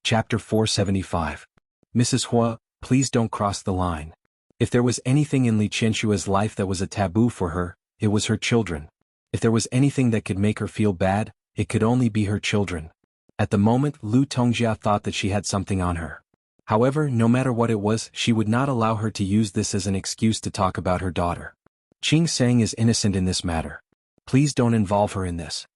Chapter 475. Mrs. Hua, please don't cross the line. If there was anything in Li Qianshua's life that was a taboo for her, it was her children. If there was anything that could make her feel bad, it could only be her children. At the moment, Lu Tongjia thought that she had something on her. However, no matter what it was, she would not allow her to use this as an excuse to talk about her daughter. Qing Sang is innocent in this matter. Please don't involve her in this.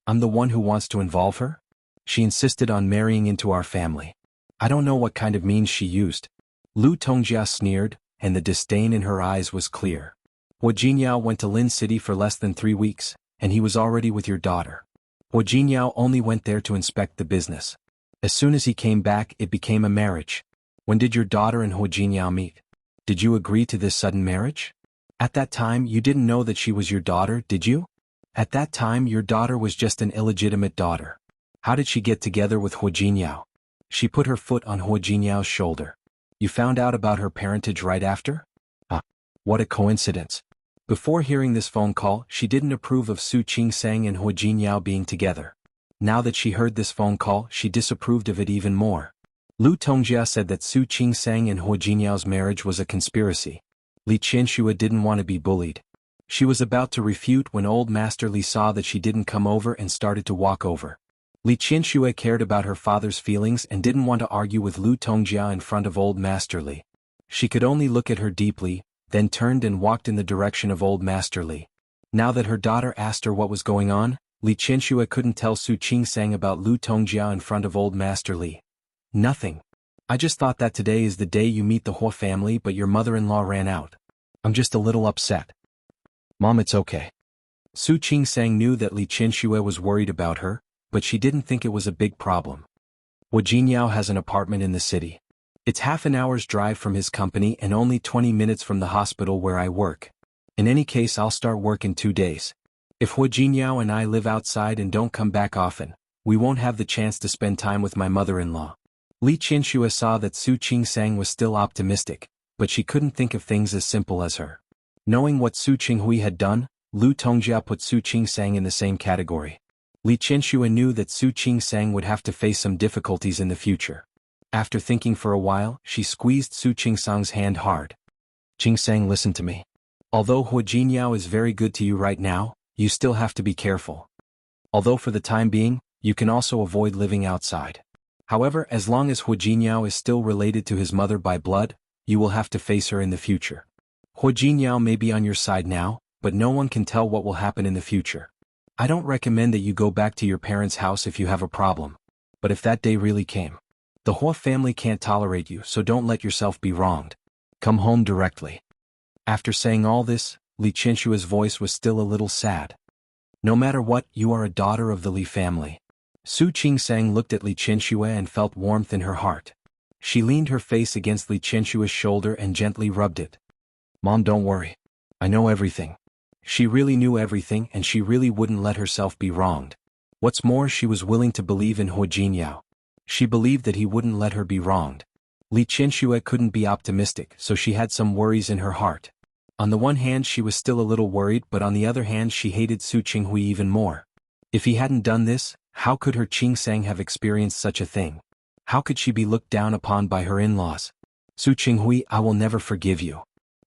I'm the one who wants to involve her? She insisted on marrying into our family. I don't know what kind of means she used. Lu Tongjia sneered, and the disdain in her eyes was clear. Hua Jinyao went to Lin City for less than 3 weeks, and he was already with your daughter. Hua Jinyao only went there to inspect the business. As soon as he came back, it became a marriage. When did your daughter and Hua Jinyao meet? Did you agree to this sudden marriage? At that time, you didn't know that she was your daughter, did you? At that time, your daughter was just an illegitimate daughter. How did she get together with Hua Jinyao? She put her foot on Hua Jinyao's shoulder. You found out about her parentage right after? What a coincidence. Before hearing this phone call, she didn't approve of Su Qingsang and Hua Jinyao being together. Now that she heard this phone call, she disapproved of it even more. Lu Tongjia said that Su Qingsang and Hua Jinyao's marriage was a conspiracy. Li Qianshua didn't want to be bullied. She was about to refute when old Master Li saw that she didn't come over and started to walk over. Li Qianshua cared about her father's feelings and didn't want to argue with Lu Tongjia in front of old Master Li. She could only look at her deeply, then turned and walked in the direction of old Master Li. Now that her daughter asked her what was going on, Li Qianshua couldn't tell Su Qingsang about Lu Tongjia in front of old Master Li. Nothing. I just thought that today is the day you meet the Hua family, but your mother-in-law ran out. I'm just a little upset. Mom, it's okay. Su Qingsang knew that Li Qianshua was worried about her, but she didn't think it was a big problem. Hua Jinyao has an apartment in the city. It's half an hour's drive from his company and only 20 minutes from the hospital where I work. In any case, I'll start work in 2 days. If Hua Jinyao and I live outside and don't come back often, we won't have the chance to spend time with my mother-in-law. Li Qianshua saw that Su Qingsang was still optimistic, but she couldn't think of things as simple as her. Knowing what Su Qinghui had done, Lu Tongjia put Su Qingsang in the same category. Li Qianshua knew that Su Qingsang would have to face some difficulties in the future. After thinking for a while, she squeezed Su Qingsang's hand hard. Qingsang, listen to me. Although Hua Jinyao is very good to you right now, you still have to be careful. Although for the time being, you can also avoid living outside. However, as long as Hua Jinyao is still related to his mother by blood, you will have to face her in the future. Hua Jinyao may be on your side now, but no one can tell what will happen in the future. I don't recommend that you go back to your parents' house if you have a problem. But if that day really came, the Hua family can't tolerate you, so don't let yourself be wronged. Come home directly. After saying all this, Li Qianshua's voice was still a little sad. No matter what, you are a daughter of the Li family. Su Qingsang looked at Li Qianshua and felt warmth in her heart. She leaned her face against Li Qianshua's shoulder and gently rubbed it. Mom, don't worry. I know everything. She really knew everything and she really wouldn't let herself be wronged. What's more, she was willing to believe in Hua Jinyao. She believed that he wouldn't let her be wronged. Li Qianshua couldn't be optimistic, so she had some worries in her heart. On the one hand, she was still a little worried, but on the other hand, she hated Su Qinghui even more. If he hadn't done this, how could her Qingsang have experienced such a thing? How could she be looked down upon by her in-laws? Su Qinghui, I will never forgive you.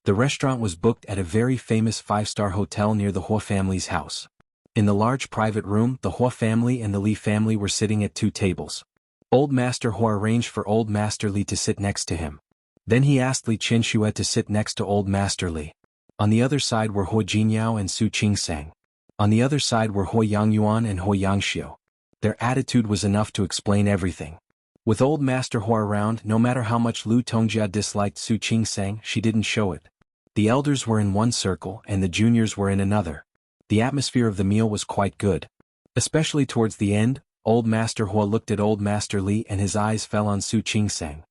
The restaurant was booked at a very famous 5-star hotel near the Hua family's house. In the large private room, the Hua family and the Li family were sitting at 2 tables. Old Master Hua arranged for Old Master Li to sit next to him. Then he asked Li Qianshua to sit next to Old Master Li. On the other side were Hua Jinyao and Su Qingsang. On the other side were Hua Yangyuan and Hua Yangxiu. Their attitude was enough to explain everything. With Old Master Hua around, no matter how much Lu Tongjia disliked Su Qingsang, she didn't show it. The elders were in one circle and the juniors were in another. The atmosphere of the meal was quite good. Especially towards the end, Old Master Hua looked at Old Master Li and his eyes fell on Su Qingsang.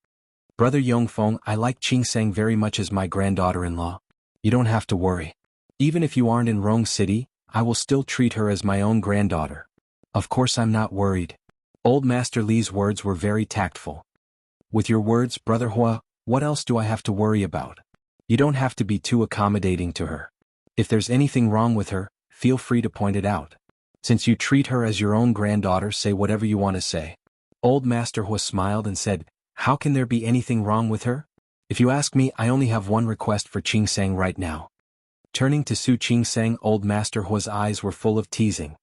Brother Yongfeng, I like Qingsang very much as my granddaughter-in-law. You don't have to worry. Even if you aren't in Rong City, I will still treat her as my own granddaughter. Of course I'm not worried. Old Master Li's words were very tactful. With your words, Brother Hua, what else do I have to worry about? You don't have to be too accommodating to her. If there's anything wrong with her, feel free to point it out. Since you treat her as your own granddaughter, say whatever you want to say. Old Master Hua smiled and said, "How can there be anything wrong with her? If you ask me, I only have one request for Qing Sang right now." Turning to Su Qing Sang, Old Master Hua's eyes were full of teasing.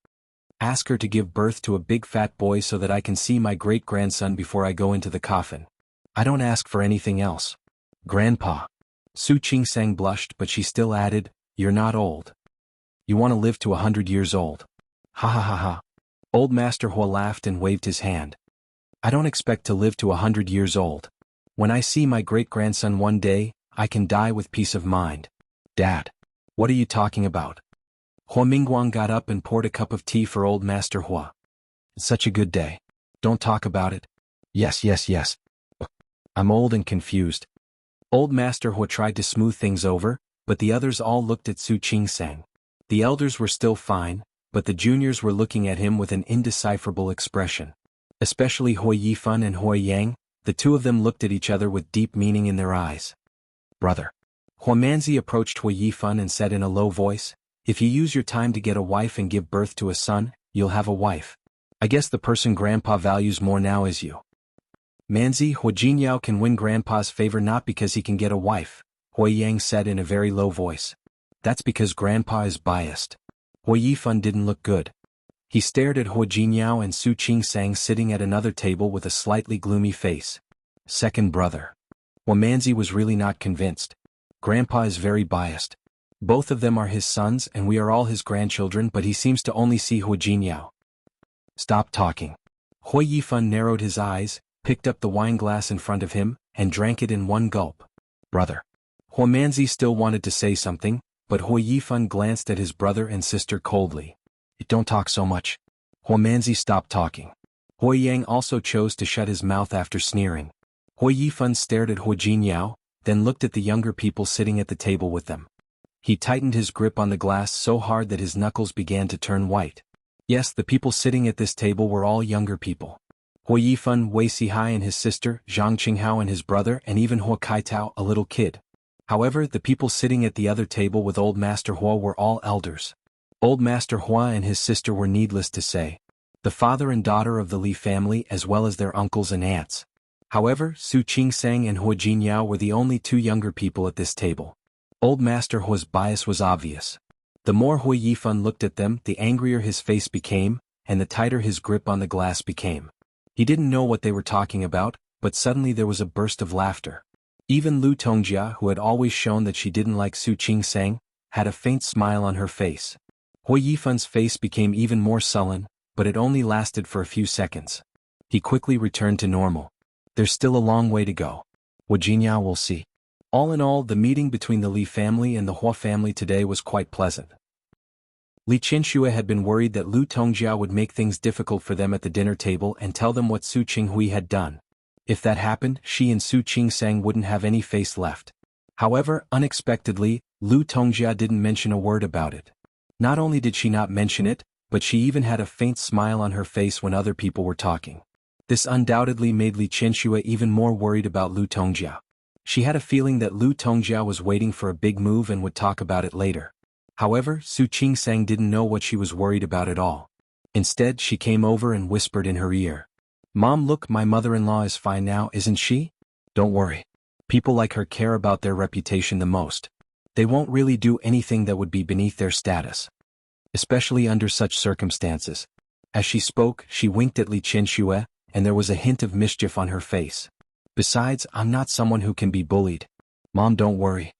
"Ask her to give birth to a big fat boy so that I can see my great-grandson before I go into the coffin. I don't ask for anything else." "Grandpa." Su Qing Sang blushed, but she still added, "You're not old. You want to live to 100 years old." "Ha ha ha ha." Old Master Hua laughed and waved his hand. "I don't expect to live to 100 years old. When I see my great-grandson one day, I can die with peace of mind." "Dad. What are you talking about?" Hua Mingguang got up and poured a cup of tea for Old Master Hua. "It's such a good day. Don't talk about it." Yes. "I'm old and confused." Old Master Hua tried to smooth things over, but the others all looked at Su Qing Sang. The elders were still fine, but the juniors were looking at him with an indecipherable expression. Especially Hua Yifan and Hua Yang, the two of them looked at each other with deep meaning in their eyes. "Brother." Hua Manzi approached Hua Yifan and said in a low voice, "If you use your time to get a wife and give birth to a son, you'll have a wife. I guess the person Grandpa values more now is you." "Manzi, Hua Jinyao can win Grandpa's favor not because he can get a wife," Hua Yang said in a very low voice. "That's because Grandpa is biased." Hua Yifan didn't look good. He stared at Hua Jinyao and Su Qing Sang sitting at another table with a slightly gloomy face. "Second brother." Hua Manzi was really not convinced. "Grandpa is very biased. Both of them are his sons and we are all his grandchildren, but he seems to only see Hua Jinyao." "Stop talking." Hua Yifan narrowed his eyes, picked up the wine glass in front of him, and drank it in one gulp. "Brother." Hua Manzi still wanted to say something, but Hua Yifan glanced at his brother and sister coldly. "Don't talk so much." Hua Manzi stopped talking. Hua Yang also chose to shut his mouth after sneering. Hua Yifan stared at Hua Jinyao, then looked at the younger people sitting at the table with them. He tightened his grip on the glass so hard that his knuckles began to turn white. Yes, the people sitting at this table were all younger people. Hua Yifan, Wei Sihai and his sister, Zhang Qinghao and his brother, and even Hua Kaitao, a little kid. However, the people sitting at the other table with Old Master Hua were all elders. Old Master Hua and his sister were needless to say, the father and daughter of the Li family as well as their uncles and aunts. However, Su Qing Sang and Hua Jinyao were the only two younger people at this table. Old Master Hua's bias was obvious. The more Hua Yifan looked at them, the angrier his face became, and the tighter his grip on the glass became. He didn't know what they were talking about, but suddenly there was a burst of laughter. Even Lu Tongjia, who had always shown that she didn't like Su Qing Sang, had a faint smile on her face. Hua Yifan's face became even more sullen, but it only lasted for a few seconds. He quickly returned to normal. "There's still a long way to go. Hua Jinyao will see." All in all, the meeting between the Li family and the Hua family today was quite pleasant. Li Qianxue had been worried that Lu Tongjia would make things difficult for them at the dinner table and tell them what Su Qinghui had done. If that happened, she and Su Qing Sang wouldn't have any face left. However, unexpectedly, Lu Tongjia didn't mention a word about it. Not only did she not mention it, but she even had a faint smile on her face when other people were talking. This undoubtedly made Li Qianxue even more worried about Lu Tongjia. She had a feeling that Lu Tongjia was waiting for a big move and would talk about it later. However, Su Qing Sang didn't know what she was worried about at all. Instead, she came over and whispered in her ear. "Mom, look, my mother-in-law is fine now, isn't she? Don't worry. People like her care about their reputation the most. They won't really do anything that would be beneath their status. Especially under such circumstances." As she spoke, she winked at Li Qianxue, and there was a hint of mischief on her face. "Besides, I'm not someone who can be bullied. Mom, don't worry."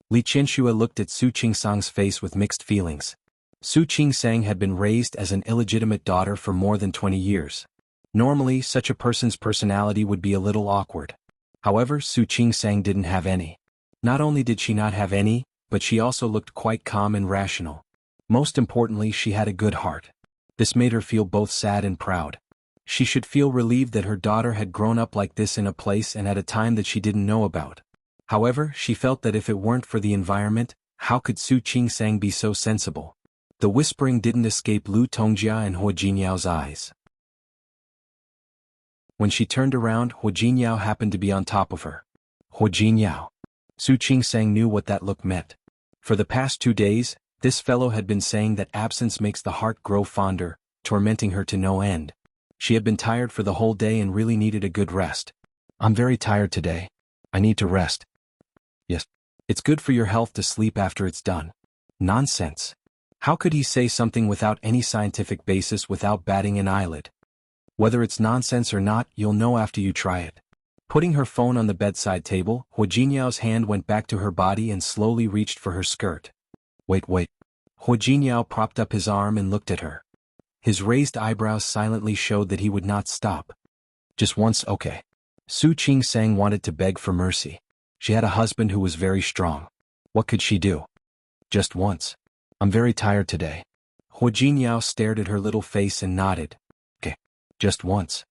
Li Qianxue looked at Su Qing Sang's face with mixed feelings. Su Qing Sang had been raised as an illegitimate daughter for more than 20 years. Normally, such a person's personality would be a little awkward. However, Su Qing Sang didn't have any. Not only did she not have any, but she also looked quite calm and rational. Most importantly, she had a good heart. This made her feel both sad and proud. She should feel relieved that her daughter had grown up like this in a place and at a time that she didn't know about. However, she felt that if it weren't for the environment, how could Su Qing Sang be so sensible? The whispering didn't escape Lu Tongjia and Hua Jinyao's eyes. When she turned around, Hua Jinyao happened to be on top of her. "Hua Jinyao." Su Qing Sang knew what that look meant. For the past 2 days, this fellow had been saying that absence makes the heart grow fonder, tormenting her to no end. She had been tired for the whole day and really needed a good rest. I'm very tired today. I need to rest. Yes. It's good for your health to sleep after it's done. Nonsense. How could he say something without any scientific basis without batting an eyelid? Whether it's nonsense or not, you'll know after you try it. Putting her phone on the bedside table, Hua Jinyao's hand went back to her body and slowly reached for her skirt. Wait. Hua Jinyao propped up his arm and looked at her. His raised eyebrows silently showed that he would not stop. Just once, okay. Su Qingsang wanted to beg for mercy. She had a husband who was very strong. What could she do? Just once. I'm very tired today. Hua Jinyao stared at her little face and nodded. Okay. Just once.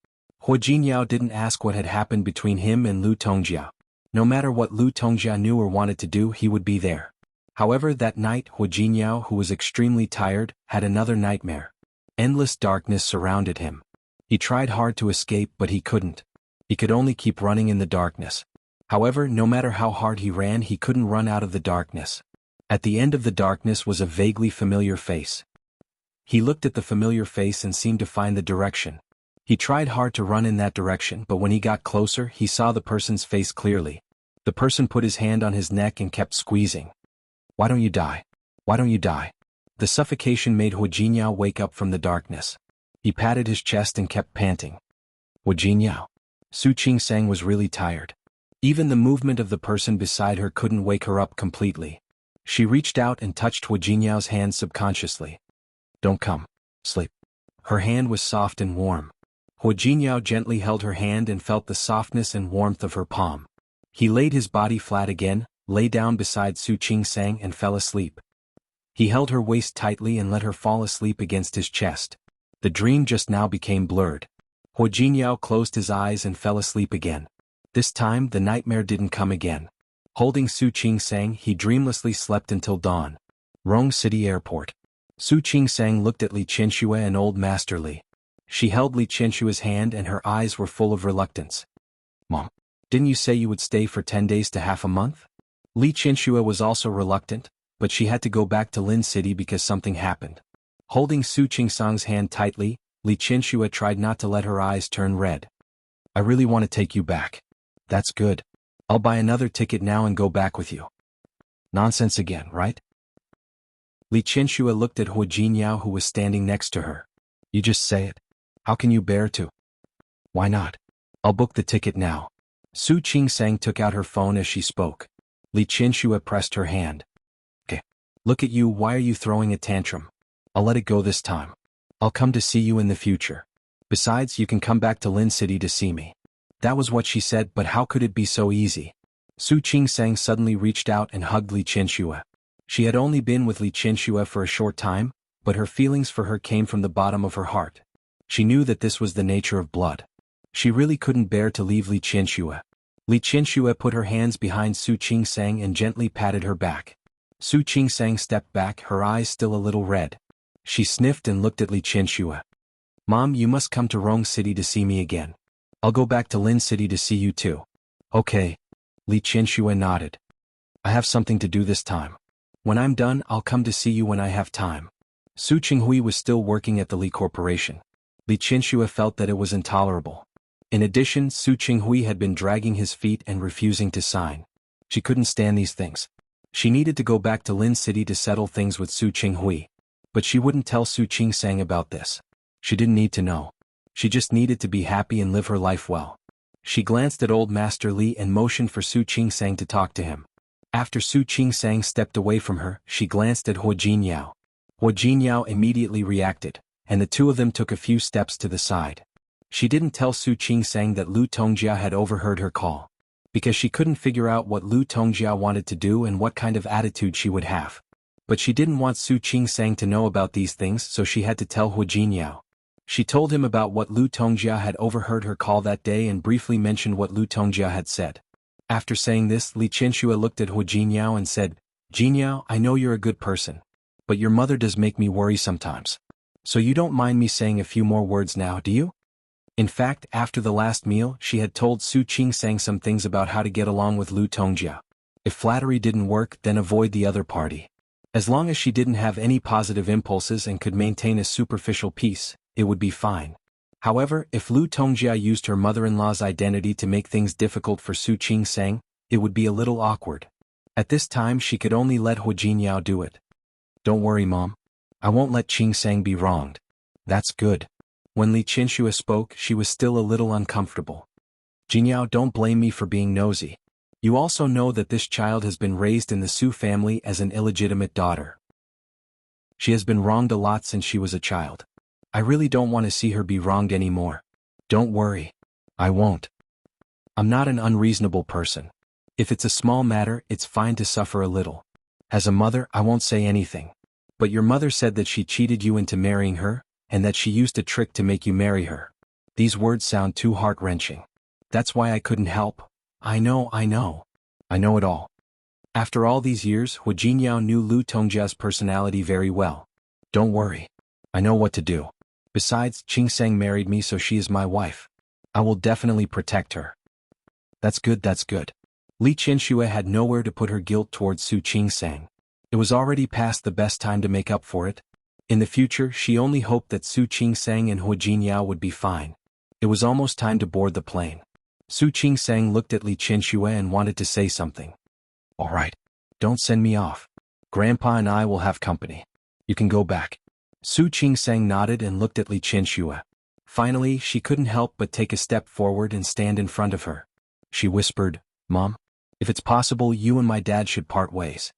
Hua Jinyao didn't ask what had happened between him and Lu Tongjia. No matter what Lu Tongjia knew or wanted to do, he would be there. However, that night Hua Jinyao, who was extremely tired, had another nightmare. Endless darkness surrounded him. He tried hard to escape, but he couldn't. He could only keep running in the darkness. However, no matter how hard he ran, he couldn't run out of the darkness. At the end of the darkness was a vaguely familiar face. He looked at the familiar face and seemed to find the direction. He tried hard to run in that direction, but when he got closer, he saw the person's face clearly. The person put his hand on his neck and kept squeezing. Why don't you die? Why don't you die? The suffocation made Hua Jinyao wake up from the darkness. He patted his chest and kept panting. Hua Jinyao. Su Qingsang was really tired. Even the movement of the person beside her couldn't wake her up completely. She reached out and touched Hua Jinyao's hand subconsciously. Don't come. Sleep. Her hand was soft and warm. Hua Jinyao gently held her hand and felt the softness and warmth of her palm. He laid his body flat again, lay down beside Su Qingsang and fell asleep. He held her waist tightly and let her fall asleep against his chest. The dream just now became blurred. Hua Jinyao closed his eyes and fell asleep again. This time the nightmare didn't come again. Holding Su Qingsang, he dreamlessly slept until dawn. Rong City Airport. Su Qingsang looked at Li Qianxue and Old Master Li. She held Li Qianxue's hand and her eyes were full of reluctance. Mom, didn't you say you would stay for 10 days to half a month? Li Qianxue was also reluctant, but she had to go back to Lin City because something happened. Holding Su Qingsang's hand tightly, Li Qianxue tried not to let her eyes turn red. I really want to take you back. That's good. I'll buy another ticket now and go back with you. Nonsense again, right? Li Qianxue looked at Hua Jinyao, who was standing next to her. You just say it. How can you bear to? Why not? I'll book the ticket now. Su Qingsang took out her phone as she spoke. Li Qianxue pressed her hand. Okay. Look at you, why are you throwing a tantrum? I'll let it go this time. I'll come to see you in the future. Besides, you can come back to Lin City to see me. That was what she said, but how could it be so easy? Su Qingsang suddenly reached out and hugged Li Qianxue. She had only been with Li Qianxue for a short time, but her feelings for her came from the bottom of her heart. She knew that this was the nature of blood. She really couldn't bear to leave Li Qianxue. Li Qianxue put her hands behind Su Qingsang and gently patted her back. Su Qingsang stepped back, her eyes still a little red. She sniffed and looked at Li Qianxue. Mom, you must come to Rong City to see me again. I'll go back to Lin City to see you too. Okay. Li Qianxue nodded. I have something to do this time. When I'm done, I'll come to see you when I have time. Su Qinghui was still working at the Li Corporation. Li Qianxue felt that it was intolerable. In addition, Su Qinghui had been dragging his feet and refusing to sign. She couldn't stand these things. She needed to go back to Lin City to settle things with Su Qinghui. But she wouldn't tell Su Qingsang about this. She didn't need to know. She just needed to be happy and live her life well. She glanced at Old Master Li and motioned for Su Qingsang to talk to him. After Su Qingsang stepped away from her, she glanced at Hua Jinyao. Hua Jinyao immediately reacted, and the two of them took a few steps to the side. She didn't tell Su Qingsang that Lu Tongjia had overheard her call, because she couldn't figure out what Lu Tongjia wanted to do and what kind of attitude she would have. But she didn't want Su Qingsang to know about these things, so she had to tell Hua Jinyao. She told him about what Lu Tongjia had overheard her call that day and briefly mentioned what Lu Tongjia had said. After saying this, Li Qianxue looked at Hua Jinyao and said, Jinyao, I know you're a good person, but your mother does make me worry sometimes. So you don't mind me saying a few more words now, do you? In fact, after the last meal, she had told Su Qingsang some things about how to get along with Lu Tongjia. If flattery didn't work, then avoid the other party. As long as she didn't have any positive impulses and could maintain a superficial peace, it would be fine. However, if Lu Tongjia used her mother-in-law's identity to make things difficult for Su Qingsang, it would be a little awkward. At this time she could only let Hu Jinyao do it. Don't worry, Mom. I won't let Qingsang be wronged. That's good. When Li Qianxue spoke, she was still a little uncomfortable. Jinyao, don't blame me for being nosy. You also know that this child has been raised in the Su family as an illegitimate daughter. She has been wronged a lot since she was a child. I really don't want to see her be wronged anymore. Don't worry. I won't. I'm not an unreasonable person. If it's a small matter, it's fine to suffer a little. As a mother, I won't say anything. But your mother said that she cheated you into marrying her, and that she used a trick to make you marry her. These words sound too heart-wrenching. That's why I couldn't help. I know it all. After all these years, Hu Jinyao knew Lu Tongjia's personality very well. Don't worry. I know what to do. Besides, Qingsang married me, so she is my wife. I will definitely protect her. That's good. Li Qianxue had nowhere to put her guilt towards Su Qingsang. It was already past the best time to make up for it. In the future, she only hoped that Su Qingsang and Hu Jinyao would be fine. It was almost time to board the plane. Su Qingsang looked at Li Qianxue and wanted to say something. All right. Don't send me off. Grandpa and I will have company. You can go back. Su Qingsang nodded and looked at Li Qianxue. Finally, she couldn't help but take a step forward and stand in front of her. She whispered, Mom, if it's possible, you and my dad should part ways.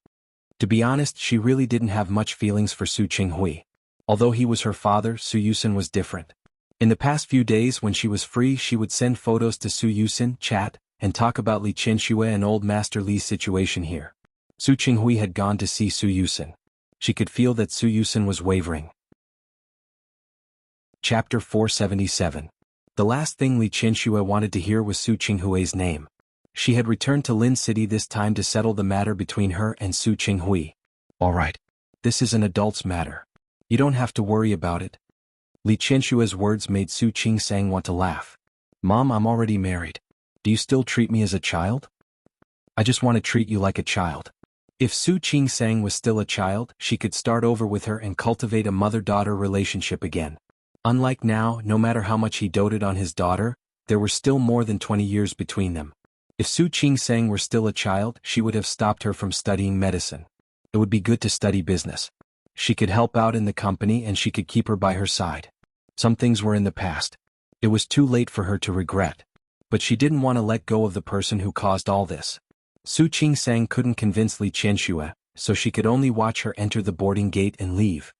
To be honest, she really didn't have much feelings for Su Qinghui. Although he was her father, Su Yusin was different. In the past few days when she was free, she would send photos to Su Yusin, chat, and talk about Li Qianxue and old Master Li's situation here. Su Qinghui had gone to see Su Yusin. She could feel that Su Yusin was wavering. Chapter 477. The last thing Li Qianxue wanted to hear was Su Qinghui's name. She had returned to Lin City this time to settle the matter between her and Su Qinghui. All right. This is an adult's matter. You don't have to worry about it. Li Qianxue's words made Su Qingsang want to laugh. Mom, I'm already married. Do you still treat me as a child? I just want to treat you like a child. If Su Qingsang was still a child, she could start over with her and cultivate a mother-daughter relationship again. Unlike now, no matter how much he doted on his daughter, there were still more than 20 years between them. If Su Qingsang were still a child, she would have stopped her from studying medicine. It would be good to study business. She could help out in the company and she could keep her by her side. Some things were in the past. It was too late for her to regret. But she didn't want to let go of the person who caused all this. Su Qingsang couldn't convince Li Qianxue, so she could only watch her enter the boarding gate and leave.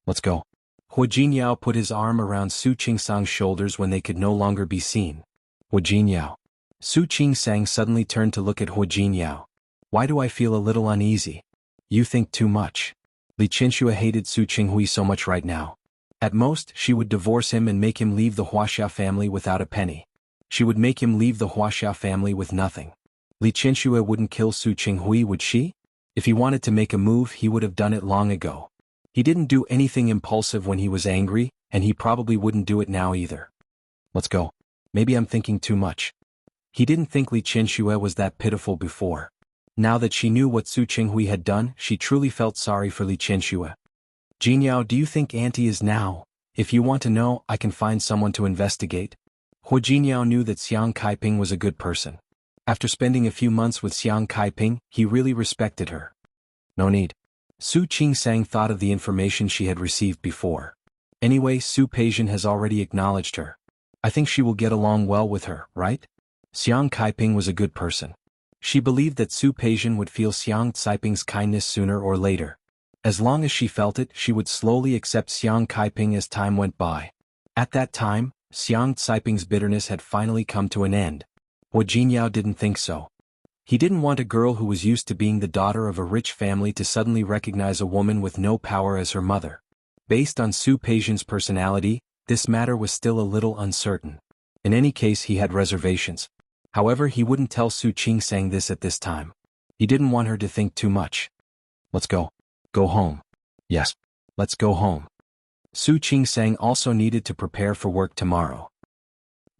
Let's go. Hu Jinyao put his arm around Su Qingsang's shoulders when they could no longer be seen. Hu Jinyao. Su Qingsang suddenly turned to look at Hu Jinyao. Why do I feel a little uneasy? You think too much. Li Qianxue hated Su Qinghui so much right now. At most, she would divorce him and make him leave the Wuxia family without a penny. She would make him leave the Wuxia family with nothing. Li Qianxue wouldn't kill Su Qinghui, would she? If he wanted to make a move, he would have done it long ago. He didn't do anything impulsive when he was angry, and he probably wouldn't do it now either. Let's go. Maybe I'm thinking too much. He didn't think Li Qianxue was that pitiful before. Now that she knew what Su Qinghui had done, she truly felt sorry for Li Qianxue. Jinyao, do you think Auntie is now? If you want to know, I can find someone to investigate. Hu Jinyao knew that Xiang Kaiping was a good person. After spending a few months with Xiang Kaiping, he really respected her. No need. Su Qingsang thought of the information she had received before. Anyway, Su Peijian has already acknowledged her. I think she will get along well with her, right? Xiang Kaiping was a good person. She believed that Su Peijian would feel Xiang Caiping's kindness sooner or later. As long as she felt it, she would slowly accept Xiang Kaiping as time went by. At that time, Xiang Caiping's bitterness had finally come to an end. Hu Jinyao didn't think so. He didn't want a girl who was used to being the daughter of a rich family to suddenly recognize a woman with no power as her mother. Based on Su Peijian's personality, this matter was still a little uncertain. In any case, he had reservations. However, he wouldn't tell Su Qingsang this at this time. He didn't want her to think too much. Let's go. Go home. Yes. Let's go home. Su Qingsang also needed to prepare for work tomorrow.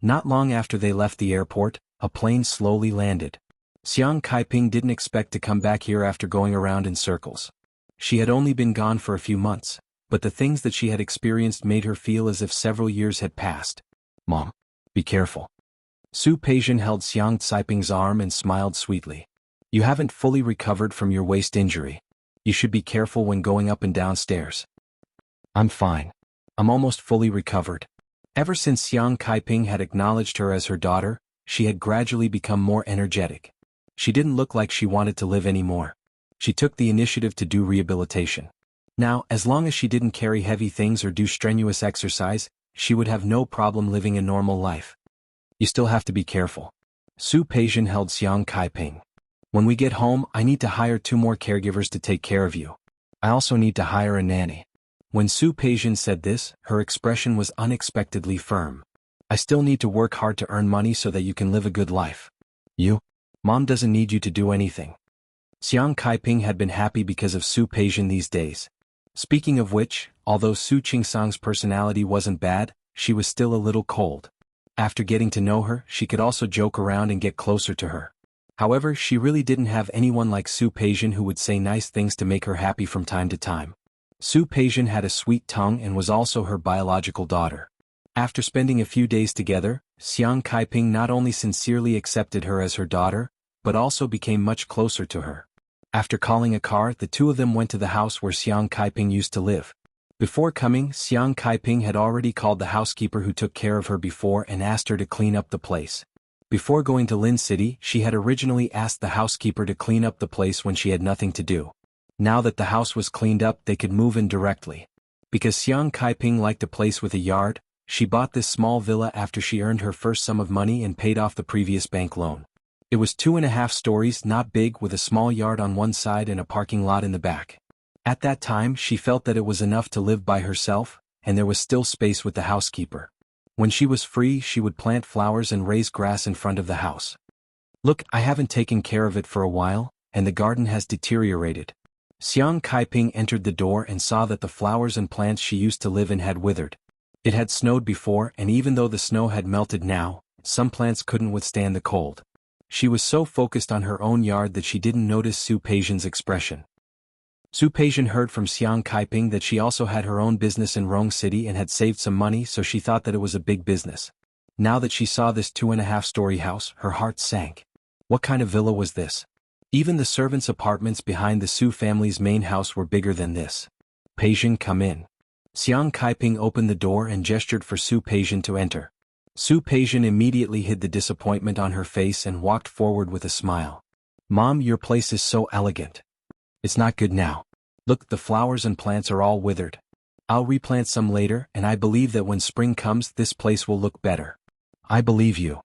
Not long after they left the airport, a plane slowly landed. Xiang Kaiping didn't expect to come back here after going around in circles. She had only been gone for a few months, but the things that she had experienced made her feel as if several years had passed. Mom, be careful. Su Peijian held Xiang Caiping's arm and smiled sweetly. You haven't fully recovered from your waist injury. You should be careful when going up and down stairs. I'm fine. I'm almost fully recovered. Ever since Xiang Caiping had acknowledged her as her daughter, she had gradually become more energetic. She didn't look like she wanted to live anymore. She took the initiative to do rehabilitation. Now, as long as she didn't carry heavy things or do strenuous exercise, she would have no problem living a normal life. You still have to be careful. Su Peijian held Xiang Caiping. When we get home, I need to hire 2 more caregivers to take care of you. I also need to hire a nanny. When Su Peijian said this, her expression was unexpectedly firm. I still need to work hard to earn money so that you can live a good life. Mom doesn't need you to do anything. Xiang Caiping had been happy because of Su Peijian these days. Speaking of which, although Su Qingsang's personality wasn't bad, she was still a little cold. After getting to know her, she could also joke around and get closer to her. However, she really didn't have anyone like Su Peijian who would say nice things to make her happy from time to time. Su Peijian had a sweet tongue and was also her biological daughter. After spending a few days together, Xiang Caiping not only sincerely accepted her as her daughter, but also became much closer to her. After calling a car, the 2 of them went to the house where Xiang Caiping used to live. Before coming, Xiang Caiping had already called the housekeeper who took care of her before and asked her to clean up the place. Before going to Lin City, she had originally asked the housekeeper to clean up the place when she had nothing to do. Now that the house was cleaned up, they could move in directly. Because Xiang Caiping liked a place with a yard, she bought this small villa after she earned her first sum of money and paid off the previous bank loan. It was 2.5 stories, not big, with a small yard on one side and a parking lot in the back. At that time, she felt that it was enough to live by herself, and there was still space with the housekeeper. When she was free, she would plant flowers and raise grass in front of the house. Look, I haven't taken care of it for a while, and the garden has deteriorated. Xiang Caiping entered the door and saw that the flowers and plants she used to live in had withered. It had snowed before, and even though the snow had melted now, some plants couldn't withstand the cold. She was so focused on her own yard that she didn't notice Su Peijian's expression. Su Peijian heard from Xiang Caiping that she also had her own business in Rong City and had saved some money, so she thought that it was a big business. Now that she saw this 2.5-story house, her heart sank. What kind of villa was this? Even the servants' apartments behind the Su family's main house were bigger than this. Peijian, come in. Xiang Caiping opened the door and gestured for Su Peijian to enter. Su Peijian immediately hid the disappointment on her face and walked forward with a smile. Mom, your place is so elegant. It's not good now. Look, the flowers and plants are all withered. I'll replant some later, and I believe that when spring comes, this place will look better. I believe you.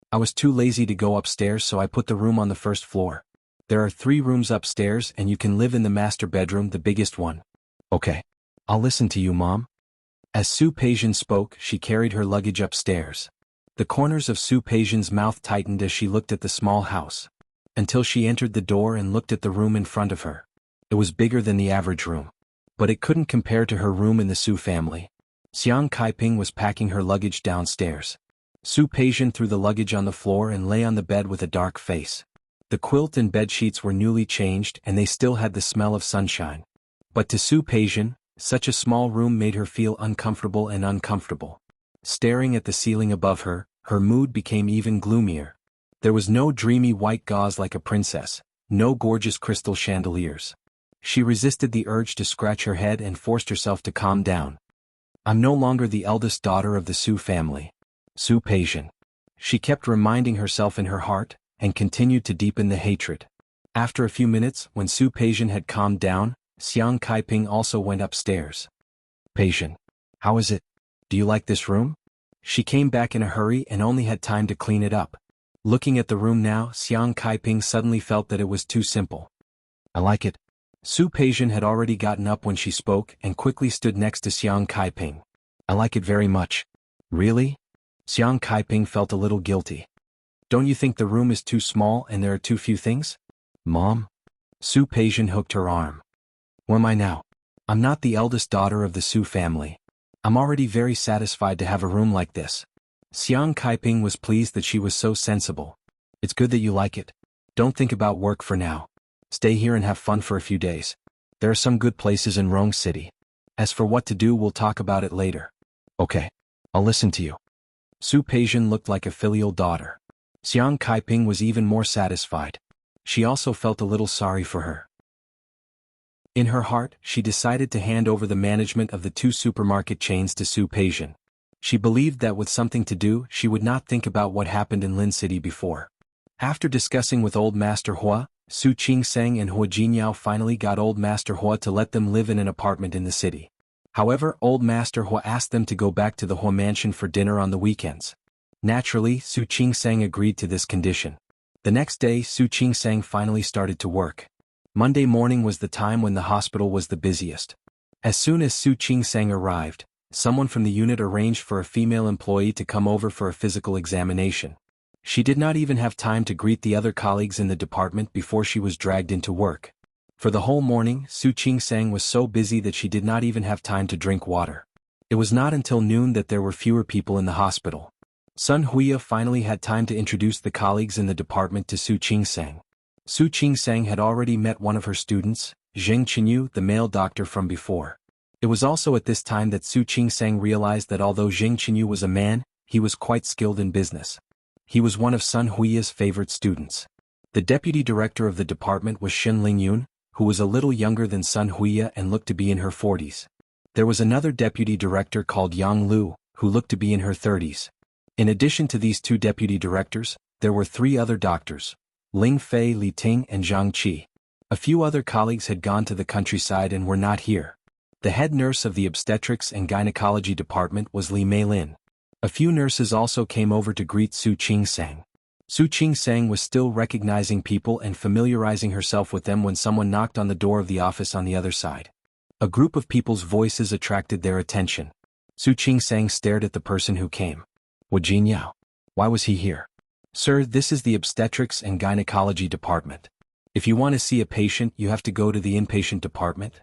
I was too lazy to go upstairs, so I put the room on the first floor. There are 3 rooms upstairs, and you can live in the master bedroom, the biggest one. Okay. I'll listen to you, Mom. As Su Peijian spoke, she carried her luggage upstairs. The corners of Su Peijian's mouth tightened as she looked at the small house. Until she entered the door and looked at the room in front of her. It was bigger than the average room. But it couldn't compare to her room in the Su family. Xiang Caiping was packing her luggage downstairs. Su Peijian threw the luggage on the floor and lay on the bed with a dark face. The quilt and bed sheets were newly changed and they still had the smell of sunshine. But to Su Peijian, such a small room made her feel uncomfortable and uncomfortable. Staring at the ceiling above her, her mood became even gloomier. There was no dreamy white gauze like a princess, no gorgeous crystal chandeliers. She resisted the urge to scratch her head and forced herself to calm down. I'm no longer the eldest daughter of the Su family. Su Peijian. She kept reminding herself in her heart, and continued to deepen the hatred. After a few minutes, when Su Peijian had calmed down, Xiang Caiping also went upstairs. Peijian. How is it? Do you like this room? She came back in a hurry and only had time to clean it up. Looking at the room now, Xiang Caiping suddenly felt that it was too simple. I like it. Su Peijian had already gotten up when she spoke and quickly stood next to Xiang Caiping. I like it very much. Really? Xiang Caiping felt a little guilty. Don't you think the room is too small and there are too few things? Mom? Su Peijian hooked her arm. Who am I now? I'm not the eldest daughter of the Su family. I'm already very satisfied to have a room like this. Xiang Caiping was pleased that she was so sensible. It's good that you like it. Don't think about work for now. Stay here and have fun for a few days. There are some good places in Rong City. As for what to do, we'll talk about it later. Okay. I'll listen to you. Su Peijian looked like a filial daughter. Xiang Kaiping was even more satisfied. She also felt a little sorry for her. In her heart, she decided to hand over the management of the two supermarket chains to Su Peijian. She believed that with something to do, she would not think about what happened in Lin City before. After discussing with Old Master Hua, Su Qingseng and Hua Jinyao finally got Old Master Hua to let them live in an apartment in the city. However, Old Master Hua asked them to go back to the Hua mansion for dinner on the weekends. Naturally, Su Qingseng agreed to this condition. The next day, Su Qingseng finally started to work. Monday morning was the time when the hospital was the busiest. As soon as Su Qingseng arrived, someone from the unit arranged for a female employee to come over for a physical examination. She did not even have time to greet the other colleagues in the department before she was dragged into work. For the whole morning, Su Qingseng was so busy that she did not even have time to drink water. It was not until noon that there were fewer people in the hospital. Sun Huiya finally had time to introduce the colleagues in the department to Su Qingseng. Su Qingseng had already met one of her students, Zheng Qinyu, the male doctor from before. It was also at this time that Su Qingseng realized that although Zheng Qinyu was a man, he was quite skilled in business. He was one of Sun Huiya's favorite students. The deputy director of the department was Shen Lingyun, who was a little younger than Sun Huiya and looked to be in her 40s. There was another deputy director called Yang Lu, who looked to be in her 30s. In addition to these two deputy directors, there were three other doctors, Ling Fei, Li Ting and Zhang Qi. A few other colleagues had gone to the countryside and were not here. The head nurse of the obstetrics and gynecology department was Li Meilin. A few nurses also came over to greet Su Qingseng. Su Qingseng was still recognizing people and familiarizing herself with them when someone knocked on the door of the office on the other side. A group of people's voices attracted their attention. Su Qingseng stared at the person who came. Wu Jinyao. Why was he here? Sir, this is the obstetrics and gynecology department. If you want to see a patient, you have to go to the inpatient department.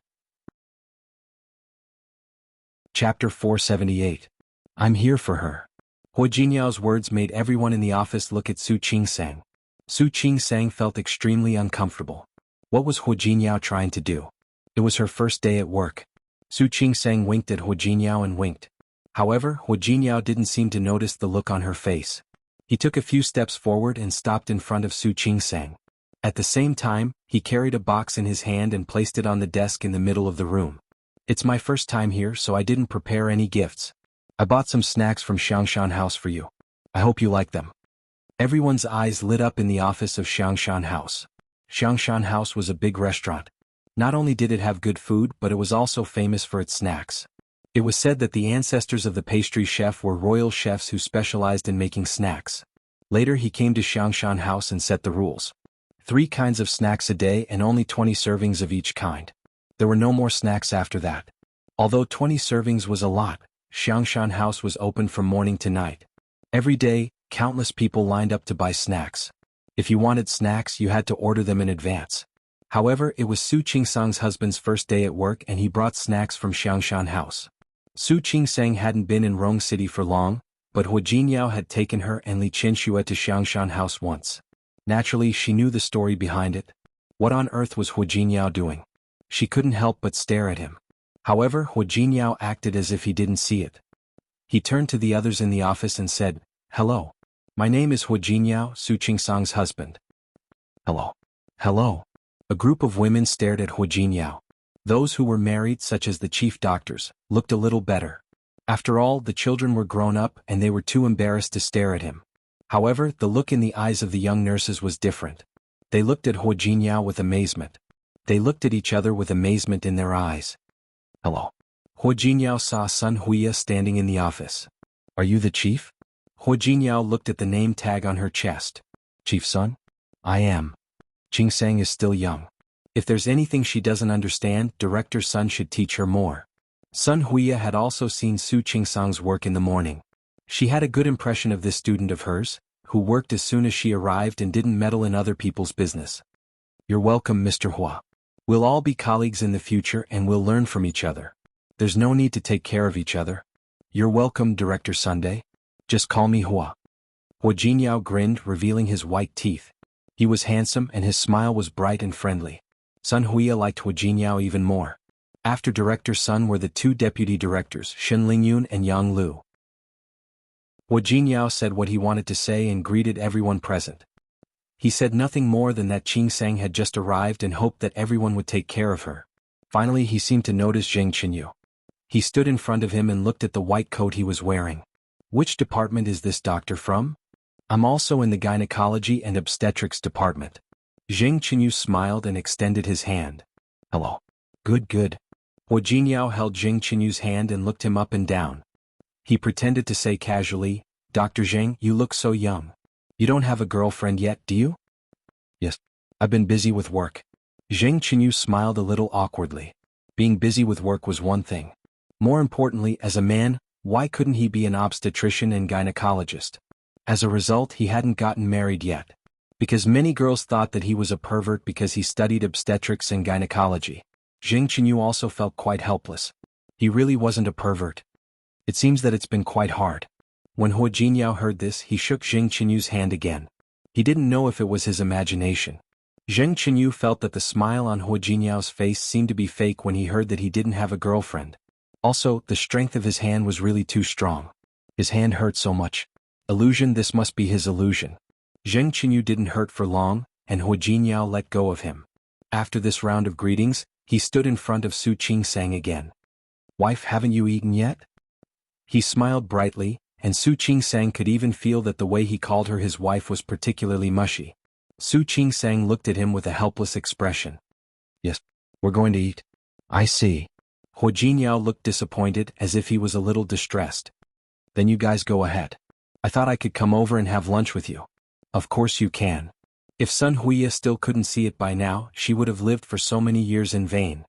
Chapter 478. I'm here for her. Hua Jinyao's words made everyone in the office look at Su Qingseng. Su Qingseng felt extremely uncomfortable. What was Hua Jinyao trying to do? It was her first day at work. Su Qingseng winked at Hua Jinyao and winked. However, Hua Jinyao didn't seem to notice the look on her face. He took a few steps forward and stopped in front of Su Qingseng. At the same time, he carried a box in his hand and placed it on the desk in the middle of the room. It's my first time here, so I didn't prepare any gifts. I bought some snacks from Xiangshan House for you. I hope you like them. Everyone's eyes lit up in the office of Xiangshan House. Xiangshan House was a big restaurant. Not only did it have good food, but it was also famous for its snacks. It was said that the ancestors of the pastry chef were royal chefs who specialized in making snacks. Later he came to Xiangshan House and set the rules. 3 kinds of snacks a day and only 20 servings of each kind. There were no more snacks after that. Although 20 servings was a lot, Xiangshan House was open from morning to night. Every day, countless people lined up to buy snacks. If you wanted snacks, you had to order them in advance. However, it was Su Qingseng's husband's first day at work and he brought snacks from Xiangshan House. Su Qingseng hadn't been in Rong City for long, but Hua Jinyao had taken her and Li Qianxue to Xiangshan House once. Naturally, she knew the story behind it. What on earth was Hua Jinyao doing? She couldn't help but stare at him. However, Hua Jinyao acted as if he didn't see it. He turned to the others in the office and said, "Hello. My name is Hua Jinyao, Su Qingseng's husband." "Hello. Hello." A group of women stared at Hua Jinyao. Those who were married, such as the chief doctors, looked a little better. After all, the children were grown up and they were too embarrassed to stare at him. However, the look in the eyes of the young nurses was different. They looked at Hua Jinyao with amazement. They looked at each other with amazement in their eyes. "Hello." Hua Jinyao saw Sun Huiya standing in the office. "Are you the chief?" Hua Jinyao looked at the name tag on her chest. "Chief Sun?" "I am." Qingseng is still young. If there's anything she doesn't understand, Director Sun should teach her more. Sun Huiya had also seen Su Qingseng's work in the morning. She had a good impression of this student of hers, who worked as soon as she arrived and didn't meddle in other people's business. "You're welcome, Mr. Hua. We'll all be colleagues in the future and we'll learn from each other. There's no need to take care of each other. You're welcome, Director Sunday. Just call me Hua." Hua Jinyao grinned, revealing his white teeth. He was handsome and his smile was bright and friendly. Sun Huiya liked Hua Jinyao even more. After Director Sun were the two deputy directors, Shen Lingyun and Yang Lu. Hua Jinyao said what he wanted to say and greeted everyone present. He said nothing more than that Qing Sang had just arrived and hoped that everyone would take care of her. Finally he seemed to notice Zheng Qinyu. He stood in front of him and looked at the white coat he was wearing. Which department is this doctor from? I'm also in the gynecology and obstetrics department. Zheng Qinyu smiled and extended his hand. Hello. Good, good. Hua Jinyao held Zheng Qinyu's hand and looked him up and down. He pretended to say casually, Dr. Zheng, you look so young. You don't have a girlfriend yet, do you? Yes. I've been busy with work. Zheng Qinyu smiled a little awkwardly. Being busy with work was one thing. More importantly, as a man, why couldn't he be an obstetrician and gynecologist? As a result, he hadn't gotten married yet. Because many girls thought that he was a pervert because he studied obstetrics and gynecology. Zheng Qinyu also felt quite helpless. He really wasn't a pervert. It seems that it's been quite hard. When Hua Jinyao heard this, he shook Zheng Qinyu's hand again. He didn't know if it was his imagination. Zheng Qinyu felt that the smile on Hua Jinyao's face seemed to be fake when he heard that he didn't have a girlfriend. Also, the strength of his hand was really too strong. His hand hurt so much. Illusion, this must be his illusion. Zheng Qinyu didn't hurt for long, and Hua Jinyao let go of him. After this round of greetings, he stood in front of Su Qingsang again. Wife, haven't you eaten yet? He smiled brightly, and Su Qingsang could even feel that the way he called her his wife was particularly mushy. Su Qingsang looked at him with a helpless expression. Yes, we're going to eat. I see. Hua Jinyao looked disappointed, as if he was a little distressed. Then you guys go ahead. I thought I could come over and have lunch with you. Of course you can. If Sun Huiya still couldn't see it by now, she would have lived for so many years in vain.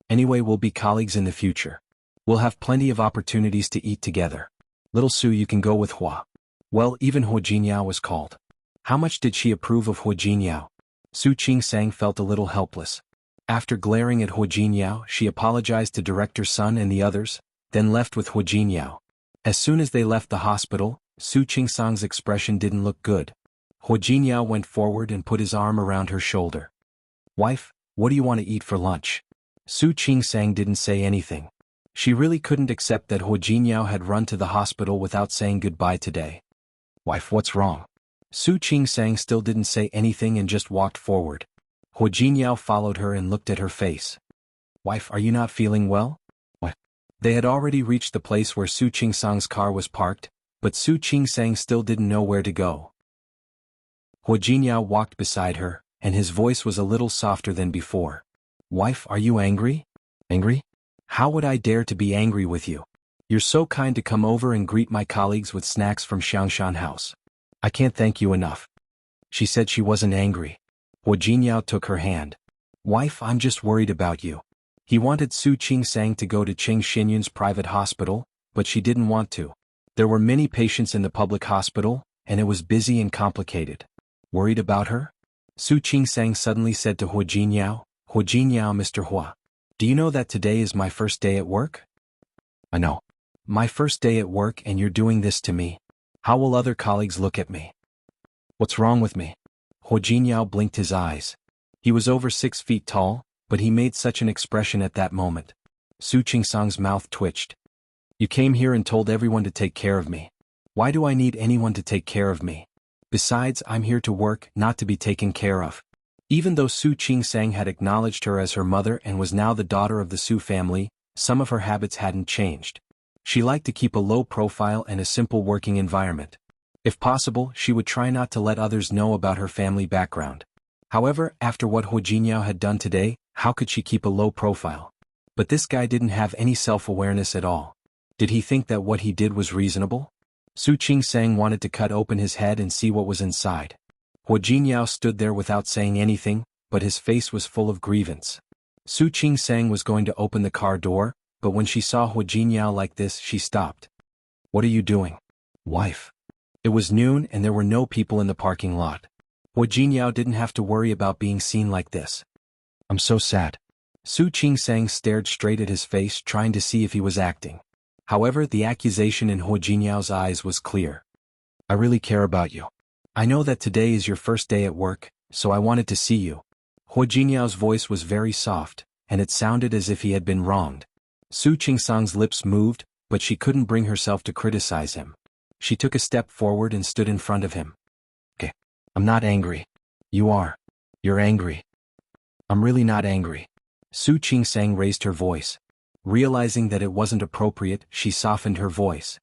Anyway, we'll be colleagues in the future. We'll have plenty of opportunities to eat together. Little Su, you can go with Hua. Well, even Hua Jinyao was called. How much did she approve of Hua Jinyao? Su Qingsang felt a little helpless. After glaring at Hua Jinyao, she apologized to Director Sun and the others, then left with Hua Jinyao. As soon as they left the hospital, Su Qingsang's expression didn't look good. Hua Jinyao went forward and put his arm around her shoulder. Wife, what do you want to eat for lunch? Su Qingsang didn't say anything. She really couldn't accept that Hua Jinyao had run to the hospital without saying goodbye today. Wife, what's wrong? Su Qingsang still didn't say anything and just walked forward. Hua Jinyao followed her and looked at her face. Wife, are you not feeling well? What? They had already reached the place where Su Qingsang's car was parked, but Su Qingsang still didn't know where to go. Hua Jinyao walked beside her, and his voice was a little softer than before. Wife, are you angry? Angry? How would I dare to be angry with you? You're so kind to come over and greet my colleagues with snacks from Xiangshan House. I can't thank you enough. She said she wasn't angry. Hua Jinyao took her hand. Wife, I'm just worried about you. He wanted Su Qingsang to go to Qing Xinyun's private hospital, but she didn't want to. There were many patients in the public hospital, and it was busy and complicated. Worried about her? Su Qingsang suddenly said to Hua Jinyao, Mr. Hua. Do you know that today is my first day at work? I know. My first day at work and you're doing this to me. How will other colleagues look at me? What's wrong with me? Hua Jinyao blinked his eyes. He was over 6 feet tall, but he made such an expression at that moment. Su Qingsang's mouth twitched. You came here and told everyone to take care of me. Why do I need anyone to take care of me? Besides, I'm here to work, not to be taken care of. Even though Su Qingsang had acknowledged her as her mother and was now the daughter of the Su family, some of her habits hadn't changed. She liked to keep a low profile and a simple working environment. If possible, she would try not to let others know about her family background. However, after what Hua Jinyao had done today, how could she keep a low profile? But this guy didn't have any self-awareness at all. Did he think that what he did was reasonable? Su Qingsang wanted to cut open his head and see what was inside. Hua Jinyao stood there without saying anything, but his face was full of grievance. Su Qingsang was going to open the car door, but when she saw Hua Jinyao like this, she stopped. What are you doing? Wife. It was noon and there were no people in the parking lot. Hua Jinyao didn't have to worry about being seen like this. I'm so sad. Su Qingsang stared straight at his face, trying to see if he was acting. However, the accusation in Hua Jinyao's eyes was clear. I really care about you. I know that today is your first day at work, so I wanted to see you. Hua Jinyao's voice was very soft, and it sounded as if he had been wronged. Su Qingsang's lips moved, but she couldn't bring herself to criticize him. She took a step forward and stood in front of him. Okay. I'm not angry. You are. You're angry. I'm really not angry. Su Qingsang raised her voice. Realizing that it wasn't appropriate, she softened her voice.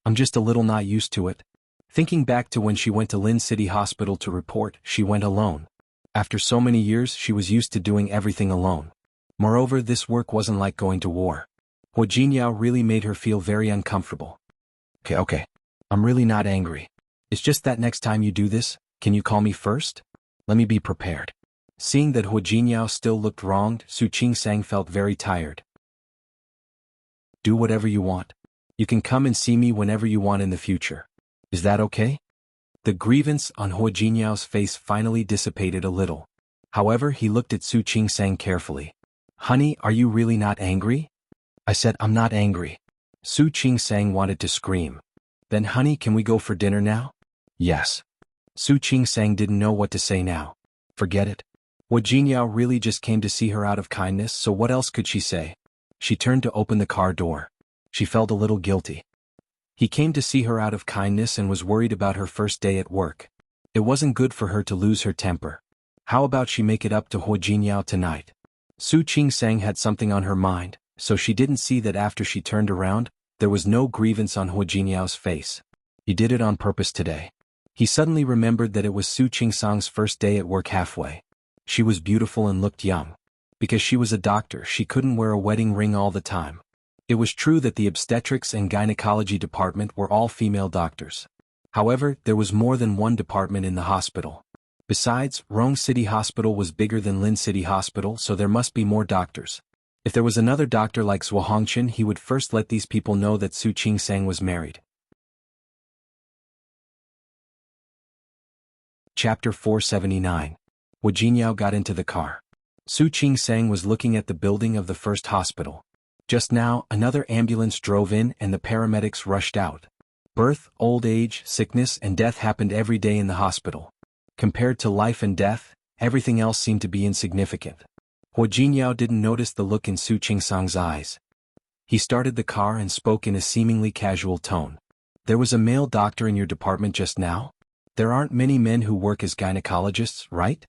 I'm just a little not used to it. Thinking back to when she went to Lin City Hospital to report, she went alone. After so many years, she was used to doing everything alone. Moreover, this work wasn't like going to war. Hua Jinyao really made her feel very uncomfortable. Okay. I'm really not angry. It's just that next time you do this, can you call me first? Let me be prepared. Seeing that Hua Jinyao still looked wronged, Su Qingsang felt very tired. Do whatever you want. You can come and see me whenever you want in the future. Is that okay? The grievance on Hua Jinyao's face finally dissipated a little. However, he looked at Su Qingsang carefully. Honey, are you really not angry? I said I'm not angry. Su Qingsang wanted to scream. Then honey, can we go for dinner now? Yes. Su Qingsang didn't know what to say now. Forget it. Hua Jinyao really just came to see her out of kindness, so what else could she say? She turned to open the car door. She felt a little guilty. He came to see her out of kindness and was worried about her first day at work. It wasn't good for her to lose her temper. How about she make it up to Hua Jinyao tonight? Su Qingsang had something on her mind, so she didn't see that after she turned around, there was no grievance on Hua Jinyao's face. He did it on purpose today. He suddenly remembered that it was Su Qingsang's first day at work halfway. She was beautiful and looked young. Because she was a doctor, she couldn't wear a wedding ring all the time. It was true that the obstetrics and gynecology department were all female doctors. However, there was more than one department in the hospital. Besides, Rong City Hospital was bigger than Lin City Hospital, so there must be more doctors. If there was another doctor like Zhuo Hongqian, he would first let these people know that Su Qingsang was married. Chapter 479. Hua Jinyao got into the car. Su Qingsang was looking at the building of the first hospital. Just now, another ambulance drove in and the paramedics rushed out. Birth, old age, sickness, and death happened every day in the hospital. Compared to life and death, everything else seemed to be insignificant. Hua Jinyao didn't notice the look in Su Qingsang's eyes. He started the car and spoke in a seemingly casual tone. There was a male doctor in your department just now? There aren't many men who work as gynecologists, right?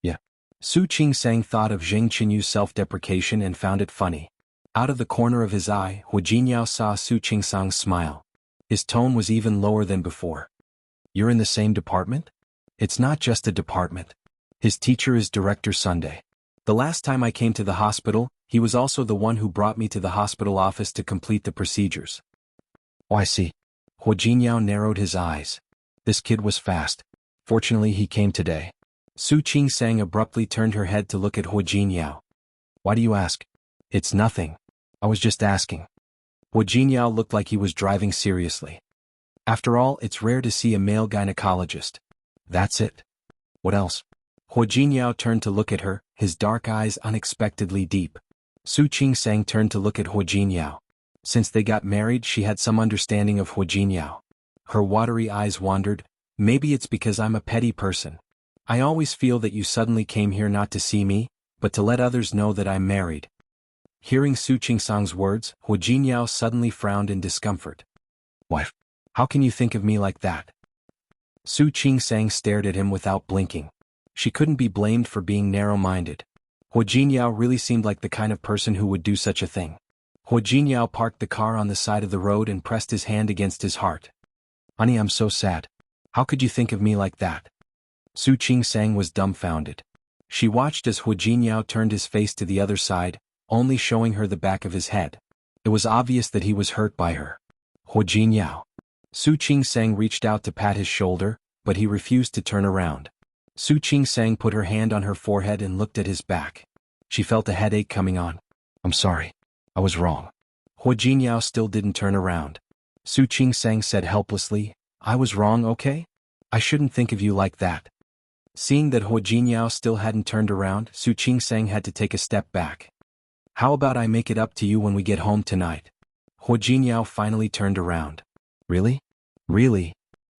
Yeah. Su Qingsang thought of Zheng Qinyu's self-deprecation and found it funny. Out of the corner of his eye, Hua Jinyao saw Su Qingsang smile. His tone was even lower than before. You're in the same department? It's not just a department. His teacher is Director Sunday. The last time I came to the hospital, he was also the one who brought me to the hospital office to complete the procedures. Oh, I see. Hua Jinyao narrowed his eyes. This kid was fast. Fortunately, he came today. Su Qingsang abruptly turned her head to look at Hua Jinyao. Why do you ask? It's nothing. I was just asking. Hua Jinyao looked like he was driving seriously. After all, it's rare to see a male gynecologist. That's it. What else? Hua Jinyao turned to look at her, his dark eyes unexpectedly deep. Su Qingsang turned to look at Hua Jinyao. Since they got married, she had some understanding of Hua Jinyao. Her watery eyes wandered. Maybe it's because I'm a petty person. I always feel that you suddenly came here not to see me, but to let others know that I'm married. Hearing Su Qingsang's words, Hua Jinyao suddenly frowned in discomfort. Wife, how can you think of me like that? Su Qingsang stared at him without blinking. She couldn't be blamed for being narrow-minded. Hua Jinyao really seemed like the kind of person who would do such a thing. Hua Jinyao parked the car on the side of the road and pressed his hand against his heart. Honey, I'm so sad. How could you think of me like that? Su Qingsang was dumbfounded. She watched as Hua Jinyao turned his face to the other side, only showing her the back of his head. It was obvious that he was hurt by her. Hua Jinyao. Su Qingsang reached out to pat his shoulder, but he refused to turn around. Su Qingsang put her hand on her forehead and looked at his back. She felt a headache coming on. I'm sorry. I was wrong. Hua Jinyao still didn't turn around. Su Qingsang said helplessly, I was wrong, okay? I shouldn't think of you like that. Seeing that Hua Jinyao still hadn't turned around, Su Qingsang had to take a step back. How about I make it up to you when we get home tonight? Hua Jinyao finally turned around. Really? Really?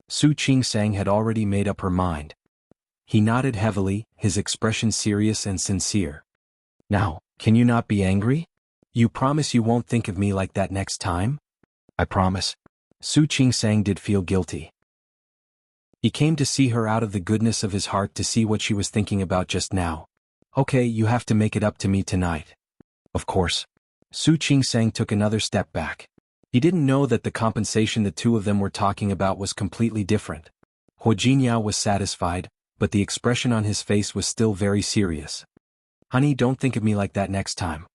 Su Qingsang had already made up her mind. He nodded heavily, his expression serious and sincere. Now, Can you not be angry? You promise you won't think of me like that next time? I promise. Su Qingsang did feel guilty. He came to see her out of the goodness of his heart to see what she was thinking about just now. Okay, you have to make it up to me tonight. Of course. Su Qingsang took another step back. He didn't know that the compensation the two of them were talking about was completely different. Huo Jingyao was satisfied, but the expression on his face was still very serious. Honey, don't think of me like that next time.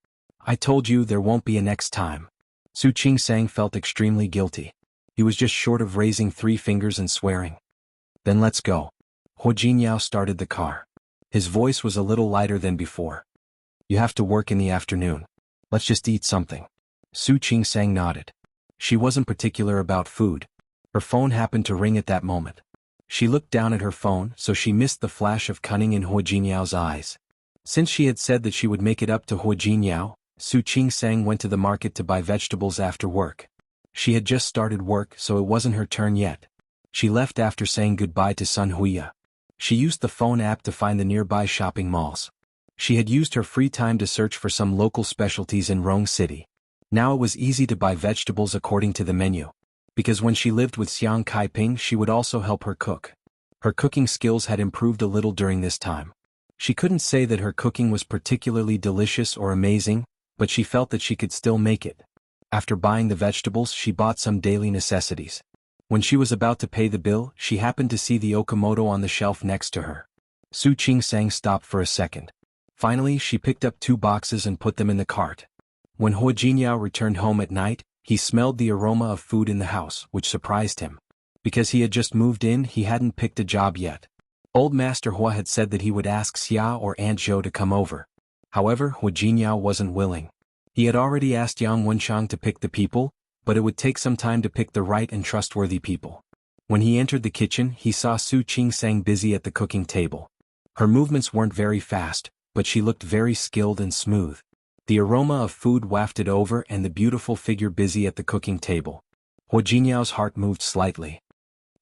I told you there won't be a next time. Su Qingsang felt extremely guilty. He was just short of raising 3 fingers and swearing. Then let's go. Huo Jingyao started the car. His voice was a little lighter than before. You have to work in the afternoon. Let's just eat something. Su Qingsang nodded. She wasn't particular about food. Her phone happened to ring at that moment. She looked down at her phone, so she missed the flash of cunning in Huo Jingyao's eyes. Since she had said that she would make it up to Huo Jingyao, Su Qingsang went to the market to buy vegetables after work. She had just started work, so it wasn't her turn yet. She left after saying goodbye to Sun Huya. She used the phone app to find the nearby shopping malls. She had used her free time to search for some local specialties in Rong City. Now it was easy to buy vegetables according to the menu. Because when she lived with Xiang Kaiping, she would also help her cook. Her cooking skills had improved a little during this time. She couldn't say that her cooking was particularly delicious or amazing, but she felt that she could still make it. After buying the vegetables, she bought some daily necessities. When she was about to pay the bill, she happened to see the Okamoto on the shelf next to her. Su Qingsang stopped for a second. Finally, she picked up 2 boxes and put them in the cart. When Huo Jingyao returned home at night, he smelled the aroma of food in the house, which surprised him. Because he had just moved in, he hadn't picked a job yet. Old Master Hua had said that he would ask Xia or Aunt Zhou to come over. However, Huo Jingyao wasn't willing. He had already asked Yang Wenshang to pick the people, but it would take some time to pick the right and trustworthy people. When he entered the kitchen, he saw Su Qingsang busy at the cooking table. Her movements weren't very fast, but she looked very skilled and smooth. The aroma of food wafted over and the beautiful figure busy at the cooking table. Huo Jinyao's heart moved slightly.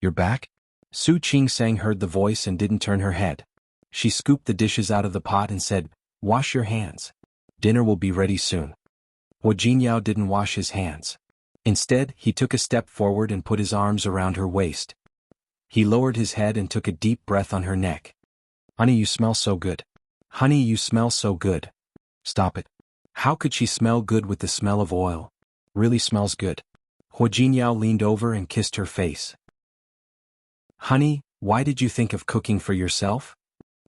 You're back? Su Qingsang heard the voice and didn't turn her head. She scooped the dishes out of the pot and said, Wash your hands. Dinner will be ready soon. Huo Jinyao didn't wash his hands. Instead, he took a step forward and put his arms around her waist. He lowered his head and took a deep breath on her neck. Honey, you smell so good. Honey, you smell so good. Stop it. How could she smell good with the smell of oil? Really smells good. Huo Jinyao leaned over and kissed her face. Honey, why did you think of cooking for yourself?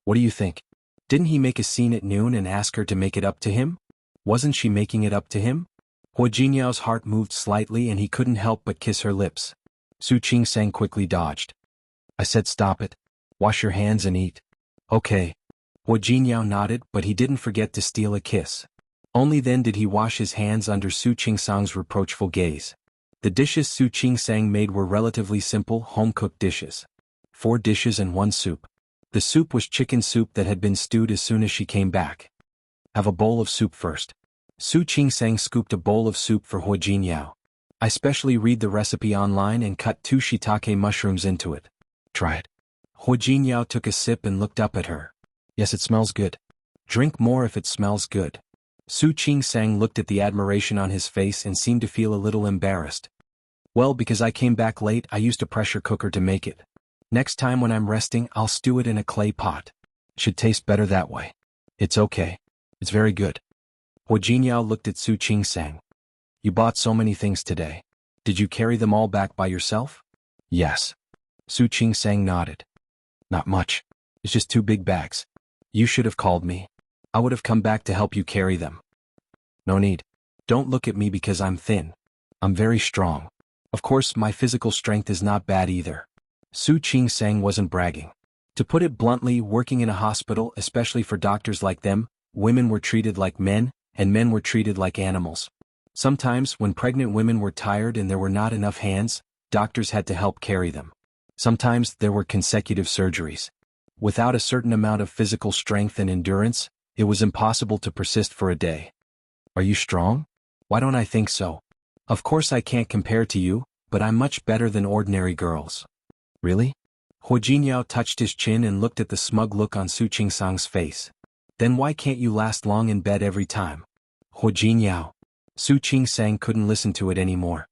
What do you think? Didn't he make a scene at noon and ask her to make it up to him? Wasn't she making it up to him? Huo Jinyao's heart moved slightly and he couldn't help but kiss her lips. Su Qingsang quickly dodged. I said stop it. Wash your hands and eat. Okay. Huo Jinyao nodded, but he didn't forget to steal a kiss. Only then did he wash his hands under Su Qingsang's reproachful gaze. The dishes Su Qingsang made were relatively simple, home-cooked dishes. 4 dishes and 1 soup. The soup was chicken soup that had been stewed as soon as she came back. Have a bowl of soup first. Su Qingsang scooped a bowl of soup for Huo Jinyao. I specially read the recipe online and cut 2 shiitake mushrooms into it. Try it. Huo Jinyao took a sip and looked up at her. Yes, it smells good. Drink more if it smells good. Su Qingsang looked at the admiration on his face and seemed to feel a little embarrassed. Well, because I came back late, I used a pressure cooker to make it. Next time when I'm resting, I'll stew it in a clay pot. Should taste better that way. It's okay. It's very good. Huo Jinyao looked at Su Qingsang. You bought so many things today. Did you carry them all back by yourself? Yes. Su Qingsang nodded. Not much. It's just 2 big bags. You should have called me. I would have come back to help you carry them. No need. Don't look at me because I'm thin. I'm very strong. Of course, my physical strength is not bad either. Su Qingsang wasn't bragging. To put it bluntly, working in a hospital, especially for doctors like them, women were treated like men, and men were treated like animals. Sometimes, when pregnant women were tired and there were not enough hands, doctors had to help carry them. Sometimes there were consecutive surgeries. Without a certain amount of physical strength and endurance, it was impossible to persist for a day. Are you strong? Why don't I think so? Of course I can't compare to you, but I'm much better than ordinary girls. Really? Huo Jinyao touched his chin and looked at the smug look on Su Qingsang's face. Then why can't you last long in bed every time? Hu Jinyao. Su Qingsang couldn't listen to it anymore.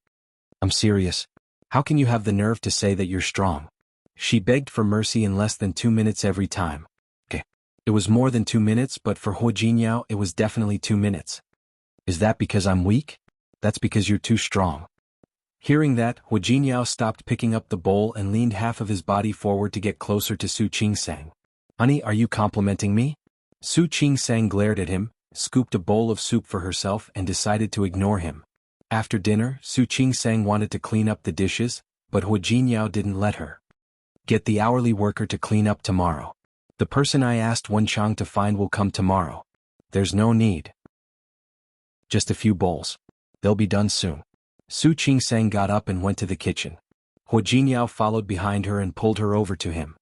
I'm serious. How can you have the nerve to say that you're strong? She begged for mercy in less than 2 minutes every time. Okay. It was more than 2 minutes, but for Hu Jinyao it was definitely 2 minutes. Is that because I'm weak? That's because you're too strong. Hearing that, Hu Jinyao stopped picking up the bowl and leaned half of his body forward to get closer to Su Qingsang. Honey, are you complimenting me? Su Qingsang glared at him, scooped a bowl of soup for herself and decided to ignore him. After dinner, Su Qingsang wanted to clean up the dishes, but Hu Jinyao didn't let her. Get the hourly worker to clean up tomorrow. The person I asked Wen Chang to find will come tomorrow. There's no need. Just a few bowls. They'll be done soon. Su Qingsang got up and went to the kitchen. Hu Jinyao followed behind her and pulled her over to him.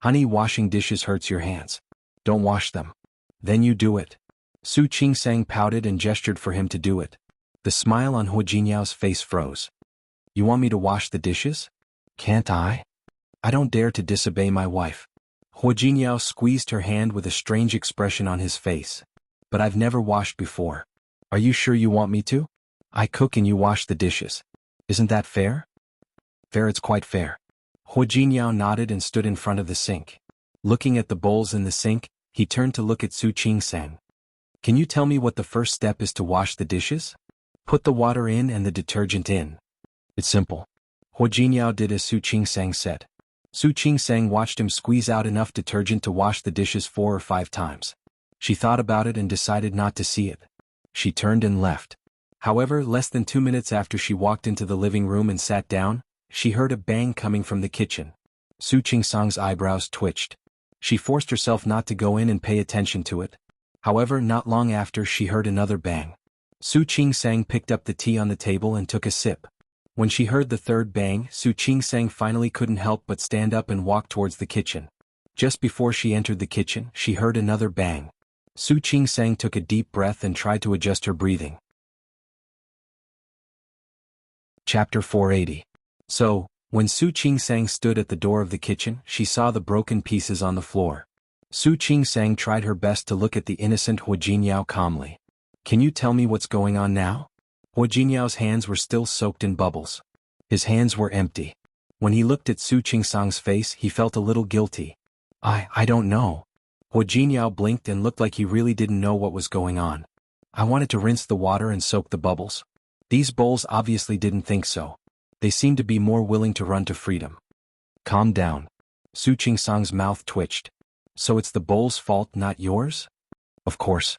Honey, washing dishes hurts your hands. Don't wash them. Then you do it. Su Qingsang pouted and gestured for him to do it. The smile on Hu Jinyao's face froze. You want me to wash the dishes? Can't I? I don't dare to disobey my wife. Hu Jinyao squeezed her hand with a strange expression on his face. But I've never washed before. Are you sure you want me to? I cook and you wash the dishes. Isn't that fair? Fair, it's quite fair. Hu Jinyao nodded and stood in front of the sink. Looking at the bowls in the sink, he turned to look at Su Qingsang. Can you tell me what the first step is to wash the dishes? Put the water in and the detergent in. It's simple. Hu Jinyao did as Su Qingsang said. Su Qingsang watched him squeeze out enough detergent to wash the dishes 4 or 5 times. She thought about it and decided not to see it. She turned and left. However, less than 2 minutes after she walked into the living room and sat down, she heard a bang coming from the kitchen. Su Qingsang's eyebrows twitched. She forced herself not to go in and pay attention to it. However, not long after she heard another bang. Su Qingsang picked up the tea on the table and took a sip. When she heard the third bang, Su Qingsang finally couldn't help but stand up and walk towards the kitchen. Just before she entered the kitchen, she heard another bang. Su Qingsang took a deep breath and tried to adjust her breathing. Chapter 480. So, when Su Qingsang stood at the door of the kitchen, she saw the broken pieces on the floor. Su Qingsang tried her best to look at the innocent Hu Jinyao calmly. Can you tell me what's going on now? Hu Jinyao's hands were still soaked in bubbles. His hands were empty. When he looked at Su Qingsang's face, he felt a little guilty. I don't know. Hu Jinyao blinked and looked like he really didn't know what was going on. I wanted to rinse the water and soak the bubbles. These bowls obviously didn't think so. They seemed to be more willing to run to freedom. Calm down. Su Qingsang's mouth twitched. So it's the bowl's fault, not yours? Of course.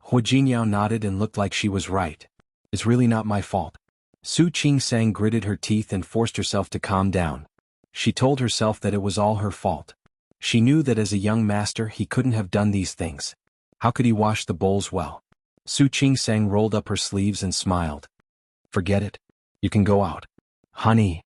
Hu Jinyao nodded and looked like she was right. It's really not my fault. Su Qingsang gritted her teeth and forced herself to calm down. She told herself that it was all her fault. She knew that as a young master he couldn't have done these things. How could he wash the bowls well? Su Qingsang rolled up her sleeves and smiled. Forget it. You can go out. Honey.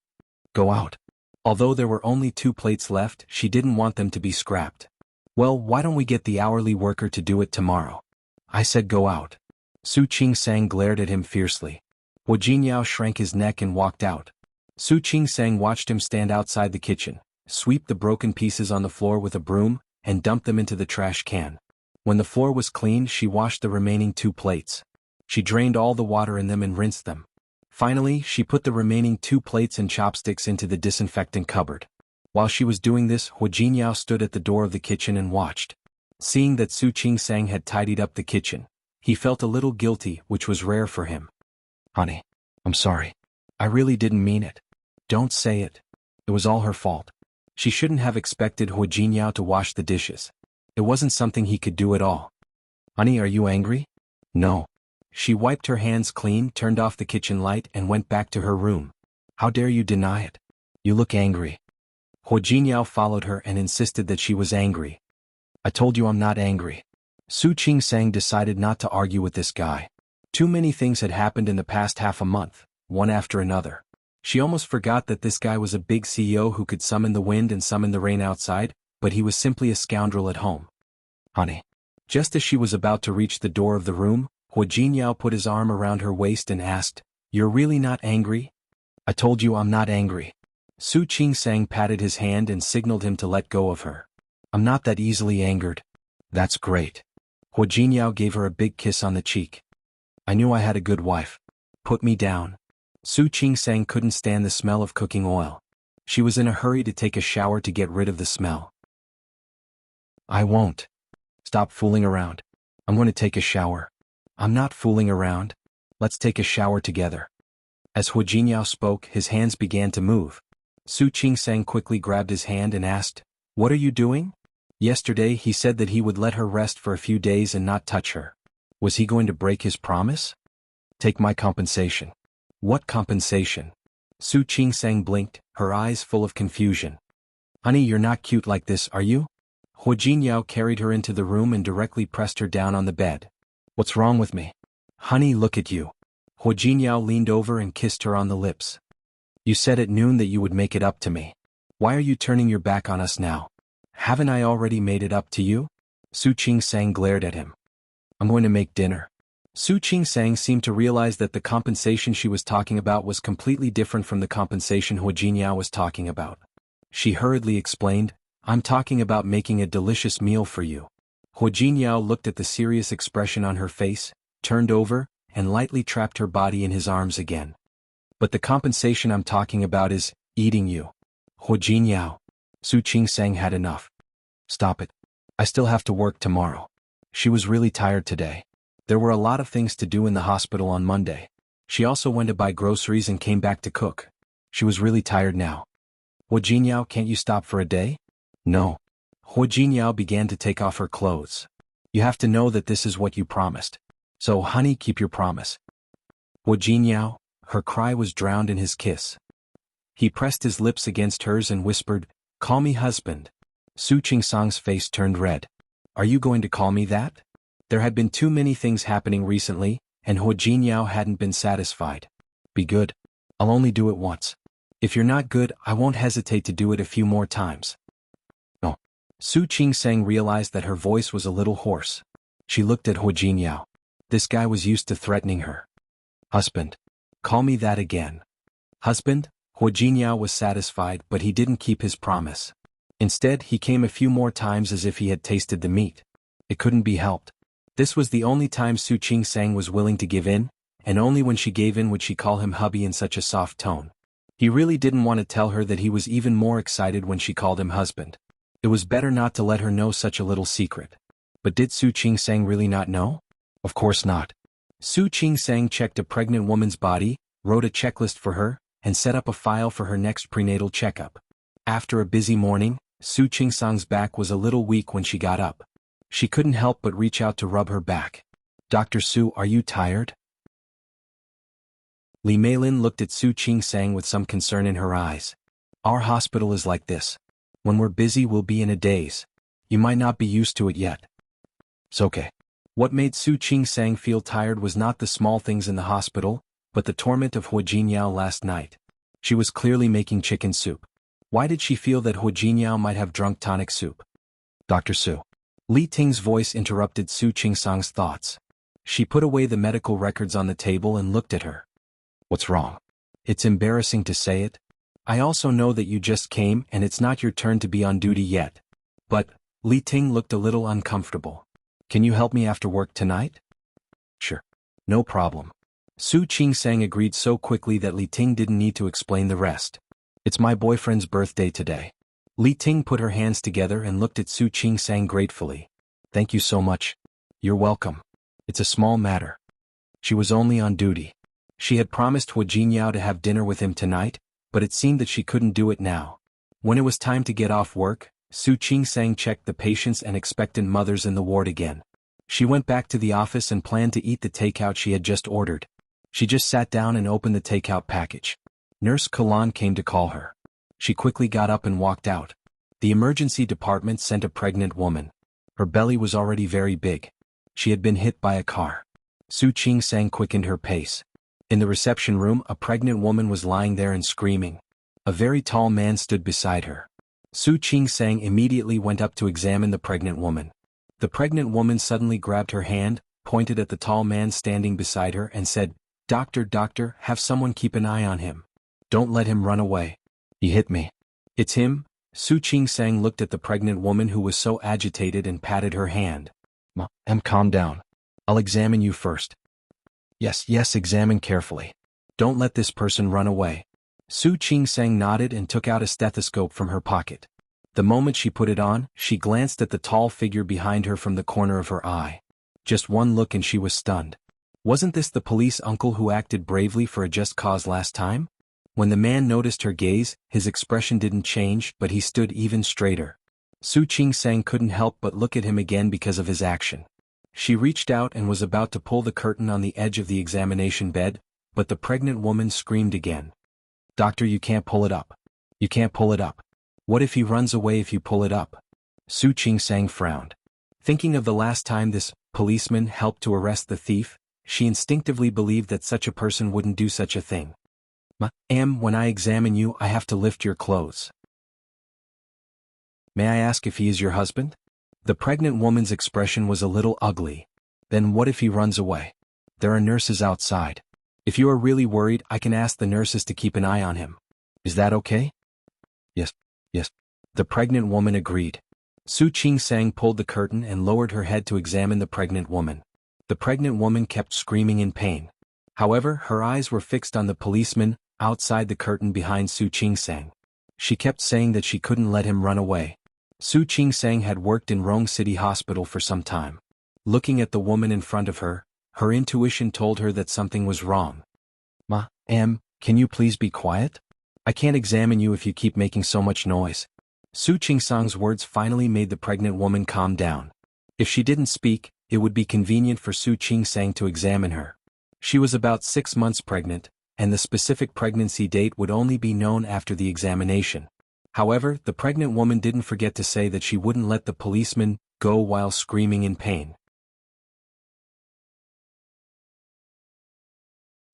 Go out. Although there were only 2 plates left, she didn't want them to be scrapped. Well, why don't we get the hourly worker to do it tomorrow? I said go out. Su Qingsang glared at him fiercely. Hu Jinyao shrank his neck and walked out. Su Qingsang watched him stand outside the kitchen, sweep the broken pieces on the floor with a broom, and dump them into the trash can. When the floor was cleaned, she washed the remaining 2 plates. She drained all the water in them and rinsed them. Finally, she put the remaining 2 plates and chopsticks into the disinfectant cupboard. While she was doing this, Hu Jinyao stood at the door of the kitchen and watched. Seeing that Su Qingsang had tidied up the kitchen, he felt a little guilty, which was rare for him. Honey, I'm sorry. I really didn't mean it. Don't say it. It was all her fault. She shouldn't have expected Hu Jinyao to wash the dishes. It wasn't something he could do at all. Honey, are you angry? No. She wiped her hands clean, turned off the kitchen light, and went back to her room. How dare you deny it? You look angry. Hu Jinyao followed her and insisted that she was angry. I told you I'm not angry. Su Qingsang decided not to argue with this guy. Too many things had happened in the past half a month, one after another. She almost forgot that this guy was a big CEO who could summon the wind and summon the rain outside, but he was simply a scoundrel at home. Honey. Just as she was about to reach the door of the room, Hu Jinyao put his arm around her waist and asked, You're really not angry? I told you I'm not angry. Su Qingsang patted his hand and signaled him to let go of her. I'm not that easily angered. That's great. Hua Jinyao gave her a big kiss on the cheek. I knew I had a good wife. Put me down. Su Qingsang couldn't stand the smell of cooking oil. She was in a hurry to take a shower to get rid of the smell. I won't. Stop fooling around. I'm going to take a shower. I'm not fooling around. Let's take a shower together. As Hua Jinyao spoke, his hands began to move. Su Qingsang quickly grabbed his hand and asked, What are you doing? Yesterday he said that he would let her rest for a few days and not touch her. Was he going to break his promise? Take my compensation. What compensation? Su Qingsang blinked, her eyes full of confusion. Honey, you're not cute like this, are you? Hua Jinyao carried her into the room and directly pressed her down on the bed. What's wrong with me? Honey, look at you. Hua Jinyao leaned over and kissed her on the lips. You said at noon that you would make it up to me. Why are you turning your back on us now? Haven't I already made it up to you? Su Qingsang glared at him. I'm going to make dinner. Su Qingsang seemed to realize that the compensation she was talking about was completely different from the compensation Hua Jinyao was talking about. She hurriedly explained, I'm talking about making a delicious meal for you. Hua Jinyao looked at the serious expression on her face, turned over, and lightly trapped her body in his arms again. But the compensation I'm talking about is eating you. Hua Jinyao. Su Qingsang had enough. Stop it. I still have to work tomorrow. She was really tired today. There were a lot of things to do in the hospital on Monday. She also went to buy groceries and came back to cook. She was really tired now. Hua Jinyao, can't you stop for a day? No. Hua Jinyao began to take off her clothes. You have to know that this is what you promised. So, honey, keep your promise. Hua Jinyao, her cry was drowned in his kiss. He pressed his lips against hers and whispered, Call me husband. Su Qingsang's face turned red. Are you going to call me that? There had been too many things happening recently, and Hua Jinyao hadn't been satisfied. Be good. I'll only do it once. If you're not good, I won't hesitate to do it a few more times. No. Su Qingsang realized that her voice was a little hoarse. She looked at Hua Jinyao. This guy was used to threatening her. Husband. Call me that again. Husband? Hua Jinyao was satisfied, but he didn't keep his promise. Instead, he came a few more times as if he had tasted the meat. It couldn't be helped. This was the only time Su Qingsang was willing to give in, and only when she gave in would she call him hubby in such a soft tone. He really didn't want to tell her that he was even more excited when she called him husband. It was better not to let her know such a little secret. But did Su Qingsang really not know? Of course not. Su Qingsang checked a pregnant woman's body, wrote a checklist for her, and set up a file for her next prenatal checkup. After a busy morning, Su Qingsang's back was a little weak when she got up. She couldn't help but reach out to rub her back. Dr. Su, are you tired? Li Meilin looked at Su Qingsang with some concern in her eyes. Our hospital is like this. When we're busy, we'll be in a daze. You might not be used to it yet. It's okay. What made Su Qingsang feel tired was not the small things in the hospital, but the torment of Hua Jinyao last night. She was clearly making chicken soup. Why did she feel that Hua Jinyao might have drunk tonic soup? Dr. Su. Li Ting's voice interrupted Su Qingsang's thoughts. She put away the medical records on the table and looked at her. What's wrong? It's embarrassing to say it. I also know that you just came and it's not your turn to be on duty yet. But, Li Ting looked a little uncomfortable. Can you help me after work tonight? Sure. No problem. Su Qingsang agreed so quickly that Li Ting didn't need to explain the rest. It's my boyfriend's birthday today. Li Ting put her hands together and looked at Su Qingsang gratefully. Thank you so much. You're welcome. It's a small matter. She was only on duty. She had promised Hua Jinyao to have dinner with him tonight, but it seemed that she couldn't do it now. When it was time to get off work, Su Qingsang checked the patients and expectant mothers in the ward again. She went back to the office and planned to eat the takeout she had just ordered. She just sat down and opened the takeout package. Nurse Kalan came to call her. She quickly got up and walked out. The emergency department sent a pregnant woman. Her belly was already very big. She had been hit by a car. Su Qingsang quickened her pace. In the reception room, a pregnant woman was lying there and screaming. A very tall man stood beside her. Su Qingsang immediately went up to examine the pregnant woman. The pregnant woman suddenly grabbed her hand, pointed at the tall man standing beside her and said, Doctor, have someone keep an eye on him. Don't let him run away. He hit me. It's him? Su Qingsang looked at the pregnant woman who was so agitated and patted her hand. Calm down. I'll examine you first. Yes, examine carefully. Don't let this person run away. Su Qing-sang nodded and took out a stethoscope from her pocket. The moment she put it on, she glanced at the tall figure behind her from the corner of her eye. Just one look and she was stunned. Wasn't this the police uncle who acted bravely for a just cause last time? When the man noticed her gaze, his expression didn't change, but he stood even straighter. Su Qing-sang couldn't help but look at him again because of his action. She reached out and was about to pull the curtain on the edge of the examination bed, but the pregnant woman screamed again. Doctor, you can't pull it up. You can't pull it up. What if he runs away if you pull it up? Su Qing-sang frowned. Thinking of the last time this policeman helped to arrest the thief, she instinctively believed that such a person wouldn't do such a thing. When I examine you, I have to lift your clothes. May I ask if he is your husband? The pregnant woman's expression was a little ugly. Then what if he runs away? There are nurses outside. If you are really worried, I can ask the nurses to keep an eye on him. Is that okay? Yes. The pregnant woman agreed. Su Qing-sang pulled the curtain and lowered her head to examine the pregnant woman. The pregnant woman kept screaming in pain. However, her eyes were fixed on the policeman outside the curtain behind Su Qing-sang. She kept saying that she couldn't let him run away. Su Qing-sang had worked in Rong City Hospital for some time. Looking at the woman in front of her, her intuition told her that something was wrong. Can you please be quiet? I can't examine you if you keep making so much noise. Su Qing-sang's words finally made the pregnant woman calm down. If she didn't speak, it would be convenient for Su Qing-sang to examine her. She was about 6 months pregnant, and the specific pregnancy date would only be known after the examination. However, the pregnant woman didn't forget to say that she wouldn't let the policeman go while screaming in pain.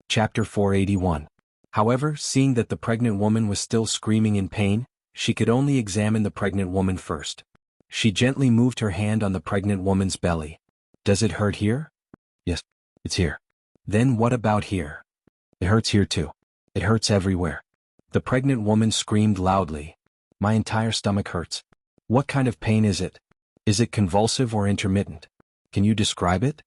Chapter 481. However, seeing that the pregnant woman was still screaming in pain, she could only examine the pregnant woman first. She gently moved her hand on the pregnant woman's belly. Does it hurt here? Yes, it's here. Then what about here? It hurts here too. It hurts everywhere. The pregnant woman screamed loudly. My entire stomach hurts. What kind of pain is it? Is it convulsive or intermittent? Can you describe it?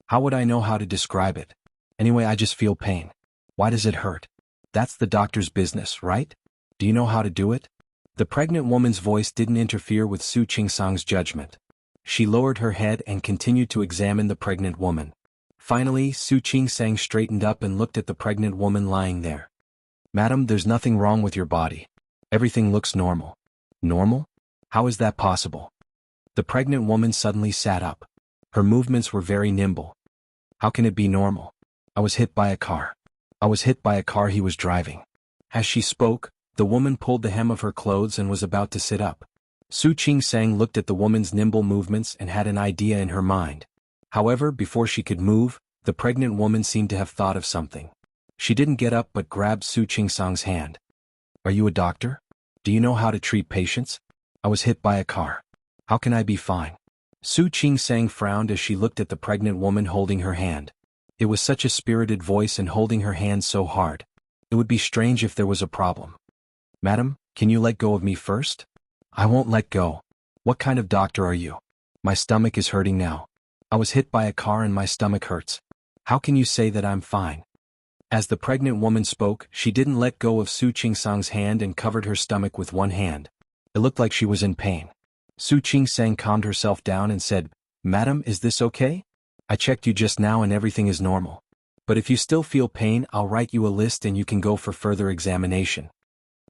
How would I know how to describe it? Anyway, I just feel pain. Why does it hurt? That's the doctor's business, right? Do you know how to do it? The pregnant woman's voice didn't interfere with Su Qing-sang's judgment. She lowered her head and continued to examine the pregnant woman. Finally, Su Qing-sang straightened up and looked at the pregnant woman lying there. Madam, there's nothing wrong with your body. Everything looks normal. Normal? How is that possible? The pregnant woman suddenly sat up. Her movements were very nimble. How can it be normal? I was hit by a car. I was hit by a car he was driving. As she spoke, the woman pulled the hem of her clothes and was about to sit up. Su Qing-sang looked at the woman's nimble movements and had an idea in her mind. However, before she could move, the pregnant woman seemed to have thought of something. She didn't get up but grabbed Su Qing-sang's hand. Are you a doctor? Do you know how to treat patients? I was hit by a car. How can I be fine? Su Qing-sang frowned as she looked at the pregnant woman holding her hand. It was such a spirited voice and holding her hand so hard. It would be strange if there was a problem. Madam, can you let go of me first? I won't let go. What kind of doctor are you? My stomach is hurting now. I was hit by a car and my stomach hurts. How can you say that I'm fine? As the pregnant woman spoke, she didn't let go of Su Qing-sang's hand and covered her stomach with one hand. It looked like she was in pain. Su Qing-sang calmed herself down and said, Madam, is this okay? I checked you just now and everything is normal. But if you still feel pain, I'll write you a list and you can go for further examination.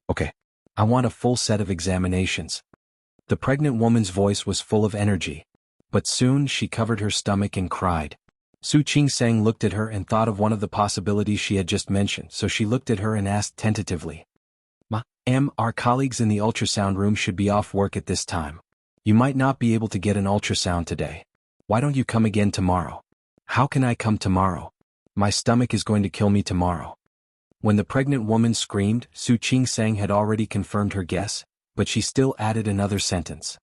Okay. I want a full set of examinations. The pregnant woman's voice was full of energy. But soon she covered her stomach and cried. Su Qing-sang looked at her and thought of one of the possibilities she had just mentioned, so she looked at her and asked tentatively. Our colleagues in the ultrasound room should be off work at this time. You might not be able to get an ultrasound today. Why don't you come again tomorrow? How can I come tomorrow? My stomach is going to kill me tomorrow. When the pregnant woman screamed, Su Qing-sang had already confirmed her guess, but she still added another sentence.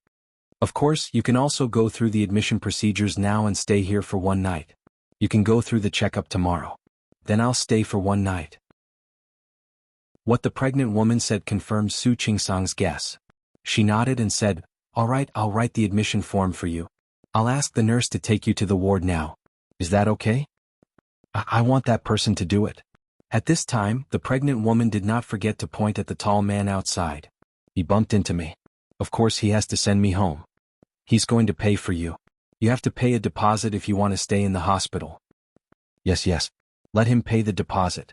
Of course, you can also go through the admission procedures now and stay here for one night. You can go through the checkup tomorrow. Then I'll stay for one night. What the pregnant woman said confirmed Su Qing-sang's guess. She nodded and said, All right, I'll write the admission form for you. I'll ask the nurse to take you to the ward now. Is that okay? I want that person to do it. At this time, the pregnant woman did not forget to point at the tall man outside. He bumped into me. Of course he has to send me home. He's going to pay for you. You have to pay a deposit if you want to stay in the hospital. Yes. Let him pay the deposit.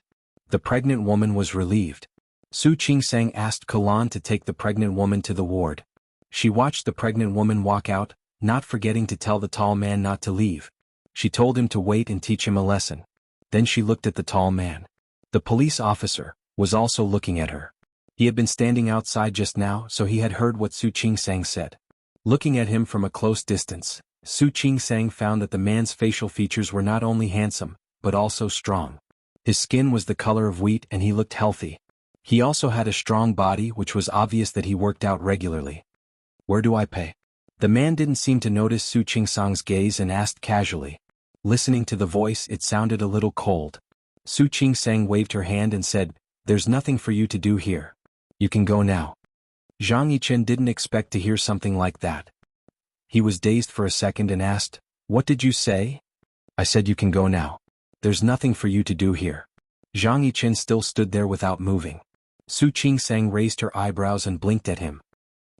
The pregnant woman was relieved. Su Qingsang asked Kalan to take the pregnant woman to the ward. She watched the pregnant woman walk out, not forgetting to tell the tall man not to leave. She told him to wait and teach him a lesson. Then she looked at the tall man. The police officer was also looking at her. He had been standing outside just now, so he had heard what Su Qingsang said. Looking at him from a close distance, Su Qingsang found that the man's facial features were not only handsome, but also strong. His skin was the color of wheat and he looked healthy. He also had a strong body, which was obvious that he worked out regularly. Where do I pay? The man didn't seem to notice Su Qingsang's gaze and asked casually. Listening to the voice, it sounded a little cold. Su Qingsang waved her hand and said, "There's nothing for you to do here. You can go now." Zhang Yichen didn't expect to hear something like that. He was dazed for a second and asked, "What did you say?" "I said you can go now. There's nothing for you to do here." Zhang Yichen still stood there without moving. Su Qingsang raised her eyebrows and blinked at him.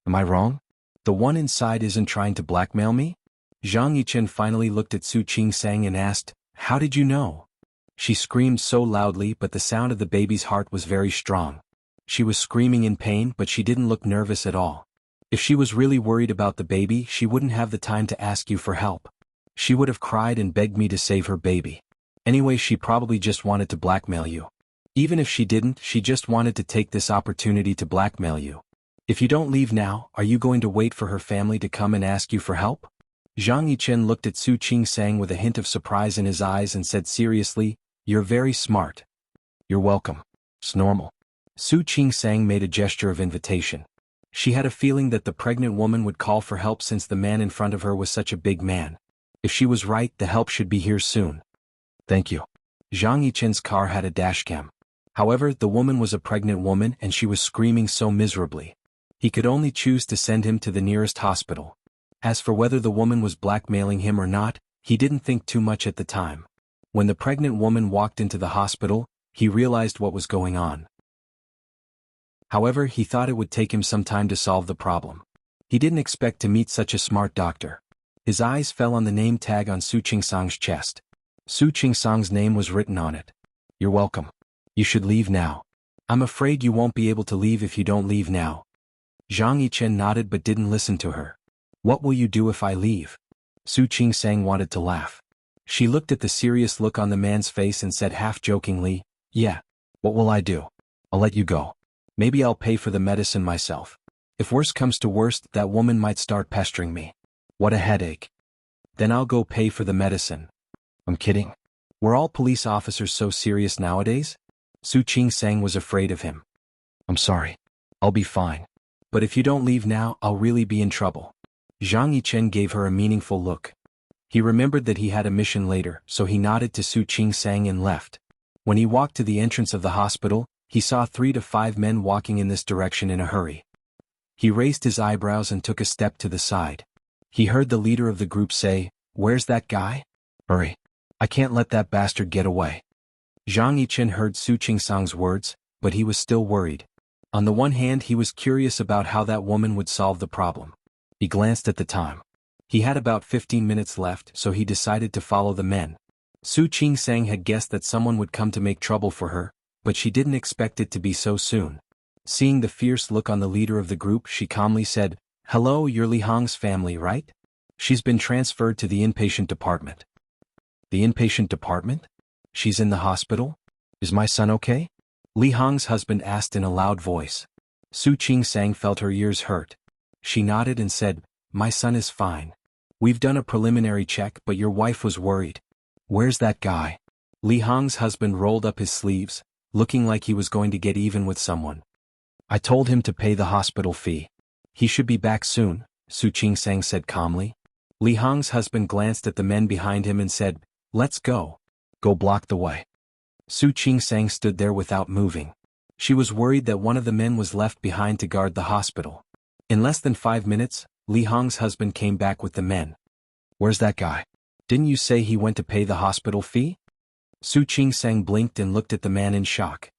"Am I wrong? The one inside isn't trying to blackmail me?" Zhang Yichen finally looked at Su Qingsang and asked, "How did you know?" She screamed so loudly, but the sound of the baby's heart was very strong. She was screaming in pain, but she didn't look nervous at all. If she was really worried about the baby, she wouldn't have the time to ask you for help. She would have cried and begged me to save her baby. Anyway, she probably just wanted to blackmail you. Even if she didn't, she just wanted to take this opportunity to blackmail you. If you don't leave now, are you going to wait for her family to come and ask you for help? Zhang Yichen looked at Su Qingsang with a hint of surprise in his eyes and said seriously, "You're very smart." "You're welcome. It's normal." Su Qingsang made a gesture of invitation. She had a feeling that the pregnant woman would call for help since the man in front of her was such a big man. If she was right, the help should be here soon. "Thank you." Zhang Yichen's car had a dashcam. However, the woman was a pregnant woman and she was screaming so miserably. He could only choose to send him to the nearest hospital. As for whether the woman was blackmailing him or not, he didn't think too much at the time. When the pregnant woman walked into the hospital, he realized what was going on. However, he thought it would take him some time to solve the problem. He didn't expect to meet such a smart doctor. His eyes fell on the name tag on Su Qingsang's chest. Su Qingsang's name was written on it. "You're welcome. You should leave now." "I'm afraid you won't be able to leave if you don't leave now." Zhang Yichen nodded but didn't listen to her. "What will you do if I leave?" Su Qingsang wanted to laugh. She looked at the serious look on the man's face and said half-jokingly, "Yeah. What will I do? I'll let you go. Maybe I'll pay for the medicine myself. If worst comes to worst, that woman might start pestering me. What a headache. Then I'll go pay for the medicine." "I'm kidding. Were all police officers so serious nowadays?" Su Qingsang was afraid of him. "I'm sorry. I'll be fine. But if you don't leave now, I'll really be in trouble." Zhang Yichen gave her a meaningful look. He remembered that he had a mission later, so he nodded to Su Qingsang and left. When he walked to the entrance of the hospital, he saw 3 to 5 men walking in this direction in a hurry. He raised his eyebrows and took a step to the side. He heard the leader of the group say, "Where's that guy? Hurry. I can't let that bastard get away." Zhang Yichen heard Su Qingsang's words, but he was still worried. On the one hand, he was curious about how that woman would solve the problem. He glanced at the time. He had about 15 minutes left, so he decided to follow the men. Su Qingsang had guessed that someone would come to make trouble for her, but she didn't expect it to be so soon. Seeing the fierce look on the leader of the group, she calmly said, "Hello, you're Li Hong's family, right? She's been transferred to the inpatient department." "The inpatient department? She's in the hospital? Is my son okay?" Li Hong's husband asked in a loud voice. Su Qingsang felt her ears hurt. She nodded and said, "My son is fine. We've done a preliminary check, but your wife was worried." "Where's that guy?" Li Hong's husband rolled up his sleeves, looking like he was going to get even with someone. "I told him to pay the hospital fee. He should be back soon," Su Qingsang said calmly. Li Hong's husband glanced at the men behind him and said, "Let's go. Go block the way." Su Qingsang stood there without moving. She was worried that one of the men was left behind to guard the hospital. In less than 5 minutes, Li Hong's husband came back with the men. Where's that guy? Didn't you say he went to pay the hospital fee? Su Qingsang blinked and looked at the man in shock.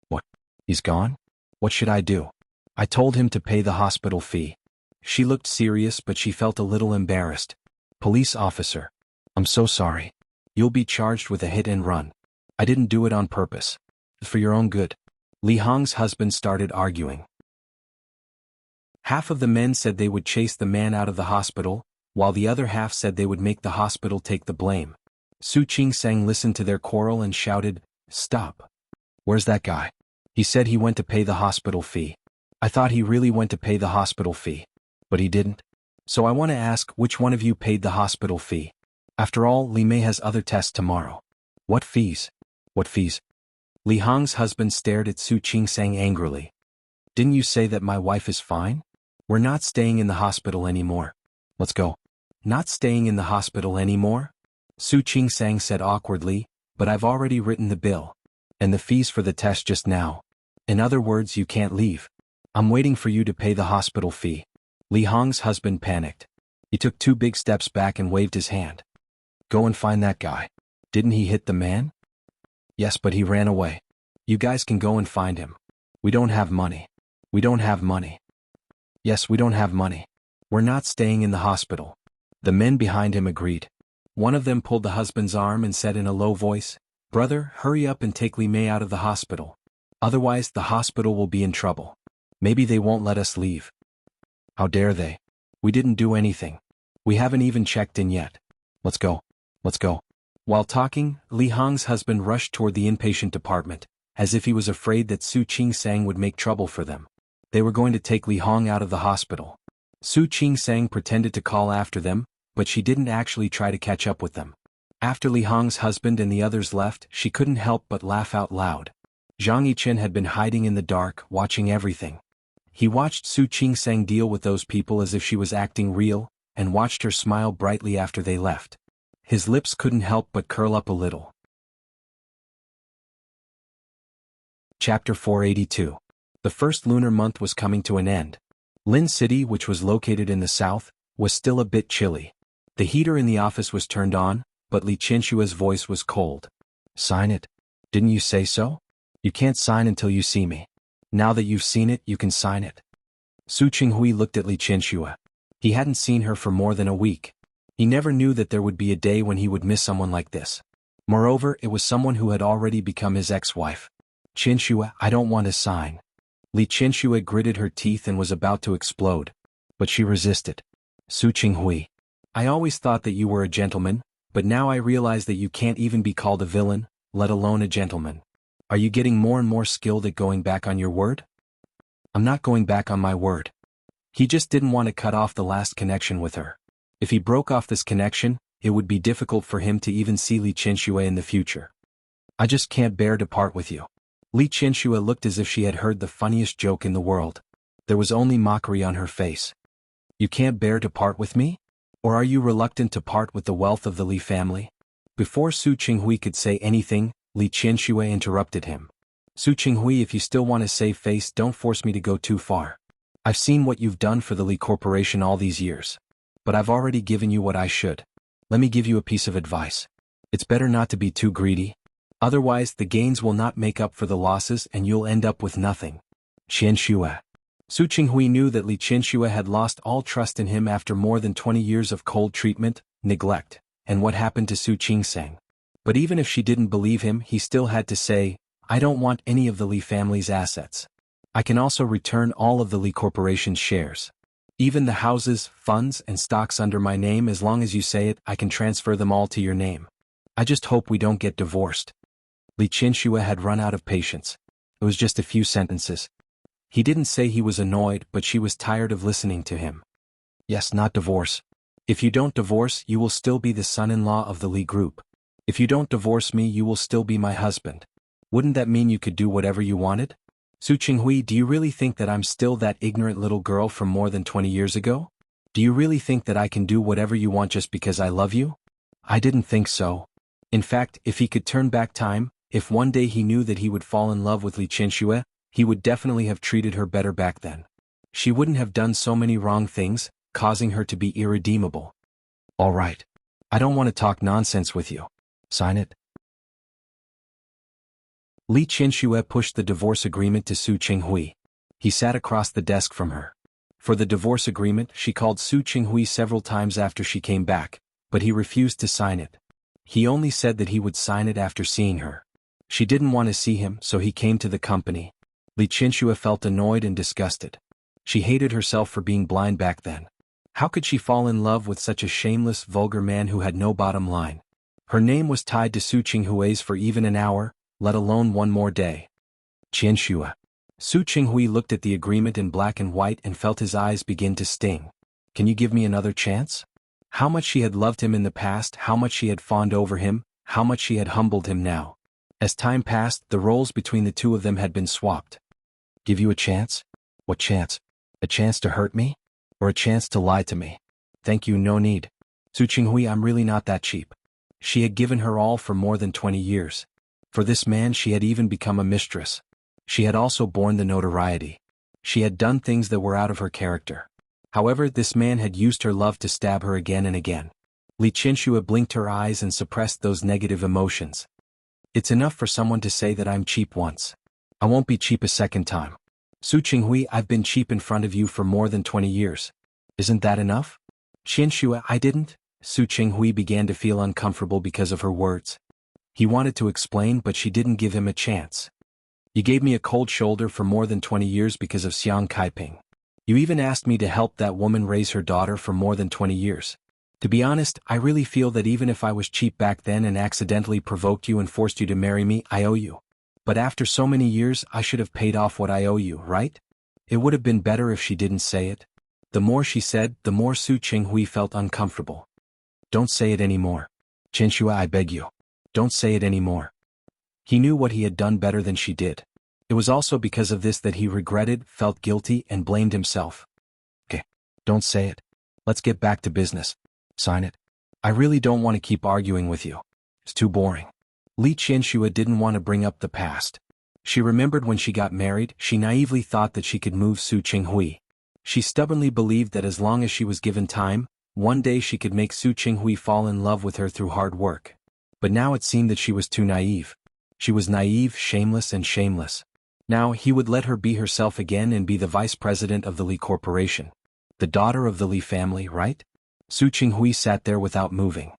What? He's gone? What should I do? I told him to pay the hospital fee. She looked serious, but she felt a little embarrassed. Police officer. I'm so sorry. You'll be charged with a hit and run. I didn't do it on purpose. For your own good. Li Hong's husband started arguing. Half of the men said they would chase the man out of the hospital, while the other half said they would make the hospital take the blame. Su Qingsang listened to their quarrel and shouted, "Stop. Where's that guy? He said he went to pay the hospital fee. I thought he really went to pay the hospital fee. But he didn't. So I want to ask which one of you paid the hospital fee. After all, Li Mei has other tests tomorrow." What fees? What fees? Li Hong's husband stared at Su Qingsang angrily. Didn't you say that my wife is fine? We're not staying in the hospital anymore. Let's go. Not staying in the hospital anymore? Su Qingsang said awkwardly, but I've already written the bill. And the fees for the test just now. In other words, you can't leave. I'm waiting for you to pay the hospital fee. Li Hong's husband panicked. He took 2 big steps back and waved his hand. Go and find that guy. Didn't he hit the man? Yes, but he ran away. You guys can go and find him. We don't have money. We don't have money. Yes, we don't have money. We're not staying in the hospital. The men behind him agreed. One of them pulled the husband's arm and said in a low voice, Brother, hurry up and take Li Mei out of the hospital. Otherwise, the hospital will be in trouble. Maybe they won't let us leave. How dare they? We didn't do anything. We haven't even checked in yet. Let's go. Let's go. While talking, Li Hong's husband rushed toward the inpatient department, as if he was afraid that Su Qingsang would make trouble for them. They were going to take Li Hong out of the hospital. Su Qingsang pretended to call after them, but she didn't actually try to catch up with them. After Li Hong's husband and the others left, she couldn't help but laugh out loud. Zhang Yichen had been hiding in the dark, watching everything. He watched Su Qingsang deal with those people as if she was acting real, and watched her smile brightly after they left. His lips couldn't help but curl up a little. Chapter 482. The first lunar month was coming to an end. Lin City, which was located in the south, was still a bit chilly. The heater in the office was turned on, but Li Qinshua's voice was cold. Sign it. Didn't you say so? You can't sign until you see me. Now that you've seen it, you can sign it. Su Qinghui looked at Li Qinshu. He hadn't seen her for more than a week. He never knew that there would be a day when he would miss someone like this. Moreover, it was someone who had already become his ex-wife. Qinshu, I don't want to sign. Li Qinshu gritted her teeth and was about to explode. But she resisted. Su Qinghui. I always thought that you were a gentleman, but now I realize that you can't even be called a villain, let alone a gentleman. Are you getting more and more skilled at going back on your word? I'm not going back on my word. He just didn't want to cut off the last connection with her. If he broke off this connection, it would be difficult for him to even see Li Qinshu in the future. I just can't bear to part with you. Li Qinshu looked as if she had heard the funniest joke in the world. There was only mockery on her face. You can't bear to part with me? Or are you reluctant to part with the wealth of the Li family? Before Su Qinghui could say anything, Li Qinshu interrupted him. Su Qinghui, if you still want to save face, don't force me to go too far. I've seen what you've done for the Li Corporation all these years. But I've already given you what I should. Let me give you a piece of advice. It's better not to be too greedy. Otherwise, the gains will not make up for the losses and you'll end up with nothing. Qinshu. Su Qinghui knew that Li Qinshu had lost all trust in him after more than 20 years of cold treatment, neglect, and what happened to Su Qingsang. But even if she didn't believe him, he still had to say, I don't want any of the Li family's assets. I can also return all of the Li Corporation's shares. Even the houses, funds, and stocks under my name, as long as you say it, I can transfer them all to your name. I just hope we don't get divorced. Li Qinshu had run out of patience. It was just a few sentences. He didn't say he was annoyed, but she was tired of listening to him. Yes, not divorce. If you don't divorce, you will still be the son-in-law of the Li group. If you don't divorce me, you will still be my husband. Wouldn't that mean you could do whatever you wanted? Su Qinghui, do you really think that I'm still that ignorant little girl from more than 20 years ago? Do you really think that I can do whatever you want just because I love you? I didn't think so. In fact, if he could turn back time, if one day he knew that he would fall in love with Li Qinshu, he would definitely have treated her better back then. She wouldn't have done so many wrong things, causing her to be irredeemable. All right. I don't want to talk nonsense with you. Sign it. Li Qianxue pushed the divorce agreement to Su Qinghui. He sat across the desk from her. For the divorce agreement, she called Su Qinghui several times after she came back, but he refused to sign it. He only said that he would sign it after seeing her. She didn't want to see him, so he came to the company. Li Qianxue felt annoyed and disgusted. She hated herself for being blind back then. How could she fall in love with such a shameless, vulgar man who had no bottom line? Her name was tied to Su Qinghui's for even an hour, let alone one more day. Qianxue. Su Qinghui looked at the agreement in black and white and felt his eyes begin to sting. Can you give me another chance? How much she had loved him in the past, how much she had fawned over him, how much she had humbled him now. As time passed, the roles between the two of them had been swapped. Give you a chance? What chance? A chance to hurt me? Or a chance to lie to me? Thank you, no need. Su Qinghui, I'm really not that cheap. She had given her all for more than 20 years. For this man she had even become a mistress. She had also borne the notoriety. She had done things that were out of her character. However, this man had used her love to stab her again and again. Li Qianxue blinked her eyes and suppressed those negative emotions. It's enough for someone to say that I'm cheap once. I won't be cheap a second time. Su Qinghui, I've been cheap in front of you for more than 20 years. Isn't that enough? Qianxue, I didn't. Su Qinghui began to feel uncomfortable because of her words. He wanted to explain, but she didn't give him a chance. You gave me a cold shoulder for more than 20 years because of Xiang Kaiping. You even asked me to help that woman raise her daughter for more than 20 years. To be honest, I really feel that even if I was cheap back then and accidentally provoked you and forced you to marry me, I owe you. But after so many years, I should have paid off what I owe you, right? It would have been better if she didn't say it. The more she said, the more Su Qinghui felt uncomfortable. Don't say it anymore. Qianxue, I beg you. Don't say it anymore. He knew what he had done better than she did. It was also because of this that he regretted, felt guilty, and blamed himself. Okay, don't say it. Let's get back to business. Sign it. I really don't want to keep arguing with you. It's too boring. Li Qianxue didn't want to bring up the past. She remembered when she got married, she naively thought that she could move Su Qinghui. She stubbornly believed that as long as she was given time, one day she could make Su Qinghui fall in love with her through hard work. But now it seemed that she was too naive. She was naive, shameless, and shameless. Now he would let her be herself again and be the vice president of the Li Corporation. The daughter of the Li family, right? Su Qinghui sat there without moving.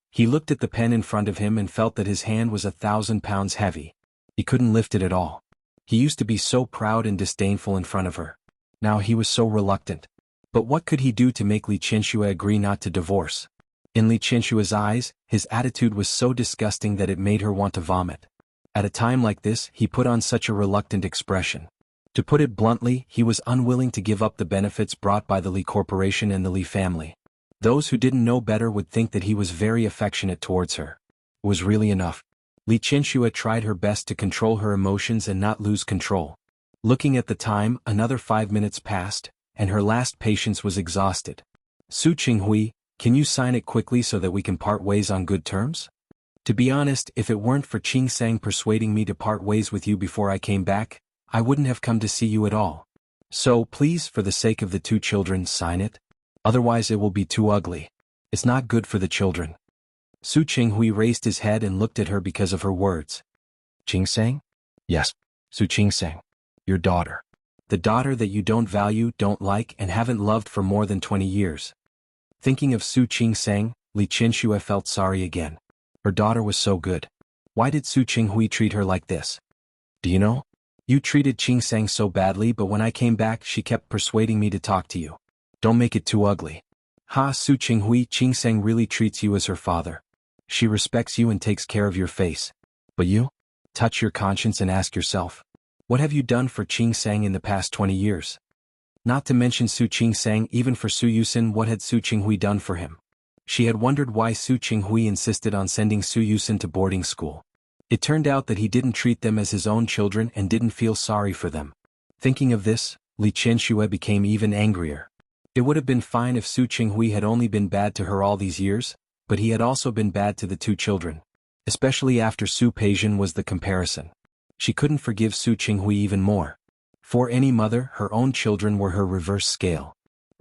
He looked at the pen in front of him and felt that his hand was 1,000 pounds heavy. He couldn't lift it at all. He used to be so proud and disdainful in front of her. Now he was so reluctant. But what could he do to make Li Qianxue agree not to divorce? In Li Qianxue's eyes, his attitude was so disgusting that it made her want to vomit. At a time like this, he put on such a reluctant expression. To put it bluntly, he was unwilling to give up the benefits brought by the Li Corporation and the Li family. Those who didn't know better would think that he was very affectionate towards her. It was really enough. Li Qianxue tried her best to control her emotions and not lose control. Looking at the time, another 5 minutes passed, and her last patience was exhausted. Su Qinghui, can you sign it quickly so that we can part ways on good terms? To be honest, if it weren't for Qing Sang persuading me to part ways with you before I came back, I wouldn't have come to see you at all. So please, for the sake of the 2 children, sign it. Otherwise it will be too ugly. It's not good for the children. Su Qinghui raised his head and looked at her because of her words. Qing Sang? Yes, Su Qing Sang. Your daughter. The daughter that you don't value, don't like, and haven't loved for more than 20 years. Thinking of Su Qing Sang, Li Qianxue felt sorry again. Her daughter was so good. Why did Su Qinghui treat her like this? Do you know? You treated Qing Sang so badly, but when I came back she kept persuading me to talk to you. Don't make it too ugly. Ha, Su Qinghui, Qing Sang really treats you as her father. She respects you and takes care of your face. But you? Touch your conscience and ask yourself. What have you done for Qing Sang in the past 20 years? Not to mention Su Qing Sang, even for Su Yusin, what had Su Qinghui done for him? She had wondered why Su Qinghui insisted on sending Su Yusin to boarding school. It turned out that he didn't treat them as his own children and didn't feel sorry for them. Thinking of this, Li Qianxue became even angrier. It would have been fine if Su Qinghui had only been bad to her all these years, but he had also been bad to the 2 children. Especially after Su Peijian was the comparison. She couldn't forgive Su Qinghui even more. For any mother, her own children were her reverse scale.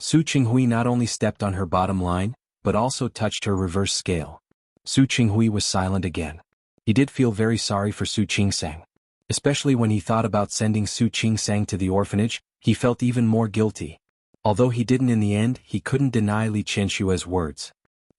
Su Qinghui not only stepped on her bottom line, but also touched her reverse scale. Su Qinghui was silent again. He did feel very sorry for Su Qingsang. Especially when he thought about sending Su Qingsang to the orphanage, he felt even more guilty. Although he didn't in the end, he couldn't deny Li Qianshua's words.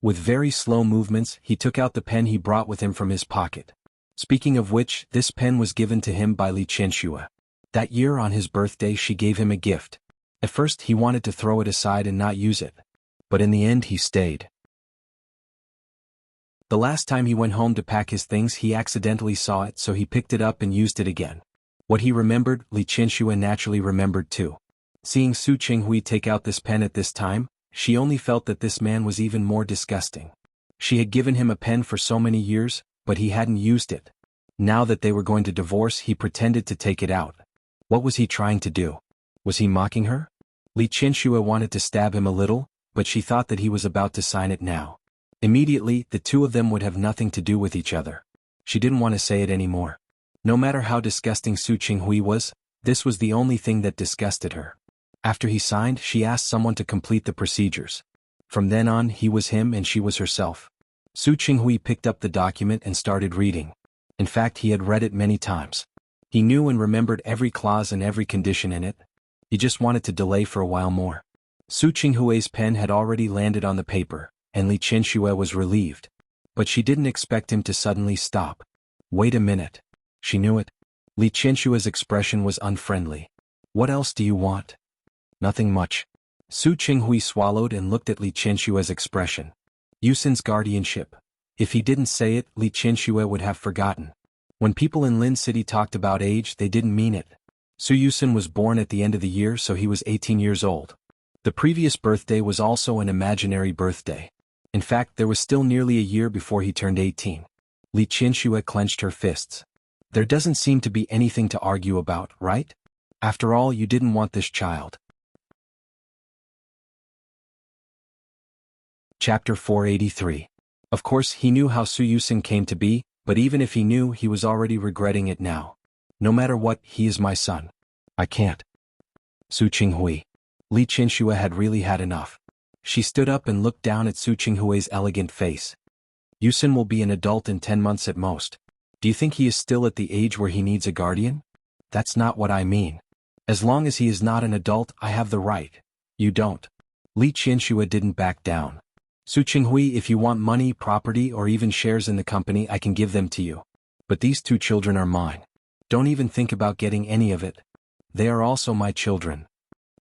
With very slow movements, he took out the pen he brought with him from his pocket. Speaking of which, this pen was given to him by Li Qianshua. That year on his birthday she gave him a gift. At first he wanted to throw it aside and not use it. But in the end he stayed. The last time he went home to pack his things he accidentally saw it, so he picked it up and used it again. What he remembered, Li Qianshua naturally remembered too. Seeing Su Qinghui take out this pen at this time, she only felt that this man was even more disgusting. She had given him a pen for so many years, but he hadn't used it. Now that they were going to divorce, he pretended to take it out. What was he trying to do? Was he mocking her? Li Qianshua wanted to stab him a little, but she thought that he was about to sign it now. Immediately, the two of them would have nothing to do with each other. She didn't want to say it anymore. No matter how disgusting Su Qinghui was, this was the only thing that disgusted her. After he signed, she asked someone to complete the procedures. From then on, he was him and she was herself. Su Qinghui picked up the document and started reading. In fact, he had read it many times. He knew and remembered every clause and every condition in it. He just wanted to delay for a while more. Su Qinghui's pen had already landed on the paper, and Li Qianshua was relieved. But she didn't expect him to suddenly stop. Wait a minute. She knew it. Li Qianshua's expression was unfriendly. What else do you want? Nothing much. Su Qinghui swallowed and looked at Li Qianshua's expression. Yusin's guardianship. If he didn't say it, Li Qianshua would have forgotten. When people in Lin City talked about age, they didn't mean it. Su Yusin was born at the end of the year, so he was 18 years old. The previous birthday was also an imaginary birthday. In fact, there was still nearly a year before he turned 18. Li Qianshua clenched her fists. There doesn't seem to be anything to argue about, right? After all, you didn't want this child. Chapter 483. Of course, he knew how Su Yusin came to be, but even if he knew, he was already regretting it now. No matter what, he is my son. I can't. Su Qinghui. Li Qianshua had really had enough. She stood up and looked down at Su Qinghui's elegant face. Yusin will be an adult in 10 months at most. Do you think he is still at the age where he needs a guardian? That's not what I mean. As long as he is not an adult, I have the right. You don't. Li Qianshua didn't back down. Su Qinghui, if you want money, property, or even shares in the company, I can give them to you. But these two children are mine. Don't even think about getting any of it. They are also my children.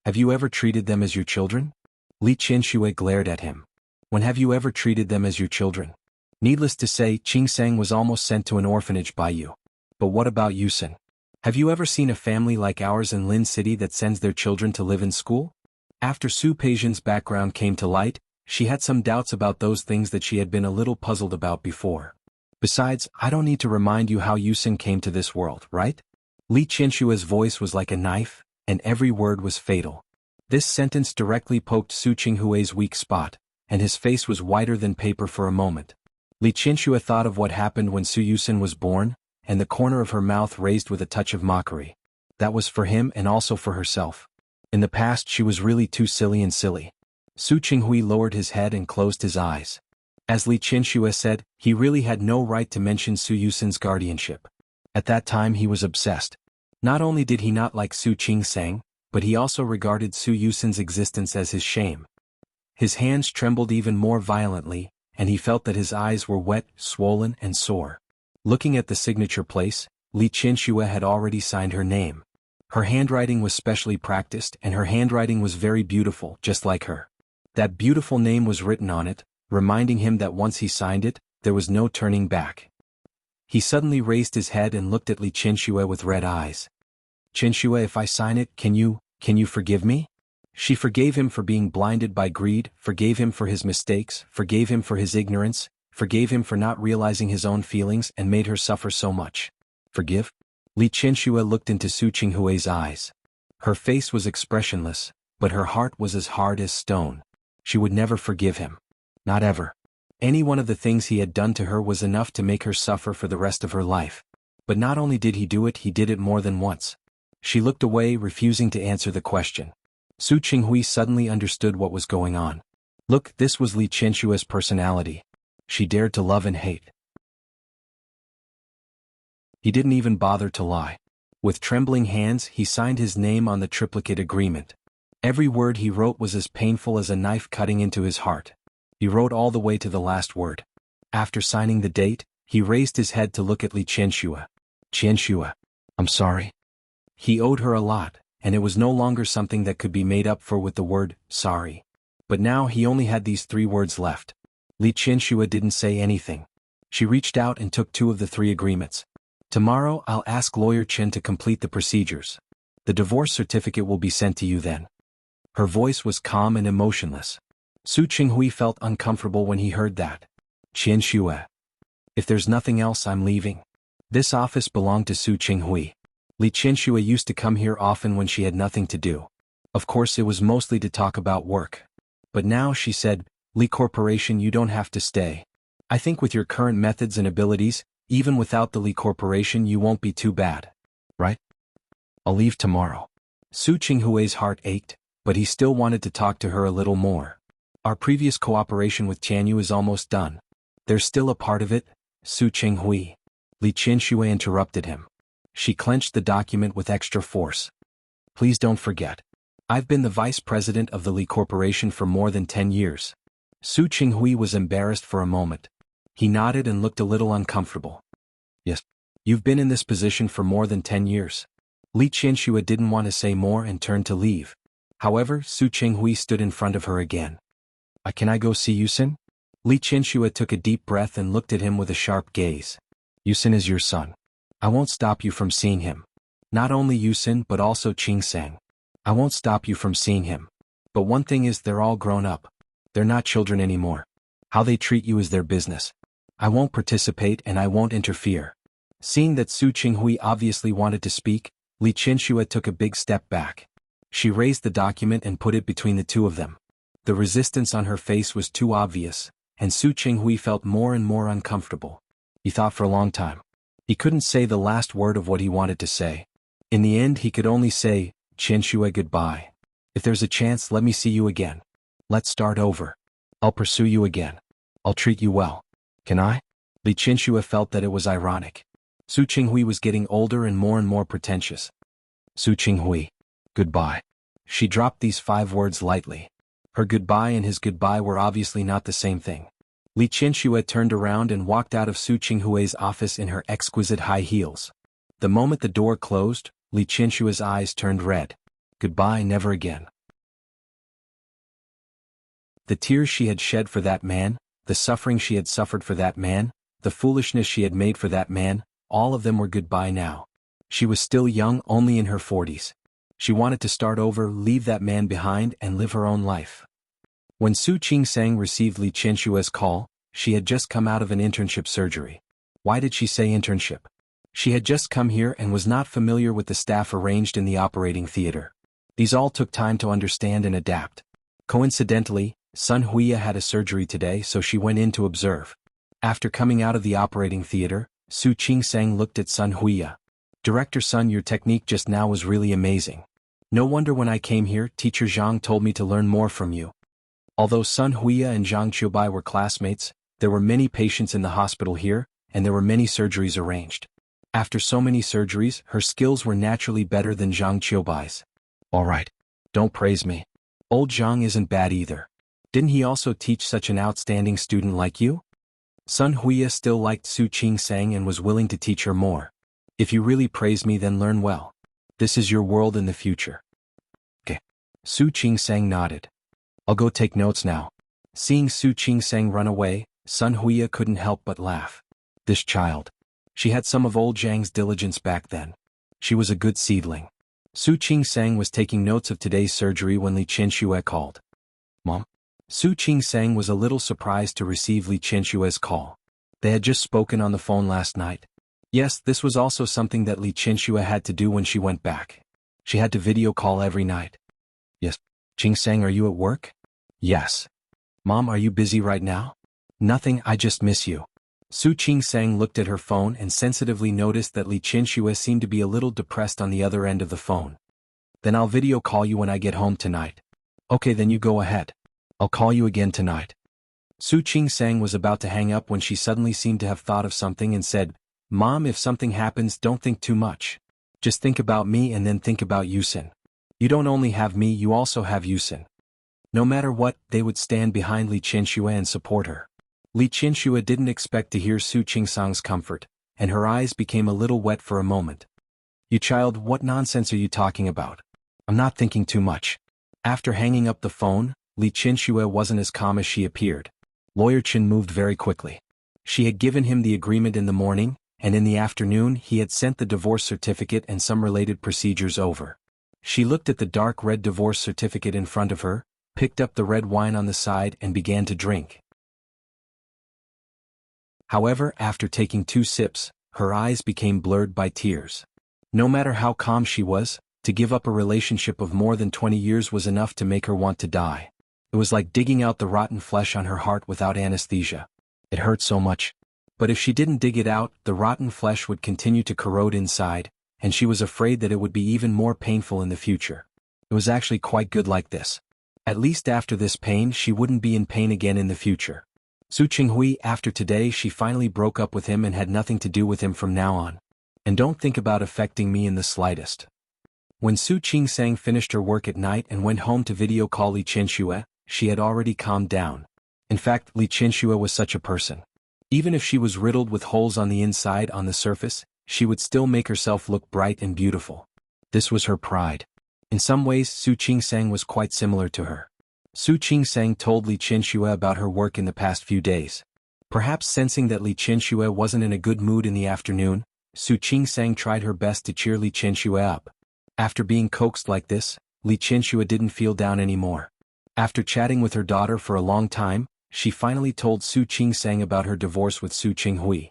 Have you ever treated them as your children? Li Qianshua glared at him. When have you ever treated them as your children? Needless to say, Qingsang was almost sent to an orphanage by you. But what about Yusin? Have you ever seen a family like ours in Lin City that sends their children to live in school? After Su Peijian's background came to light, she had some doubts about those things that she had been a little puzzled about before. Besides, I don't need to remind you how Yusin came to this world, right? Li Qianshua's voice was like a knife, and every word was fatal. This sentence directly poked Su Qinghui's weak spot, and his face was whiter than paper for a moment. Li Qianshua thought of what happened when Su Yusin was born, and the corner of her mouth raised with a touch of mockery. That was for him and also for herself. In the past she was really too silly and silly. Su Qinghui lowered his head and closed his eyes. As Li Qianshua said, he really had no right to mention Su Yusin's guardianship. At that time he was obsessed. Not only did he not like Su Qingsang, but he also regarded Su Yusin's existence as his shame. His hands trembled even more violently, and he felt that his eyes were wet, swollen, and sore. Looking at the signature place, Li Qianshua had already signed her name. Her handwriting was specially practiced, and her handwriting was very beautiful, just like her. That beautiful name was written on it, reminding him that once he signed it, there was no turning back. He suddenly raised his head and looked at Li Qianshua with red eyes. Qianshua, if I sign it, can you forgive me? She forgave him for being blinded by greed, forgave him for his mistakes, forgave him for his ignorance, forgave him for not realizing his own feelings and made her suffer so much. Forgive? Li Qianshua looked into Su Qinghui's eyes. Her face was expressionless, but her heart was as hard as stone. She would never forgive him. Not ever. Any one of the things he had done to her was enough to make her suffer for the rest of her life. But not only did he do it, he did it more than once. She looked away, refusing to answer the question. Su Qinghui suddenly understood what was going on. Look, this was Li Qianshua's personality. She dared to love and hate. He didn't even bother to lie. With trembling hands, he signed his name on the triplicate agreement. Every word he wrote was as painful as a knife cutting into his heart. He wrote all the way to the last word. After signing the date, he raised his head to look at Li Qianxue. Qianxue, I'm sorry. He owed her a lot, and it was no longer something that could be made up for with the word, sorry. But now he only had these 3 words left. Li Qianxue didn't say anything. She reached out and took 2 of the 3 agreements. Tomorrow I'll ask Lawyer Chen to complete the procedures. The divorce certificate will be sent to you then. Her voice was calm and emotionless. Su Qinghui felt uncomfortable when he heard that. Qianxue. If there's nothing else, I'm leaving. This office belonged to Su Qinghui. Li Qianxue used to come here often when she had nothing to do. Of course it was mostly to talk about work. But now she said, Li Corporation, you don't have to stay. I think with your current methods and abilities, even without the Li Corporation you won't be too bad. Right? I'll leave tomorrow. Su Qinghui's heart ached, but he still wanted to talk to her a little more. Our previous cooperation with Tianyu is almost done. There's still a part of it, Su Qinghui. Li Qianxue interrupted him. She clenched the document with extra force. Please don't forget. I've been the vice president of the Li Corporation for more than 10 years. Su Qinghui was embarrassed for a moment. He nodded and looked a little uncomfortable. Yes. You've been in this position for more than 10 years. Li Qianxue didn't want to say more and turned to leave. However, Su Qinghui stood in front of her again. Can I go see Yusin? Li Qianxue took a deep breath and looked at him with a sharp gaze. Yusin is your son. I won't stop you from seeing him. Not only Yusin but also Qingsang. I won't stop you from seeing him. But one thing is, they're all grown up. They're not children anymore. How they treat you is their business. I won't participate and I won't interfere. Seeing that Su Qinghui obviously wanted to speak, Li Qianxue took a big step back. She raised the document and put it between the 2 of them. The resistance on her face was too obvious, and Su Qinghui felt more and more uncomfortable. He thought for a long time. He couldn't say the last word of what he wanted to say. In the end he could only say, Qianxue, goodbye. If there's a chance, let me see you again. Let's start over. I'll pursue you again. I'll treat you well. Can I? Li Qianxue felt that it was ironic. Su Qinghui was getting older and more pretentious. Su Qinghui. Goodbye. She dropped these 5 words lightly. Her goodbye and his goodbye were obviously not the same thing. Li Qianxue turned around and walked out of Su Qinghui's office in her exquisite high heels. The moment the door closed, Li Qianshue's eyes turned red. Goodbye, never again. The tears she had shed for that man, the suffering she had suffered for that man, the foolishness she had made for that man, all of them were goodbye now. She was still young, only in her 40s. She wanted to start over, leave that man behind and live her own life. When Su Qingsang received Li Qianshue's call, she had just come out of an internship surgery. Why did she say internship? She had just come here and was not familiar with the staff arranged in the operating theater. These all took time to understand and adapt. Coincidentally, Sun Huiya had a surgery today, so she went in to observe. After coming out of the operating theater, Su Qingsang looked at Sun Huiya. Director Sun, your technique just now was really amazing. No wonder when I came here, Teacher Zhang told me to learn more from you. Although Sun Huiya and Zhang Qiubai were classmates, there were many patients in the hospital here, and there were many surgeries arranged. After so many surgeries, her skills were naturally better than Zhang Qiubai's. Alright. Don't praise me. Old Zhang isn't bad either. Didn't he also teach such an outstanding student like you? Sun Huiya still liked Su Qingsang and was willing to teach her more. If you really praise me, then learn well. This is your world in the future. Okay. Su Qingsang nodded. I'll go take notes now. Seeing Su Qingsang run away, Sun Huiya couldn't help but laugh. This child. She had some of old Zhang's diligence back then. She was a good seedling. Su Qingsang was taking notes of today's surgery when Li Qianxue called. Mom? Su Qingsang was a little surprised to receive Li Qianshue's call. They had just spoken on the phone last night. Yes, this was also something that Li Qianxue had to do when she went back. She had to video call every night. Yes. Qingsang, are you at work? Yes. Mom, are you busy right now? Nothing, I just miss you. Su Qingsang looked at her phone and sensitively noticed that Li Qianxue seemed to be a little depressed on the other end of the phone. Then I'll video call you when I get home tonight. Okay, then you go ahead. I'll call you again tonight. Su Qing-sang was about to hang up when she suddenly seemed to have thought of something and said, Mom, if something happens, don't think too much. Just think about me and then think about Yusin. You don't only have me, you also have Yusin. No matter what, they would stand behind Li Qianxue and support her. Li Qianxue didn't expect to hear Su Qing-sang's comfort, and her eyes became a little wet for a moment. You child, what nonsense are you talking about? I'm not thinking too much. After hanging up the phone, Li Qianxue wasn't as calm as she appeared. Lawyer Chen moved very quickly. She had given him the agreement in the morning, and in the afternoon he had sent the divorce certificate and some related procedures over. She looked at the dark red divorce certificate in front of her, picked up the red wine on the side and began to drink. However, after taking 2 sips, her eyes became blurred by tears. No matter how calm she was, to give up a relationship of more than 20 years was enough to make her want to die. It was like digging out the rotten flesh on her heart without anesthesia. It hurt so much. But if she didn't dig it out, the rotten flesh would continue to corrode inside, and she was afraid that it would be even more painful in the future. It was actually quite good like this. At least after this pain she wouldn't be in pain again in the future. Su Qinghui, after today she finally broke up with him and had nothing to do with him from now on. And don't think about affecting me in the slightest. When Su Qing-sang finished her work at night and went home to video call Li Qianxue, she had already calmed down. In fact, Li Qianxue was such a person. Even if she was riddled with holes on the inside on the surface, she would still make herself look bright and beautiful. This was her pride. In some ways, Su Qing-sang was quite similar to her. Su Qing-sang told Li Qianxue about her work in the past few days. Perhaps sensing that Li Qianxue wasn't in a good mood in the afternoon, Su Qing-sang tried her best to cheer Li Qianxue up. After being coaxed like this, Li Qianxue didn't feel down anymore. After chatting with her daughter for a long time, she finally told Su Qing-sang about her divorce with Su Qinghui.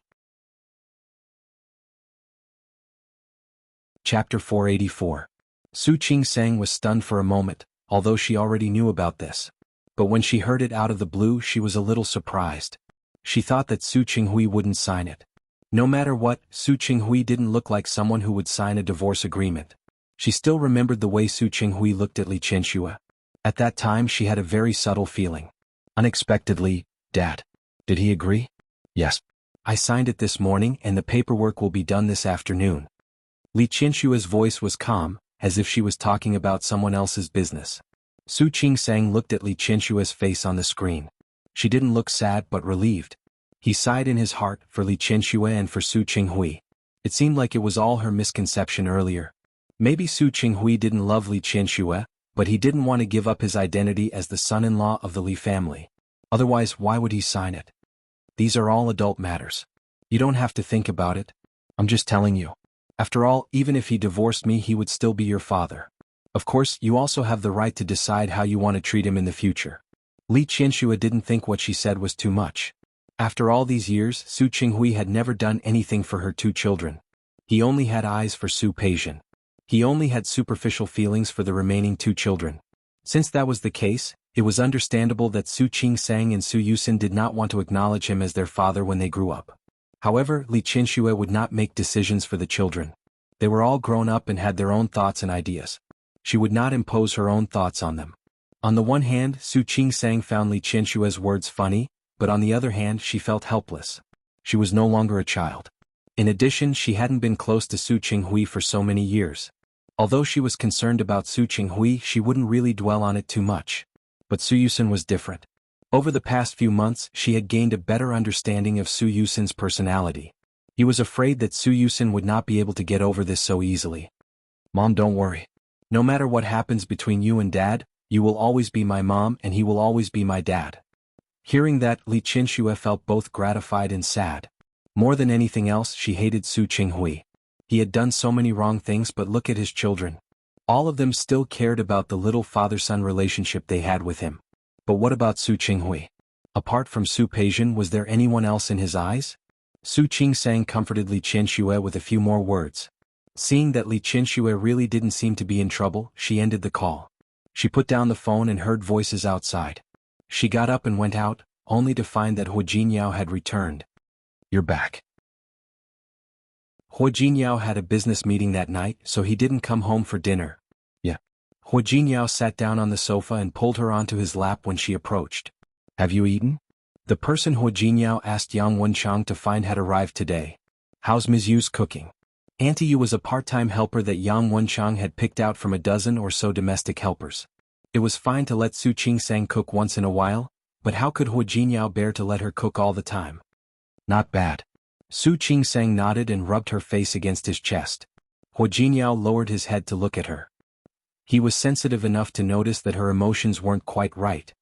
Chapter 484. Su Qing-sang was stunned for a moment, although she already knew about this. But when she heard it out of the blue, she was a little surprised. She thought that Su Qinghui wouldn't sign it. No matter what, Su Qinghui didn't look like someone who would sign a divorce agreement. She still remembered the way Su Qinghui looked at Li Qianxue. At that time she had a very subtle feeling. Unexpectedly, Dad. Did he agree? Yes. I signed it this morning and the paperwork will be done this afternoon. Li Qianxue's voice was calm, as if she was talking about someone else's business. Su Qing-sang looked at Li Qianxue's face on the screen. She didn't look sad but relieved. He sighed in his heart for Li Qianxue and for Su Qinghui. It seemed like it was all her misconception earlier. Maybe Su Qinghui didn't love Li Qianxue, but he didn't want to give up his identity as the son-in-law of the Li family. Otherwise, why would he sign it? These are all adult matters. You don't have to think about it. I'm just telling you. After all, even if he divorced me, he would still be your father. Of course, you also have the right to decide how you want to treat him in the future. Li Qianxue didn't think what she said was too much. After all these years, Su Qinghui had never done anything for her 2 children. He only had eyes for Su Peijian. He only had superficial feelings for the remaining 2 children. Since that was the case, it was understandable that Su Qing-sang and Su Yusin did not want to acknowledge him as their father when they grew up. However, Li Qianxue would not make decisions for the children. They were all grown up and had their own thoughts and ideas. She would not impose her own thoughts on them. On the one hand, Su Qing-sang found Li Qianxue's words funny, but on the other hand she felt helpless. She was no longer a child. In addition, she hadn't been close to Su Qinghui for so many years. Although she was concerned about Su Qinghui, she wouldn't really dwell on it too much. But Su Yusin was different. Over the past few months, she had gained a better understanding of Su Yusin's personality. He was afraid that Su Yusin would not be able to get over this so easily. Mom, don't worry. No matter what happens between you and Dad, you will always be my mom and he will always be my dad. Hearing that, Li Qianxue felt both gratified and sad. More than anything else, she hated Su Qinghui. He had done so many wrong things, but look at his children. All of them still cared about the little father-son relationship they had with him. But what about Su Qinghui? Apart from Su Peijian, was there anyone else in his eyes? Su Qing-sang comforted Li Qianxue with a few more words. Seeing that Li Qianxue really didn't seem to be in trouble, she ended the call. She put down the phone and heard voices outside. She got up and went out, only to find that Hua Jinyao had returned. You're back. Hua Jinyao had a business meeting that night, so he didn't come home for dinner. Yeah. Hua Jinyao sat down on the sofa and pulled her onto his lap when she approached. Have you eaten? The person Hua Jinyao asked Yang Wenchang to find had arrived today. How's Ms. Yu's cooking? Auntie Yu was a part-time helper that Yang Wenchang had picked out from a dozen or so domestic helpers. It was fine to let Su Qingsang cook once in a while, but how could Hua Jinyao bear to let her cook all the time? Not bad. Su Qingsang nodded and rubbed her face against his chest. Hua Jinyao lowered his head to look at her. He was sensitive enough to notice that her emotions weren't quite right.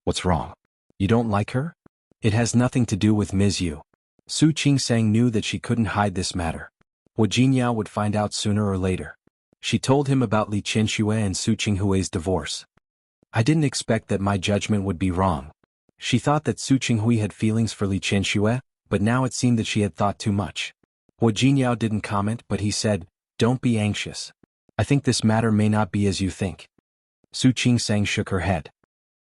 What's wrong? You don't like her? It has nothing to do with Ms. Yu. Su Qingsang knew that she couldn't hide this matter. Hua Jinyao would find out sooner or later. She told him about Li Qianxue and Su Qinghui's divorce. I didn't expect that my judgment would be wrong. She thought that Su Qinghui had feelings for Li Qianxue, but now it seemed that she had thought too much. Hua Jinyao didn't comment, but he said, "Don't be anxious. I think this matter may not be as you think." Su Qingsang shook her head.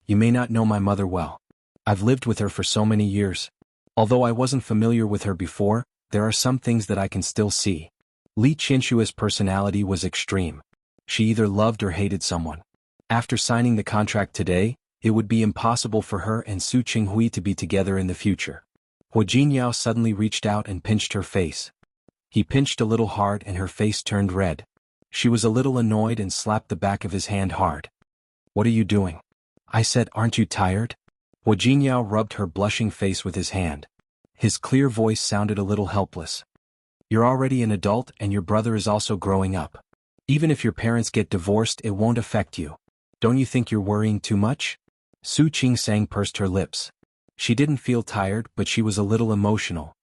You may not know my mother well. I've lived with her for so many years. Although I wasn't familiar with her before, there are some things that I can still see. Li Qianshue's personality was extreme. She either loved or hated someone. After signing the contract today, it would be impossible for her and Su Qinghui to be together in the future. Hua Jinyao suddenly reached out and pinched her face. He pinched a little hard and her face turned red. She was a little annoyed and slapped the back of his hand hard. What are you doing? I said, aren't you tired? Hua Jinyao rubbed her blushing face with his hand. His clear voice sounded a little helpless. You're already an adult and your brother is also growing up. Even if your parents get divorced, it won't affect you. Don't you think you're worrying too much? Su Qingsang pursed her lips. She didn't feel tired, but she was a little emotional.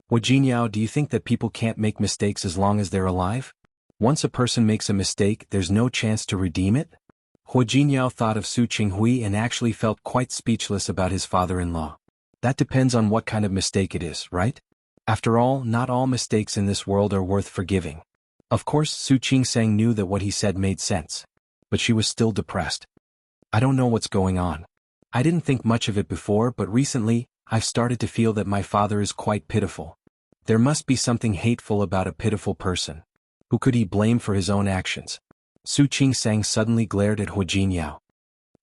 Hua Jinyao, do you think that people can't make mistakes as long as they're alive? Once a person makes a mistake, there's no chance to redeem it? Hua Jinyao thought of Su Qinghui and actually felt quite speechless about his father-in-law. That depends on what kind of mistake it is, right? After all, not all mistakes in this world are worth forgiving. Of course, Su Qingsang knew that what he said made sense. But she was still depressed. I don't know what's going on. I didn't think much of it before, but recently, I've started to feel that my father is quite pitiful. There must be something hateful about a pitiful person. Who could he blame for his own actions? Su Qingsang suddenly glared at Hua Jinyao.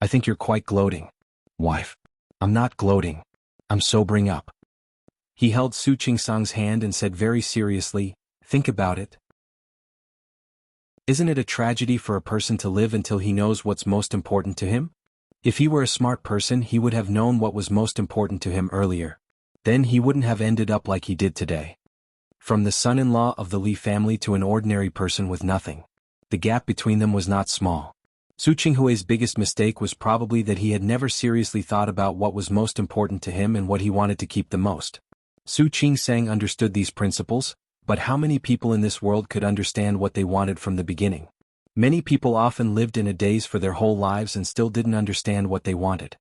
I think you're quite gloating. Wife. I'm not gloating. I'm sobering up. He held Su Qingsang's hand and said very seriously, think about it. Isn't it a tragedy for a person to live until he knows what's most important to him? If he were a smart person, he would have known what was most important to him earlier. Then he wouldn't have ended up like he did today. From the son-in-law of the Li family to an ordinary person with nothing. The gap between them was not small. Su Qinghui's biggest mistake was probably that he had never seriously thought about what was most important to him and what he wanted to keep the most. Su Qingsang understood these principles, but how many people in this world could understand what they wanted from the beginning? Many people often lived in a daze for their whole lives and still didn't understand what they wanted.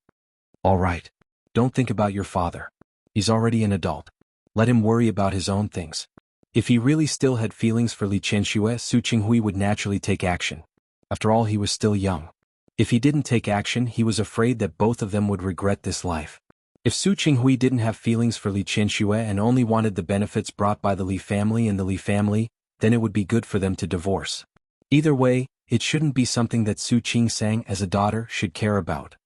All right. Don't think about your father. He's already an adult. Let him worry about his own things. If he really still had feelings for Li Qianxue, Su Qinghui would naturally take action. After all, he was still young. If he didn't take action, he was afraid that both of them would regret this life. If Su Qinghui didn't have feelings for Li Qianxue and only wanted the benefits brought by the Li family and the Li family, then it would be good for them to divorce. Either way, it shouldn't be something that Su Qingsang as a daughter should care about.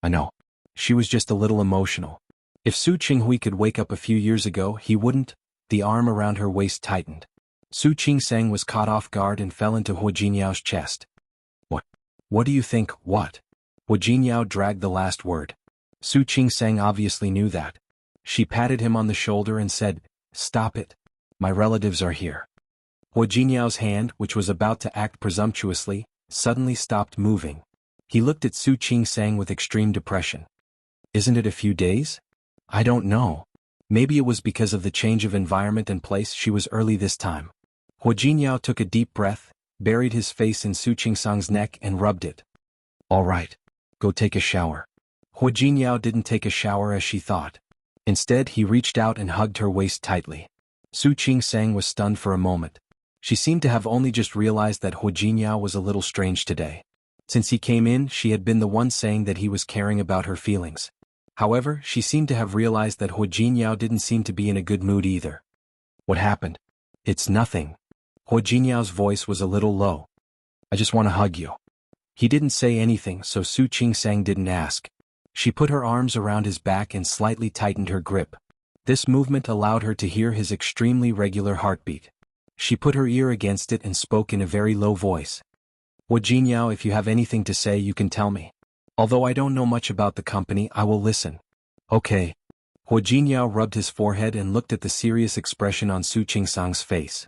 I know. She was just a little emotional. If Su Qinghui could wake up a few years ago, he wouldn't. The arm around her waist tightened. Su Qingsang was caught off guard and fell into Hua Jinyao's chest. What do you think, what? Hua Jinyao dragged the last word. Su Qingsang obviously knew that. She patted him on the shoulder and said, stop it. My relatives are here. Hua Jinyao's hand, which was about to act presumptuously, suddenly stopped moving. He looked at Su Qingsang with extreme depression. Isn't it a few days? I don't know. Maybe it was because of the change of environment and place. She was early this time. Hua Jinyao took a deep breath, buried his face in Su Qingsang's neck and rubbed it. All right. Go take a shower. Hua Jinyao didn't take a shower as she thought. Instead, he reached out and hugged her waist tightly. Su Qingsang was stunned for a moment. She seemed to have only just realized that Hua Jinyao was a little strange today. Since he came in, she had been the one saying that he was caring about her feelings. However, she seemed to have realized that Hua Jinyao didn't seem to be in a good mood either. What happened? It's nothing. Hua Jinyao's voice was a little low. I just want to hug you. He didn't say anything, so Su Qingsang didn't ask. She put her arms around his back and slightly tightened her grip. This movement allowed her to hear his extremely regular heartbeat. She put her ear against it and spoke in a very low voice. "Wu Jingyao, if you have anything to say you can tell me. Although I don't know much about the company, I will listen." "Okay." Wu Jingyao rubbed his forehead and looked at the serious expression on Su Qingsang's face.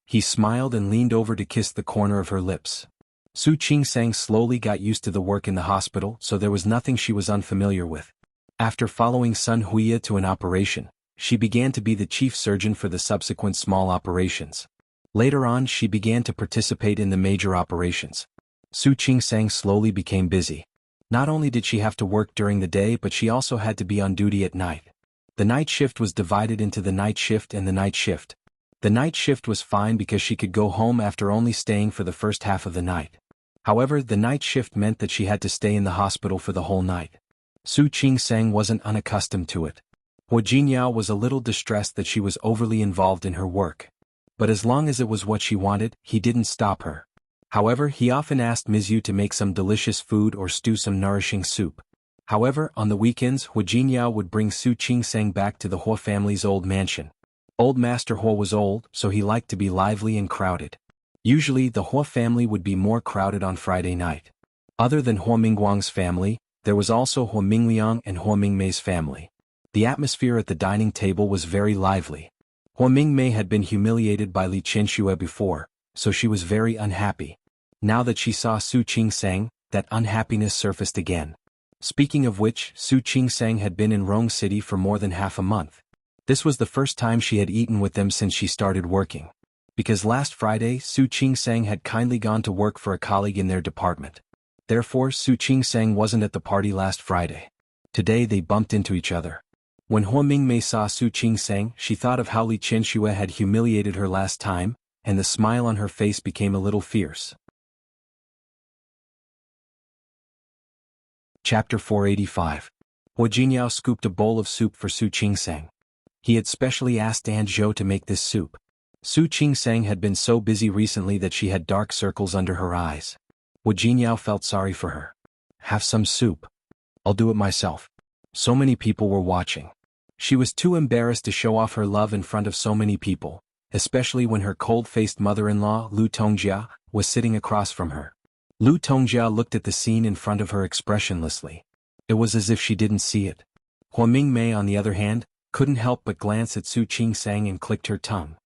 He smiled and leaned over to kiss the corner of her lips. Su Qingsang slowly got used to the work in the hospital, so there was nothing she was unfamiliar with. After following Sun Huiya to an operation, she began to be the chief surgeon for the subsequent small operations. Later on, she began to participate in the major operations. Su Qingsang slowly became busy. Not only did she have to work during the day, but she also had to be on duty at night. The night shift was divided into the night shift and the night shift. The night shift was fine because she could go home after only staying for the first half of the night. However, the night shift meant that she had to stay in the hospital for the whole night. Su Qingsang wasn't unaccustomed to it. Wu Jingyao was a little distressed that she was overly involved in her work. But as long as it was what she wanted, he didn't stop her. However, he often asked Ms. Yu to make some delicious food or stew some nourishing soup. However, on the weekends, Wu Jingyao would bring Su Qingsang back to the Huo family's old mansion. Old Master Huo was old, so he liked to be lively and crowded. Usually, the Huo family would be more crowded on Friday night. Other than Huo Mingguang's family, there was also Huo Mingliang and Huo Mingmei's family. The atmosphere at the dining table was very lively. Huo Mingmei had been humiliated by Li Qianxue before, so she was very unhappy. Now that she saw Su Qingsang, that unhappiness surfaced again. Speaking of which, Su Qingsang had been in Rong City for more than half a month. This was the first time she had eaten with them since she started working. Because last Friday, Su Qingsang had kindly gone to work for a colleague in their department. Therefore, Su Qingsang wasn't at the party last Friday. Today they bumped into each other. When Huo Mingmei saw Su Qingsang, she thought of how Li Qianxue had humiliated her last time, and the smile on her face became a little fierce. Chapter 485. Wu Jingyao scooped a bowl of soup for Su Qingsang. He had specially asked Aunt Zhou to make this soup. Su Qingsang had been so busy recently that she had dark circles under her eyes. Wu Jingyao felt sorry for her. "Have some soup. I'll do it myself." So many people were watching. She was too embarrassed to show off her love in front of so many people, especially when her cold-faced mother-in-law, Lu Tongjia, was sitting across from her. Lu Tongjia looked at the scene in front of her expressionlessly. It was as if she didn't see it. Huo Mingmei, on the other hand, couldn't help but glance at Su Qingsang and clicked her tongue.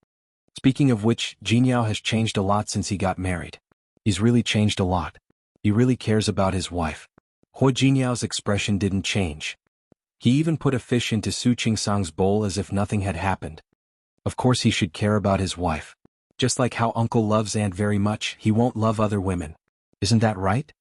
Speaking of which, Jingyao has changed a lot since he got married. He's really changed a lot. He really cares about his wife. Huo Jingyao's expression didn't change. He even put a fish into Su Qingsang's bowl as if nothing had happened. Of course he should care about his wife. Just like how uncle loves aunt very much, he won't love other women. Isn't that right?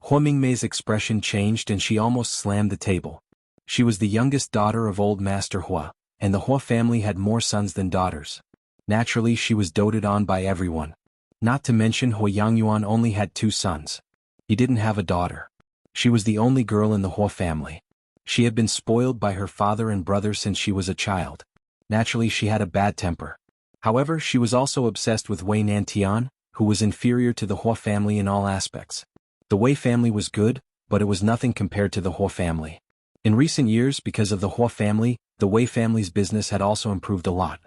Huo Mingmei's expression changed and she almost slammed the table. She was the youngest daughter of old Master Huo, and the Huo family had more sons than daughters. Naturally, she was doted on by everyone. Not to mention Huo Yangyuan only had 2 sons. He didn't have a daughter. She was the only girl in the Huo family. She had been spoiled by her father and brother since she was a child. Naturally, she had a bad temper. However, she was also obsessed with Wei Nantian, who was inferior to the Huo family in all aspects. The Wei family was good, but it was nothing compared to the Huo family. In recent years, because of the Huo family, the Wei family's business had also improved a lot.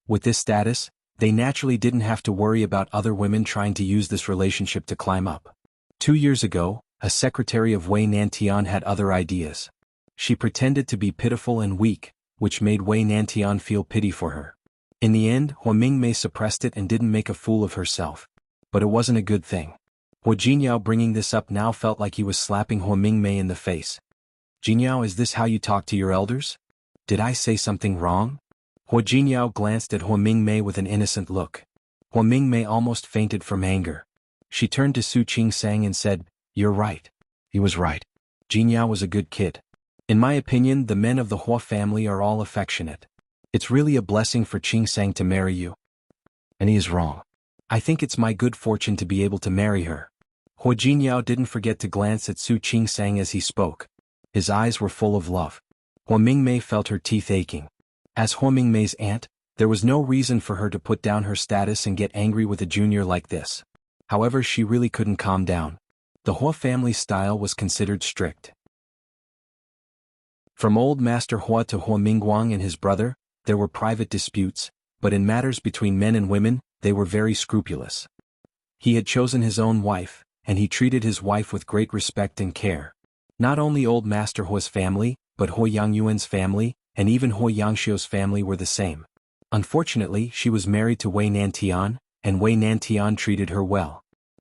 With this status, they naturally didn't have to worry about other women trying to use this relationship to climb up. 2 years ago, a secretary of Wei Nantian had other ideas. She pretended to be pitiful and weak, which made Wei Nantian feel pity for her. In the end, Huo Mingmei suppressed it and didn't make a fool of herself. But it wasn't a good thing. Huo Jingyao bringing this up now felt like he was slapping Huo Mingmei in the face. "Jingyao, is this how you talk to your elders? Did I say something wrong?" Huo Jingyao glanced at Huo Mingmei with an innocent look. Huo Mingmei almost fainted from anger. She turned to Su Qingsang and said, "You're right." He was right. Jingyao was a good kid. In my opinion, the men of the Huo family are all affectionate. It's really a blessing for Qingsang to marry you. And he is wrong. I think it's my good fortune to be able to marry her. Huo Jingyao didn't forget to glance at Su Qingsang as he spoke. His eyes were full of love. Huo Mingmei felt her teeth aching. As Huo Mingmei's aunt, there was no reason for her to put down her status and get angry with a junior like this. However, she really couldn't calm down. The Hua family style was considered strict. From old Master Hua to Hua Mingguang and his brother, there were private disputes, but in matters between men and women, they were very scrupulous. He had chosen his own wife, and he treated his wife with great respect and care. Not only old Master Hua's family, but Hua Yangyuan's family, and even Hua Yangxiu's family were the same. Unfortunately, she was married to Wei Nantian, and Wei Nantian treated her well.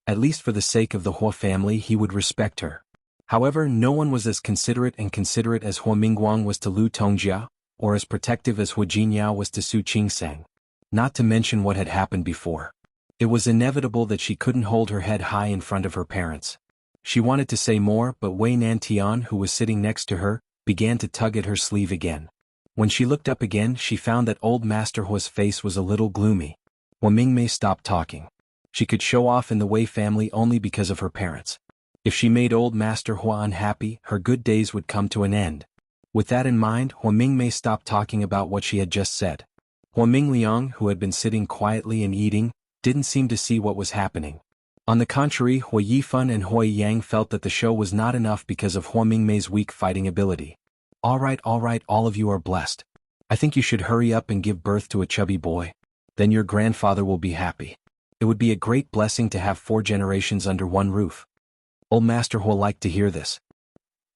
At least for the sake of the Hua family he would respect her. However, no one was as considerate as Hua Mingguang was to Lu Tongjia, or as protective as Hua Jinyao was to Su Qingsang. Not to mention what had happened before. It was inevitable that she couldn't hold her head high in front of her parents. She wanted to say more, but Wei Nantian, who was sitting next to her, began to tug at her sleeve again. When she looked up again, she found that old Master Hua's face was a little gloomy. Hua Mingmei stopped talking. She could show off in the Wei family only because of her parents. If she made old Master Hua unhappy, her good days would come to an end. With that in mind, Hua Mingmei stopped talking about what she had just said. Hua Mingliang, who had been sitting quietly and eating, didn't seem to see what was happening. On the contrary, Hua Yifan and Hua Yang felt that the show was not enough because of Hua Mingmei's weak fighting ability. All right, all of you are blessed. I think you should hurry up and give birth to a chubby boy. Then your grandfather will be happy. It would be a great blessing to have 4 generations under one roof. Old Master Hua liked to hear this.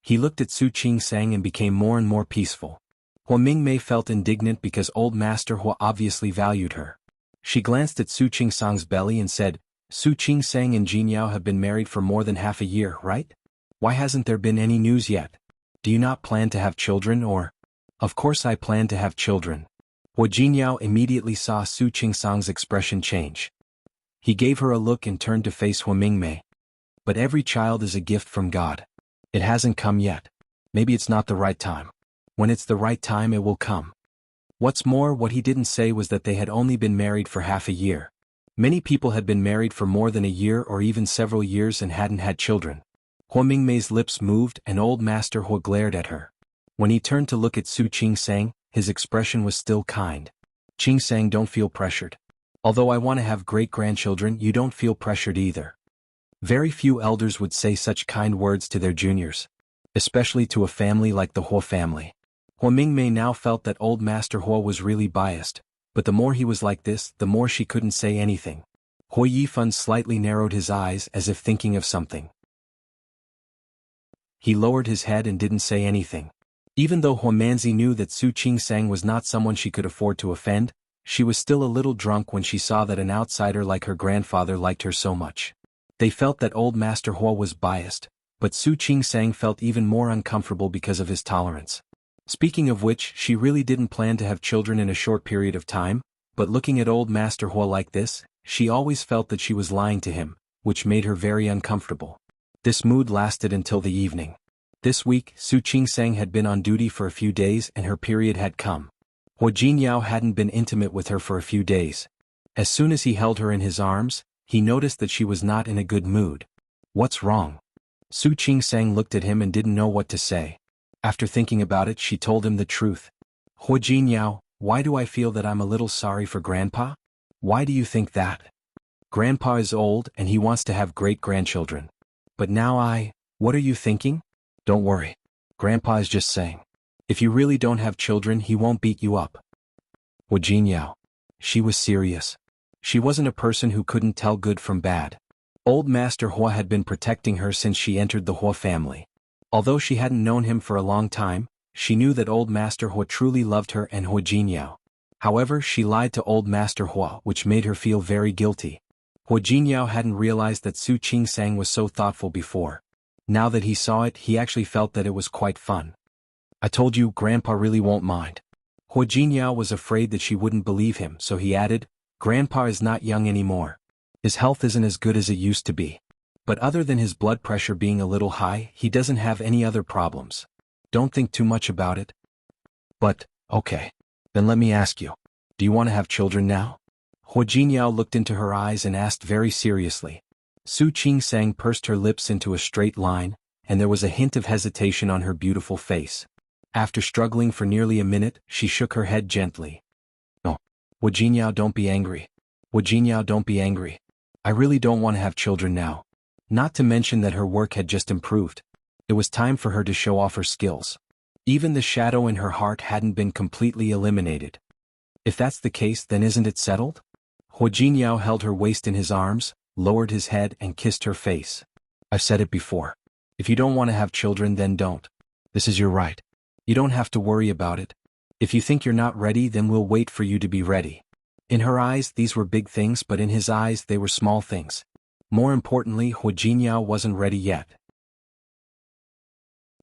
He looked at Su Qingsang and became more and more peaceful. Hua Mingmei felt indignant because old Master Hua obviously valued her. She glanced at Su Qingsang's belly and said, Su Qingsang and Jinyao have been married for more than half a year, right? Why hasn't there been any news yet? Do you not plan to have children or? Of course I plan to have children. Hua Jinyao immediately saw Su Qingsang's expression change. He gave her a look and turned to face Hua Mingmei. But every child is a gift from God. It hasn't come yet. Maybe it's not the right time. When it's the right time it will come. What's more, what he didn't say was that they had only been married for half a year. Many people had been married for more than a year or even several years and hadn't had children. Hua Mingmei's lips moved and old Master Hua glared at her. When he turned to look at Su Qingsang, his expression was still kind. Qingsang, don't feel pressured. Although I want to have great-grandchildren, you don't feel pressured either. Very few elders would say such kind words to their juniors. Especially to a family like the Hua family. Hua Mingmei now felt that old Master Hua was really biased, but the more he was like this, the more she couldn't say anything. Hua Yifan slightly narrowed his eyes as if thinking of something. He lowered his head and didn't say anything. Even though Hua Manzi knew that Su Qingsang was not someone she could afford to offend, she was still a little drunk when she saw that an outsider like her grandfather liked her so much. They felt that old Master Hua was biased, but Su Qingsang felt even more uncomfortable because of his tolerance. Speaking of which, she really didn't plan to have children in a short period of time, but looking at old Master Hua like this, she always felt that she was lying to him, which made her very uncomfortable. This mood lasted until the evening. This week, Su Qingsang had been on duty for a few days and her period had come. Hua Jinyao hadn't been intimate with her for a few days. As soon as he held her in his arms, he noticed that she was not in a good mood. What's wrong? Su Qingsang looked at him and didn't know what to say. After thinking about it, she told him the truth. Hua Jinyao, why do I feel that I'm a little sorry for Grandpa? Why do you think that? Grandpa is old and he wants to have great-grandchildren. But now what are you thinking? Don't worry. Grandpa is just saying. If you really don't have children, he won't beat you up. Hua Jinyao. She was serious. She wasn't a person who couldn't tell good from bad. Old Master Hua had been protecting her since she entered the Hua family. Although she hadn't known him for a long time, she knew that old Master Hua truly loved her and Hua Jinyao. However, she lied to old Master Hua, which made her feel very guilty. Hua Jinyao hadn't realized that Su Qingsang was so thoughtful before. Now that he saw it, he actually felt that it was quite fun. I told you, Grandpa really won't mind. Hua Jinyao was afraid that she wouldn't believe him, so he added, Grandpa is not young anymore. His health isn't as good as it used to be. But other than his blood pressure being a little high, he doesn't have any other problems. Don't think too much about it. But, okay. Then let me ask you. Do you want to have children now? Hua Jinyao looked into her eyes and asked very seriously. Su Qingsang pursed her lips into a straight line, and there was a hint of hesitation on her beautiful face. After struggling for nearly a minute, she shook her head gently. No. Hua Jinyao, don't be angry. Hua Jinyao, don't be angry. I really don't want to have children now. Not to mention that her work had just improved. It was time for her to show off her skills. Even the shadow in her heart hadn't been completely eliminated. If that's the case, then isn't it settled? Huo Jingyao held her waist in his arms, lowered his head and kissed her face. I've said it before. If you don't want to have children, then don't. This is your right. You don't have to worry about it. If you think you're not ready, then we'll wait for you to be ready. In her eyes, these were big things, but in his eyes, they were small things. More importantly, Huo Jingyao wasn't ready yet.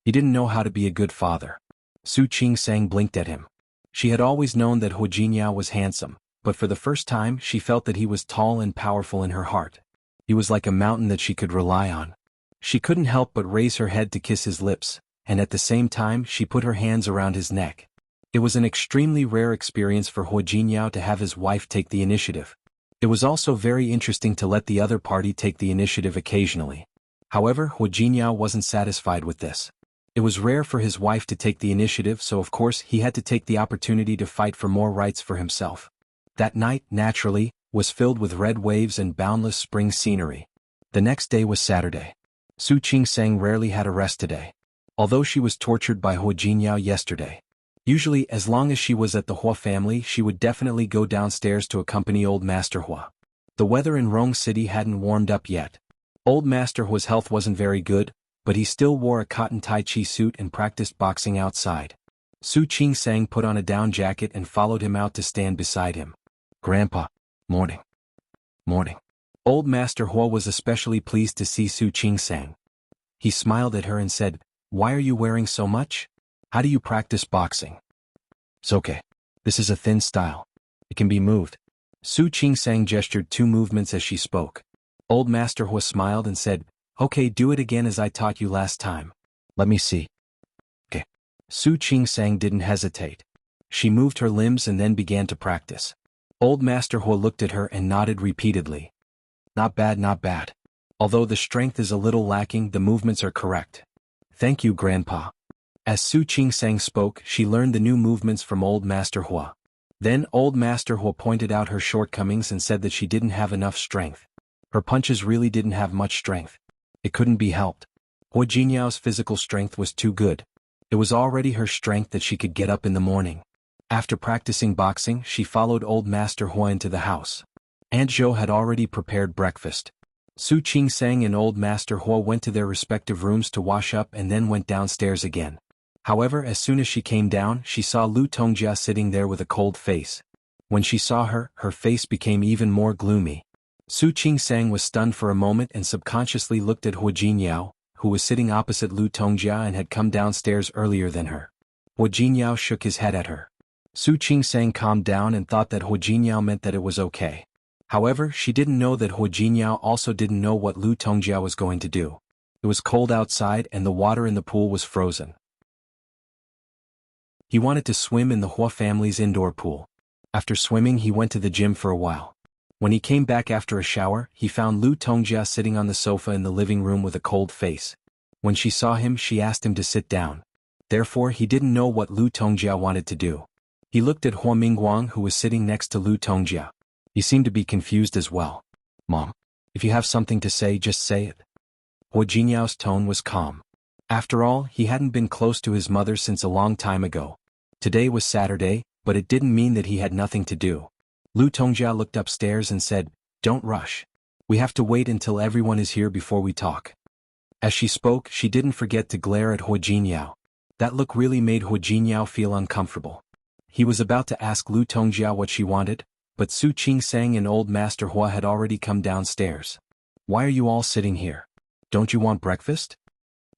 He didn't know how to be a good father. Su Qingsang blinked at him. She had always known that Huo Jingyao was handsome, but for the first time she felt that he was tall and powerful in her heart. He was like a mountain that she could rely on. She couldn't help but raise her head to kiss his lips, and at the same time she put her hands around his neck. It was an extremely rare experience for Huo Jingyao to have his wife take the initiative. It was also very interesting to let the other party take the initiative occasionally. However, Huo Jingyao wasn't satisfied with this. It was rare for his wife to take the initiative, so of course he had to take the opportunity to fight for more rights for himself. That night, naturally, was filled with red waves and boundless spring scenery. The next day was Saturday. Su Qingsang rarely had a rest today. Although she was tortured by Huo Jingyao yesterday. Usually, as long as she was at the Hua family, she would definitely go downstairs to accompany Old Master Hua. The weather in Rong City hadn't warmed up yet. Old Master Hua's health wasn't very good, but he still wore a cotton tai chi suit and practiced boxing outside. Su Qingsang put on a down jacket and followed him out to stand beside him. Grandpa. Morning. Morning. Old Master Hua was especially pleased to see Su Qingsang. He smiled at her and said, "Why are you wearing so much? How do you practice boxing?" "It's okay. This is a thin style. It can be moved." Su Qingsang gestured 2 movements as she spoke. Old Master Hua smiled and said, "Okay, do it again as I taught you last time. Let me see." "Okay." Su Qingsang didn't hesitate. She moved her limbs and then began to practice. Old Master Hua looked at her and nodded repeatedly. "Not bad, not bad. Although the strength is a little lacking, the movements are correct." "Thank you, Grandpa." As Su Qingsang spoke, she learned the new movements from Old Master Hua. Then Old Master Hua pointed out her shortcomings and said that she didn't have enough strength. Her punches really didn't have much strength. It couldn't be helped. Huo Jinyao's physical strength was too good. It was already her strength that she could get up in the morning. After practicing boxing, she followed Old Master Hua into the house. Aunt Zhou had already prepared breakfast. Su Qingsang and Old Master Hua went to their respective rooms to wash up and then went downstairs again. However, as soon as she came down, she saw Lu Tongjia sitting there with a cold face. When she saw her, her face became even more gloomy. Su Qingsang was stunned for a moment and subconsciously looked at Huo Jingyao, who was sitting opposite Lu Tongjia and had come downstairs earlier than her. Huo Jingyao shook his head at her. Su Qingsang calmed down and thought that Huo Jingyao meant that it was okay. However, she didn't know that Huo Jingyao also didn't know what Lu Tongjia was going to do. It was cold outside and the water in the pool was frozen. He wanted to swim in the Hua family's indoor pool. After swimming, he went to the gym for a while. When he came back after a shower, he found Lu Tongjia sitting on the sofa in the living room with a cold face. When she saw him, she asked him to sit down. Therefore, he didn't know what Lu Tongjia wanted to do. He looked at Hua Mingguang, who was sitting next to Lu Tongjia. He seemed to be confused as well. "Mom, if you have something to say, just say it." Huo Jinyao's tone was calm. After all, he hadn't been close to his mother since a long time ago. Today was Saturday, but it didn't mean that he had nothing to do. Lu Tongjia looked upstairs and said, "Don't rush. We have to wait until everyone is here before we talk." As she spoke, she didn't forget to glare at Huo Jinyao. That look really made Huo Jinyao feel uncomfortable. He was about to ask Lu Tongjia what she wanted, but Su Qingsang and Old Master Hua had already come downstairs. "Why are you all sitting here? Don't you want breakfast?"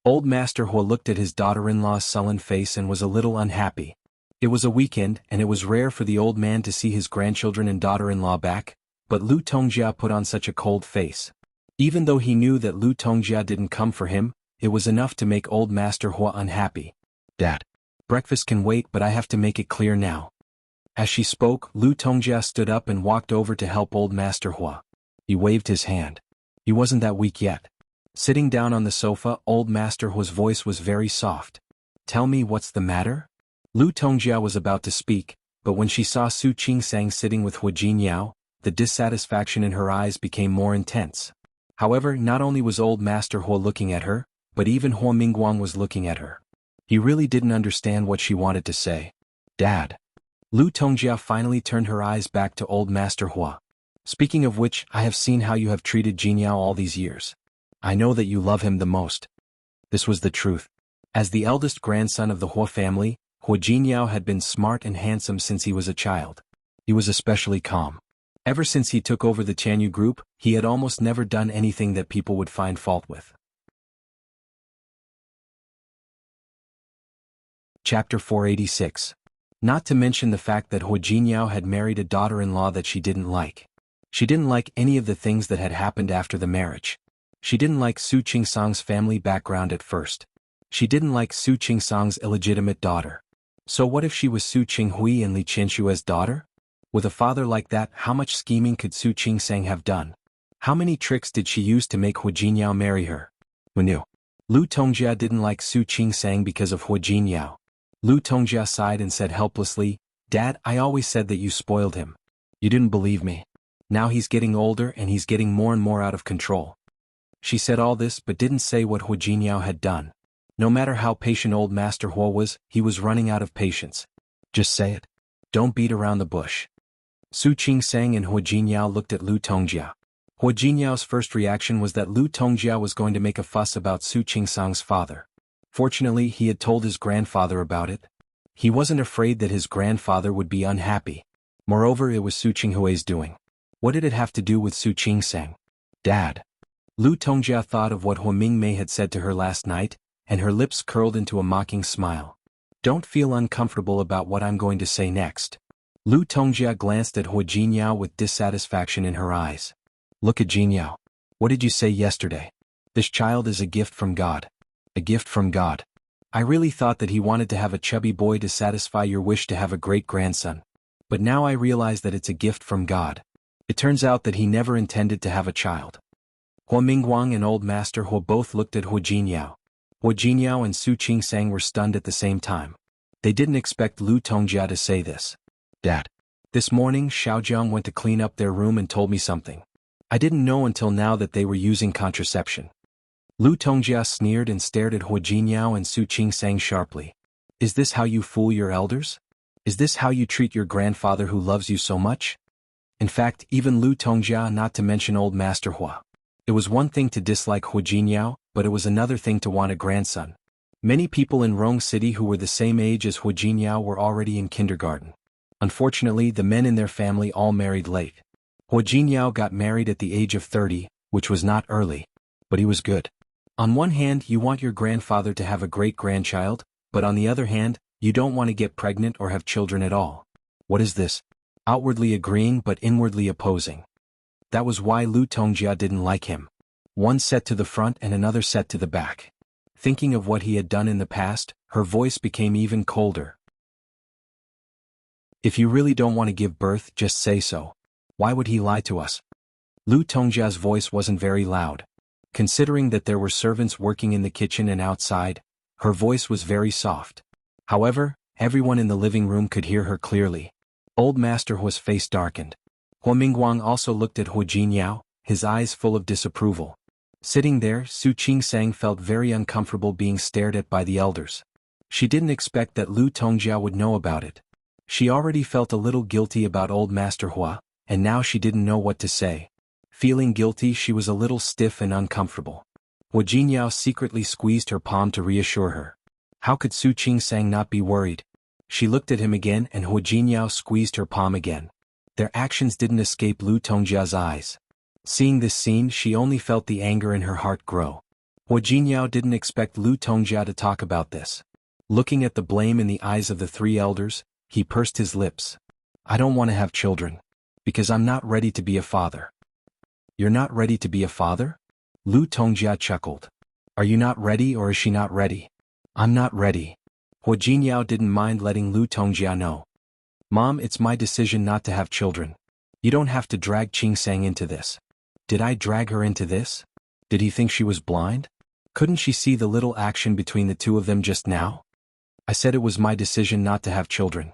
Old Master Hua looked at his daughter-in-law's sullen face and was a little unhappy. It was a weekend, and it was rare for the old man to see his grandchildren and daughter-in-law back, but Lu Tongjia put on such a cold face. Even though he knew that Lu Tongjia didn't come for him, it was enough to make Old Master Hua unhappy. "Dad, breakfast can wait, but I have to make it clear now." As she spoke, Lu Tongjia stood up and walked over to help Old Master Hua. He waved his hand. He wasn't that weak yet. Sitting down on the sofa, Old Master Hua's voice was very soft. "Tell me what's the matter?" Lu Tongjia was about to speak, but when she saw Su Qingsang sitting with Huo Jinyao, the dissatisfaction in her eyes became more intense. However, not only was old Master Hua looking at her, but even Hua Mingguang was looking at her. He really didn't understand what she wanted to say. Dad. Lu Tongjia finally turned her eyes back to old Master Hua. Speaking of which, I have seen how you have treated Jinniao all these years. I know that you love him the most. This was the truth. As the eldest grandson of the Hua family, Hua Jinniao had been smart and handsome since he was a child. He was especially calm. Ever since he took over the Chanyu group, he had almost never done anything that people would find fault with. Chapter 486. Not to mention the fact that Hua Jinniao had married a daughter-in-law that she didn't like. She didn't like any of the things that had happened after the marriage. She didn't like Su Qingsang's family background at first. She didn't like Su Qingsang's illegitimate daughter. So what if she was Su Qinghui and Li Qianshue's daughter? With a father like that, how much scheming could Su Qingsang have done? How many tricks did she use to make Hua Jinniao marry her? Who knew? Lu Tongjia didn't like Su Qingsang because of Hua Jinniao. Lu Tongjia sighed and said helplessly, Dad, I always said that you spoiled him. You didn't believe me. Now he's getting older and he's getting more and more out of control. She said all this but didn't say what Hua Jinniao had done. No matter how patient old Master Hua was, he was running out of patience. Just say it. Don't beat around the bush. Su Qingsang and Hua Jinniao looked at Lu Tongjia. Hua Jinniao's first reaction was that Lu Tongjia was going to make a fuss about Su Qingsang's father. Fortunately, he had told his grandfather about it. He wasn't afraid that his grandfather would be unhappy. Moreover, it was Su Qinghui's doing. What did it have to do with Su Qingsang? Dad. Lu Tongjia thought of what Hua Mingmei had said to her last night, and her lips curled into a mocking smile. Don't feel uncomfortable about what I'm going to say next. Lu Tongjia glanced at Hua Jinniao with dissatisfaction in her eyes. Look at Jinniao. What did you say yesterday? This child is a gift from God. A gift from God. I really thought that he wanted to have a chubby boy to satisfy your wish to have a great-grandson. But now I realize that it's a gift from God. It turns out that he never intended to have a child. Hua Mingguang and old Master Hua both looked at Hua Jinniao. Hua Jinniao and Su Qingsang were stunned at the same time. They didn't expect Lu Tongjia to say this. Dad. This morning Xiaojiang went to clean up their room and told me something. I didn't know until now that they were using contraception. Lu Tongjia sneered and stared at Hua Jinniao and Su Qingsang sharply. Is this how you fool your elders? Is this how you treat your grandfather who loves you so much? In fact, even Lu Tongjia, not to mention old Master Hua. It was one thing to dislike Hua Jinniao, but it was another thing to want a grandson. Many people in Rong City who were the same age as Hua Jinniao were already in kindergarten. Unfortunately, the men in their family all married late. Hua Jinniao got married at the age of 30, which was not early. But he was good. On one hand, you want your grandfather to have a great-grandchild, but on the other hand, you don't want to get pregnant or have children at all. What is this? Outwardly agreeing but inwardly opposing. That was why Lu Tongjia didn't like him. One set to the front and another set to the back. Thinking of what he had done in the past, her voice became even colder. If you really don't want to give birth, just say so. Why would he lie to us? Lu Tongjia's voice wasn't very loud. Considering that there were servants working in the kitchen and outside, her voice was very soft. However, everyone in the living room could hear her clearly. Old Master Hua's face darkened. Hua Mingguang also looked at Hua Jinniao, his eyes full of disapproval. Sitting there, Su Qingsang felt very uncomfortable being stared at by the elders. She didn't expect that Lu Tongjia would know about it. She already felt a little guilty about old Master Hua, and now she didn't know what to say. Feeling guilty, she was a little stiff and uncomfortable. Hua Jinniao secretly squeezed her palm to reassure her. How could Su Qingsang not be worried? She looked at him again and Hua Jinniao squeezed her palm again. Their actions didn't escape Lu Tongjia's eyes. Seeing this scene, she only felt the anger in her heart grow. Hua Jinniao didn't expect Lu Tongjia to talk about this. Looking at the blame in the eyes of the three elders, he pursed his lips. I don't want to have children. Because I'm not ready to be a father. You're not ready to be a father? Lu Tongjia chuckled. Are you not ready or is she not ready? I'm not ready. Hua Jinniao didn't mind letting Lu Tongjia know. Mom, it's my decision not to have children. You don't have to drag Qingsang into this. Did I drag her into this? Did he think she was blind? Couldn't she see the little action between the two of them just now? I said it was my decision not to have children.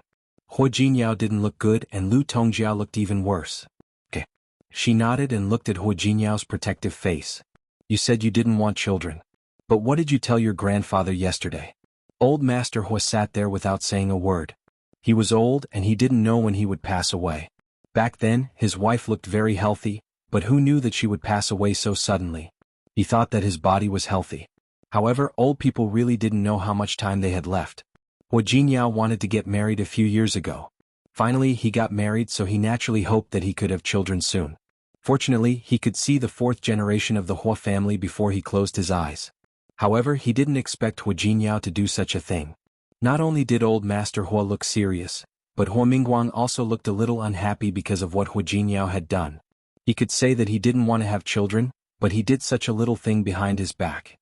Hua Jinniao didn't look good and Lu Tongjia looked even worse. Okay. She nodded and looked at Hu Jinyao's protective face. You said you didn't want children. But what did you tell your grandfather yesterday? Old Master Hu sat there without saying a word. He was old and he didn't know when he would pass away. Back then, his wife looked very healthy, but who knew that she would pass away so suddenly? He thought that his body was healthy. However, old people really didn't know how much time they had left. Hu Jinyao wanted to get married a few years ago. Finally, he got married, so he naturally hoped that he could have children soon. Fortunately, he could see the fourth generation of the Hu family before he closed his eyes. However, he didn't expect Hu Jinyao to do such a thing. Not only did old Master Hu look serious, but Hu Mingguang also looked a little unhappy because of what Hu Jinyao had done. He could say that he didn't want to have children, but he did such a little thing behind his back.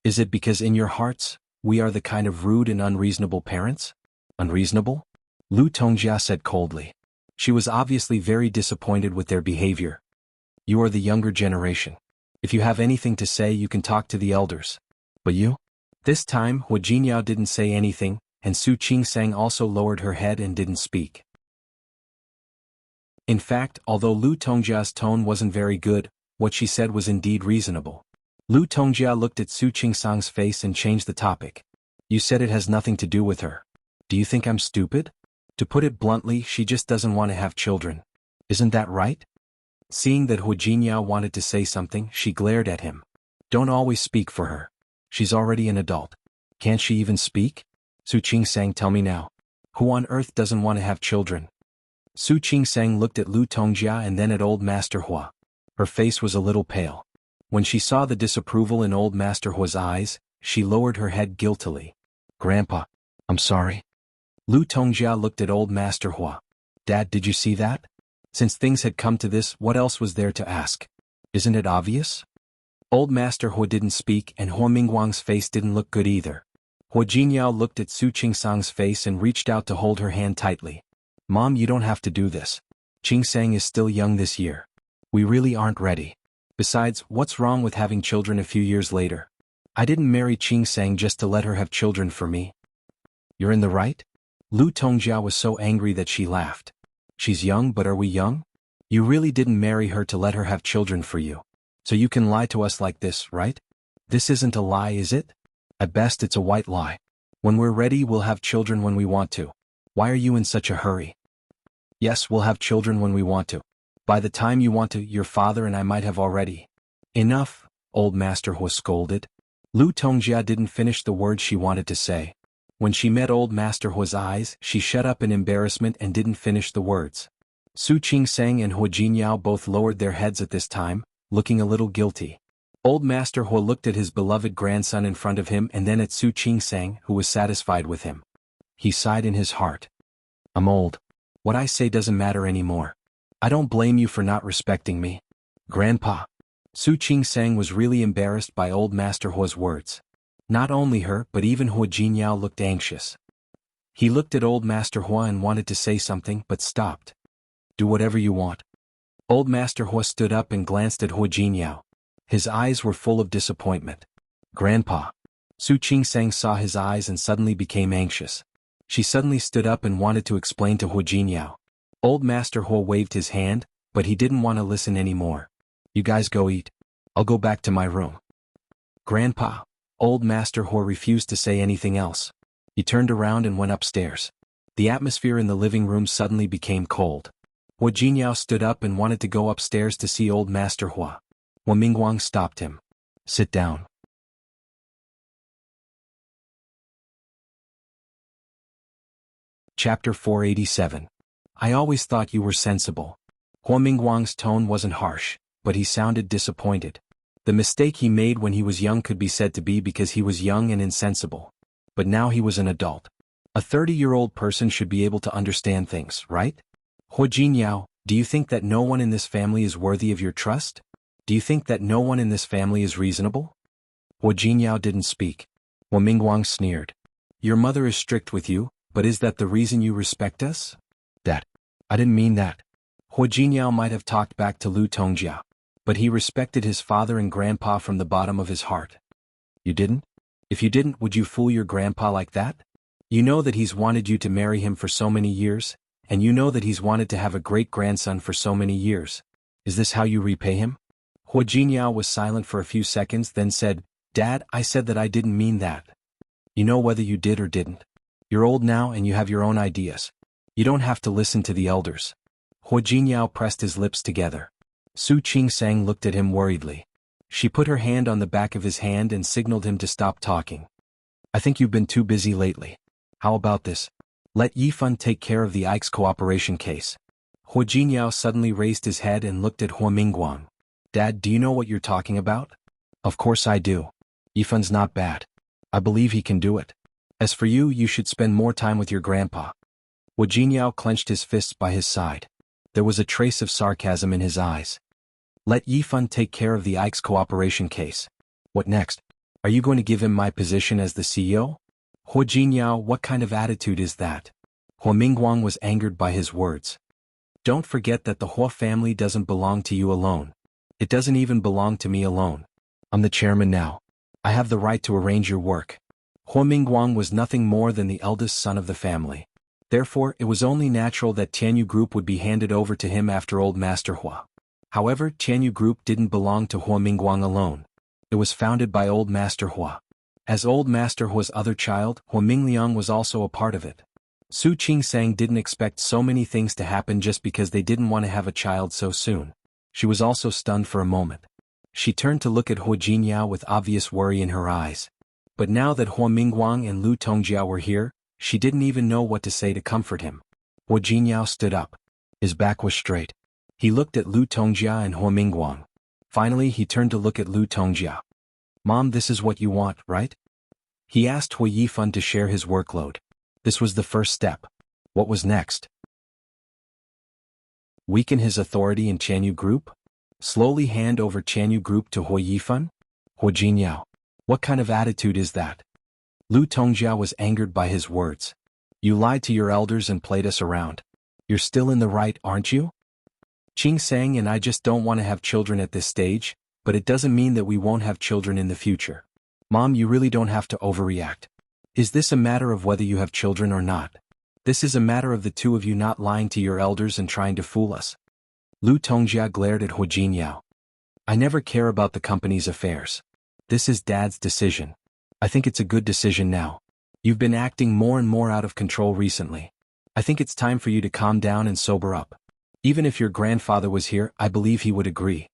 Is it because in your hearts, we are the kind of rude and unreasonable parents? Unreasonable? Lu Tongjia said coldly. She was obviously very disappointed with their behavior. You are the younger generation. If you have anything to say, you can talk to the elders. But you? This time, Hu Jinyao didn't say anything, and Su Qingsang also lowered her head and didn't speak. In fact, although Lu Tongjia's tone wasn't very good, what she said was indeed reasonable. Lu Tongjia looked at Su Qingsang's face and changed the topic. You said it has nothing to do with her. Do you think I'm stupid? To put it bluntly, she just doesn't want to have children. Isn't that right? Seeing that Hu Jinyao wanted to say something, she glared at him. Don't always speak for her. She's already an adult. Can't she even speak? Su Qingsang, tell me now. Who on earth doesn't want to have children? Su Qingsang looked at Lu Tongjia and then at old Master Hua. Her face was a little pale. When she saw the disapproval in old Master Hua's eyes, she lowered her head guiltily. Grandpa, I'm sorry. Lu Tongjia looked at old Master Hua. Dad, did you see that? Since things had come to this, what else was there to ask? Isn't it obvious? Old Master Hua didn't speak and Hu Mingguang's face didn't look good either. Hu Jinyao looked at Su Qingsang's face and reached out to hold her hand tightly. Mom, you don't have to do this. Qingsang is still young this year. We really aren't ready. Besides, what's wrong with having children a few years later? I didn't marry Qingsang just to let her have children for me. You're in the right? Lu Tongjia was so angry that she laughed. She's young, but are we young? You really didn't marry her to let her have children for you. So you can lie to us like this, right? This isn't a lie, is it? At best it's a white lie. When we're ready, we'll have children when we want to. Why are you in such a hurry? Yes, we'll have children when we want to. By the time you want to, your father and I might have already. Enough, old Master Hu scolded. Lu Tongjia didn't finish the words she wanted to say. When she met old Master Hua's eyes, she shut up in embarrassment and didn't finish the words. Su Qingsang and Hu Jinyao both lowered their heads at this time, looking a little guilty. Old Master Hu looked at his beloved grandson in front of him and then at Su Qingsang, who was satisfied with him. He sighed in his heart. I'm old. What I say doesn't matter anymore. I don't blame you for not respecting me. Grandpa. Su Qingsang was really embarrassed by old Master Hua's words. Not only her, but even Hu Jinyao looked anxious. He looked at old Master Hua and wanted to say something but stopped. Do whatever you want. Old Master Hua stood up and glanced at Hu Jinyao. His eyes were full of disappointment. Grandpa. Su Qingsang saw his eyes and suddenly became anxious. She suddenly stood up and wanted to explain to Hu Jinyao. Old Master Hua waved his hand, but he didn't want to listen anymore. You guys go eat. I'll go back to my room. Grandpa. Old Master Hua refused to say anything else. He turned around and went upstairs. The atmosphere in the living room suddenly became cold. Hu Jinyao stood up and wanted to go upstairs to see old Master Hua. Hu Mingguang stopped him. Sit down. Chapter 487. I always thought you were sensible. Hu Mingguang's tone wasn't harsh, but he sounded disappointed. The mistake he made when he was young could be said to be because he was young and insensible. But now he was an adult. A 30-year-old person should be able to understand things, right? Hu Jinyao, do you think that no one in this family is worthy of your trust? Do you think that no one in this family is reasonable? Hu Jinyao didn't speak. Hu Mingguang sneered. Your mother is strict with you, but is that the reason you respect us? That. I didn't mean that. Hu Jinyao might have talked back to Lu Tongjia, but he respected his father and grandpa from the bottom of his heart. You didn't? If you didn't, would you fool your grandpa like that? You know that he's wanted you to marry him for so many years, and you know that he's wanted to have a great-grandson for so many years. Is this how you repay him? Hua Jinyao was silent for a few seconds, then said, Dad, I said that I didn't mean that. You know whether you did or didn't. You're old now and you have your own ideas. You don't have to listen to the elders. Hua Jinyao pressed his lips together. Su Qingsang looked at him worriedly. She put her hand on the back of his hand and signaled him to stop talking. I think you've been too busy lately. How about this? Let Yifan take care of the Ike's cooperation case. Hua Jinyao suddenly raised his head and looked at Hua Mingguang. Dad, do you know what you're talking about? Of course I do. Yifan's not bad. I believe he can do it. As for you, you should spend more time with your grandpa. Hua Jinyao clenched his fists by his side. There was a trace of sarcasm in his eyes. Let Yifan take care of the Ike's cooperation case. What next? Are you going to give him my position as the CEO? Hua Jinyao, what kind of attitude is that? Hua Mingguang was angered by his words. Don't forget that the Hua family doesn't belong to you alone. It doesn't even belong to me alone. I'm the chairman now. I have the right to arrange your work. Hua Mingguang was nothing more than the eldest son of the family. Therefore, it was only natural that Tianyu Group would be handed over to him after Old Master Hua. However, Tianyu Group didn't belong to Hua Mingguang alone. It was founded by Old Master Hua. As Old Master Hua's other child, Hua Mingliang was also a part of it. Su Qingsang didn't expect so many things to happen just because they didn't want to have a child so soon. She was also stunned for a moment. She turned to look at Hua Jinyao with obvious worry in her eyes. But now that Hua Mingguang and Lu Tongjiao were here, she didn't even know what to say to comfort him. Hua Jinyao stood up. His back was straight. He looked at Lu Tongjia and Hua Mingguang. Finally, he turned to look at Lu Tongjia. Mom, this is what you want, right? He asked Hua Yifan to share his workload. This was the first step. What was next? Weaken his authority in Tianyu Group? Slowly hand over Tianyu Group to Hua Yifan? Hua Jinyao. What kind of attitude is that? Lu Tongjia was angered by his words. You lied to your elders and played us around. You're still in the right, aren't you? Qingsang and I just don't want to have children at this stage, but it doesn't mean that we won't have children in the future. Mom, you really don't have to overreact. Is this a matter of whether you have children or not? This is a matter of the two of you not lying to your elders and trying to fool us. Lu Tongjia glared at Hua Jinyao. I never care about the company's affairs. This is Dad's decision. I think it's a good decision now. You've been acting more and more out of control recently. I think it's time for you to calm down and sober up. Even if your grandfather was here, I believe he would agree.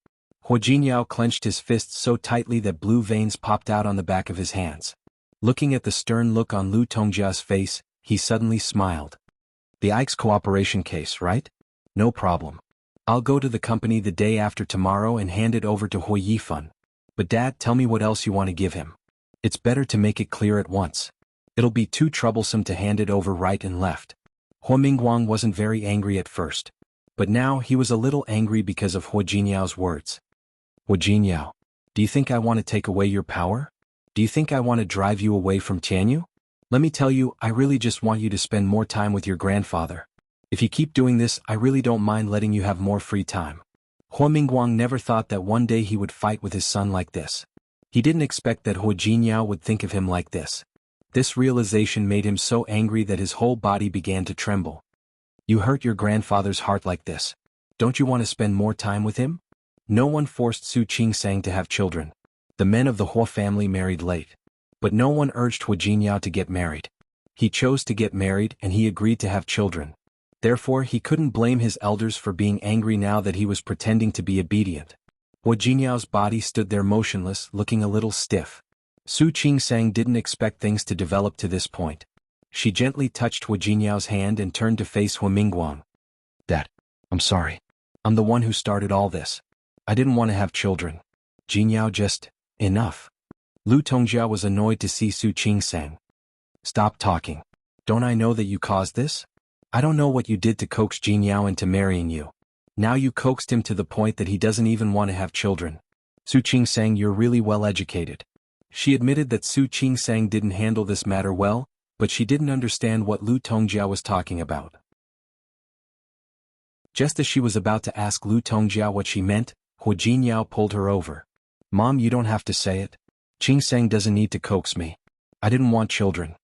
Hua Jinyao clenched his fists so tightly that blue veins popped out on the back of his hands. Looking at the stern look on Lu Tongjia's face, he suddenly smiled. The Ike's cooperation case, right? No problem. I'll go to the company the day after tomorrow and hand it over to Hua Yifan. But Dad, tell me what else you want to give him. It's better to make it clear at once. It'll be too troublesome to hand it over right and left. Hua Mingguang wasn't very angry at first. But now he was a little angry because of Hua Jinyao's words. Hua Jinyao, do you think I want to take away your power? Do you think I want to drive you away from Tianyu? Let me tell you, I really just want you to spend more time with your grandfather. If you keep doing this, I really don't mind letting you have more free time. Hua Mingguang never thought that one day he would fight with his son like this. He didn't expect that Hua Jinyao would think of him like this. This realization made him so angry that his whole body began to tremble. You hurt your grandfather's heart like this. Don't you want to spend more time with him? No one forced Su Qingsang to have children. The men of the Hua family married late. But no one urged Hua Jinyao to get married. He chose to get married and he agreed to have children. Therefore, he couldn't blame his elders for being angry now that he was pretending to be obedient. Hua Jinyao's body stood there motionless, looking a little stiff. Su Qingsang didn't expect things to develop to this point. She gently touched Hua Jinyao's hand and turned to face Hua Mingguang. Dad, I'm sorry. I'm the one who started all this. I didn't want to have children. Jinyao just, enough. Lu Tongjia was annoyed to see Su Qingsang. Stop talking. Don't I know that you caused this? I don't know what you did to coax Jinyao into marrying you. Now you coaxed him to the point that he doesn't even want to have children. Su Qingsang, you're really well educated. She admitted that Su Qingsang didn't handle this matter well, but she didn't understand what Lu Tongjia was talking about. Just as she was about to ask Lu Tongjia what she meant, Hua Jinyao pulled her over. Mom, you don't have to say it. Qingsang doesn't need to coax me. I didn't want children.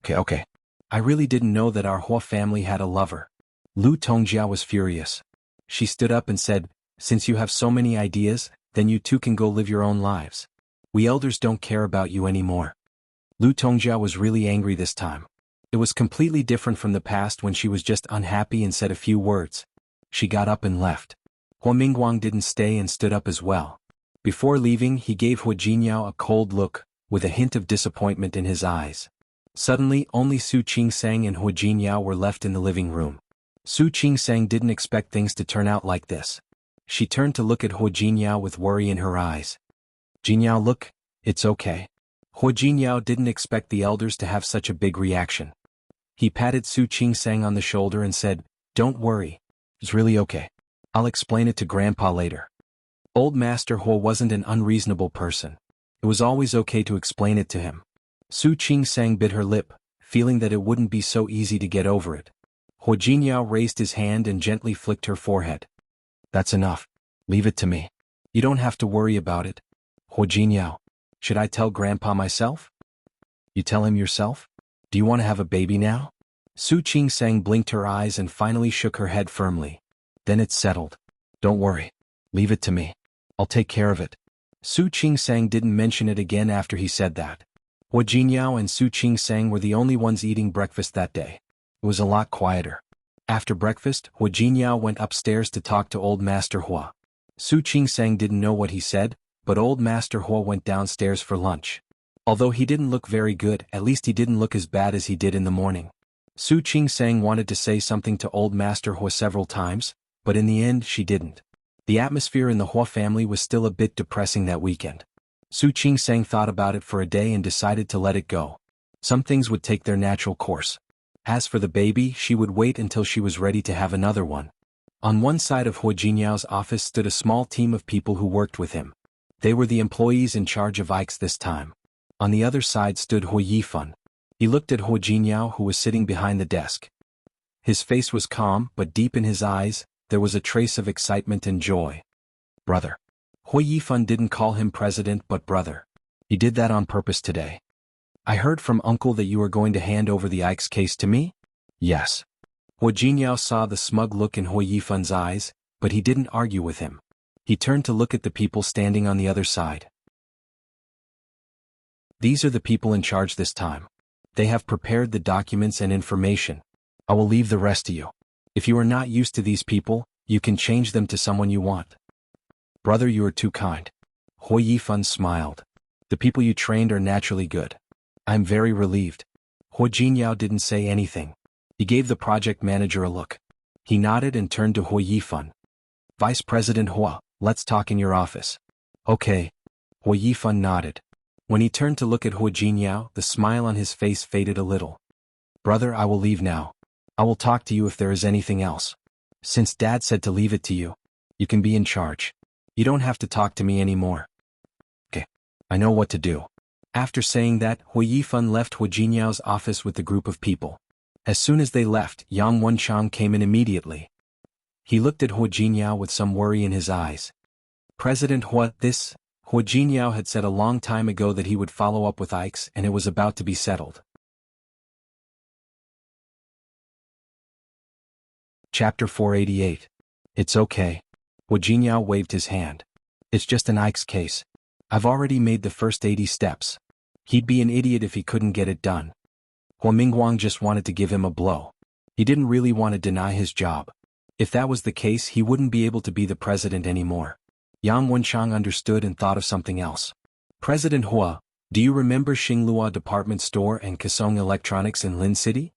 Okay. I really didn't know that our Hua family had a lover. Lu Tongjia was furious. She stood up and said, Since you have so many ideas, then you too can go live your own lives. We elders don't care about you anymore. Lu Tongjia was really angry this time. It was completely different from the past when she was just unhappy and said a few words. She got up and left. Hua Mingguang didn't stay and stood up as well. Before leaving, he gave Hua Jinyao a cold look, with a hint of disappointment in his eyes. Suddenly, only Su Qingsang and Hua Jinyao were left in the living room. Su Qingsang didn't expect things to turn out like this. She turned to look at Hua Jinyao with worry in her eyes. Jinyao, look, it's okay. Hua Jinyao didn't expect the elders to have such a big reaction. He patted Su Qingsang on the shoulder and said, "Don't worry. It's really okay. I'll explain it to Grandpa later." Old Master Hua wasn't an unreasonable person. It was always okay to explain it to him. Su Qingsang bit her lip, feeling that it wouldn't be so easy to get over it. Hua Jinyao raised his hand and gently flicked her forehead. "That's enough. Leave it to me. You don't have to worry about it." Hua Jinyao, should I tell Grandpa myself? You tell him yourself? Do you want to have a baby now? Su Qingsang blinked her eyes and finally shook her head firmly. Then it's settled. Don't worry. Leave it to me. I'll take care of it. Su Qingsang didn't mention it again after he said that. Hua Jinyao and Su Qingsang were the only ones eating breakfast that day. It was a lot quieter. After breakfast, Hua Jinyao went upstairs to talk to Old Master Hua. Su Qingsang didn't know what he said, but Old Master Hua went downstairs for lunch. Although he didn't look very good, at least he didn't look as bad as he did in the morning. Su Qingsang wanted to say something to Old Master Hua several times, but in the end she didn't. The atmosphere in the Hua family was still a bit depressing that weekend. Su Qingsang thought about it for a day and decided to let it go. Some things would take their natural course. As for the baby, she would wait until she was ready to have another one. On one side of Hua Jinyao's office stood a small team of people who worked with him. They were the employees in charge of Ikes this time. On the other side stood Hua Yifan. He looked at Hua Jinyao, who was sitting behind the desk. His face was calm, but deep in his eyes, there was a trace of excitement and joy. Brother. Hua Yifan didn't call him president but brother. He did that on purpose today. I heard from Uncle that you are going to hand over the Ikes case to me? Yes. Hua Jinyao saw the smug look in Hua Yifan's eyes, but he didn't argue with him. He turned to look at the people standing on the other side. These are the people in charge this time. They have prepared the documents and information. I will leave the rest to you. If you are not used to these people, you can change them to someone you want. Brother, you are too kind. Hua Yifan smiled. The people you trained are naturally good. I am very relieved. Hua Jinyao didn't say anything. He gave the project manager a look. He nodded and turned to Hua Yifan. Vice President Hua, let's talk in your office. Okay. Hua Yifan nodded. When he turned to look at Hua Jinyao, the smile on his face faded a little. Brother, I will leave now. I will talk to you if there is anything else. Since Dad said to leave it to you, you can be in charge. You don't have to talk to me anymore. Okay. I know what to do. After saying that, Hua Yifan left Hua Jinyao's office with the group of people. As soon as they left, Yang Wenchang came in immediately. He looked at Hua Jinyao with some worry in his eyes. President Hua, Hua Jinyao had said a long time ago that he would follow up with Ikes and it was about to be settled. Chapter 488. It's okay. Hua Jinyao waved his hand. It's just an Ikes case. I've already made the first 80 steps. He'd be an idiot if he couldn't get it done. Hua Mingguang just wanted to give him a blow. He didn't really want to deny his job. If that was the case, he wouldn't be able to be the president anymore. Yang Wenchang understood and thought of something else. President Hua, do you remember Xinglua Department Store and Kasong Electronics in Lin City?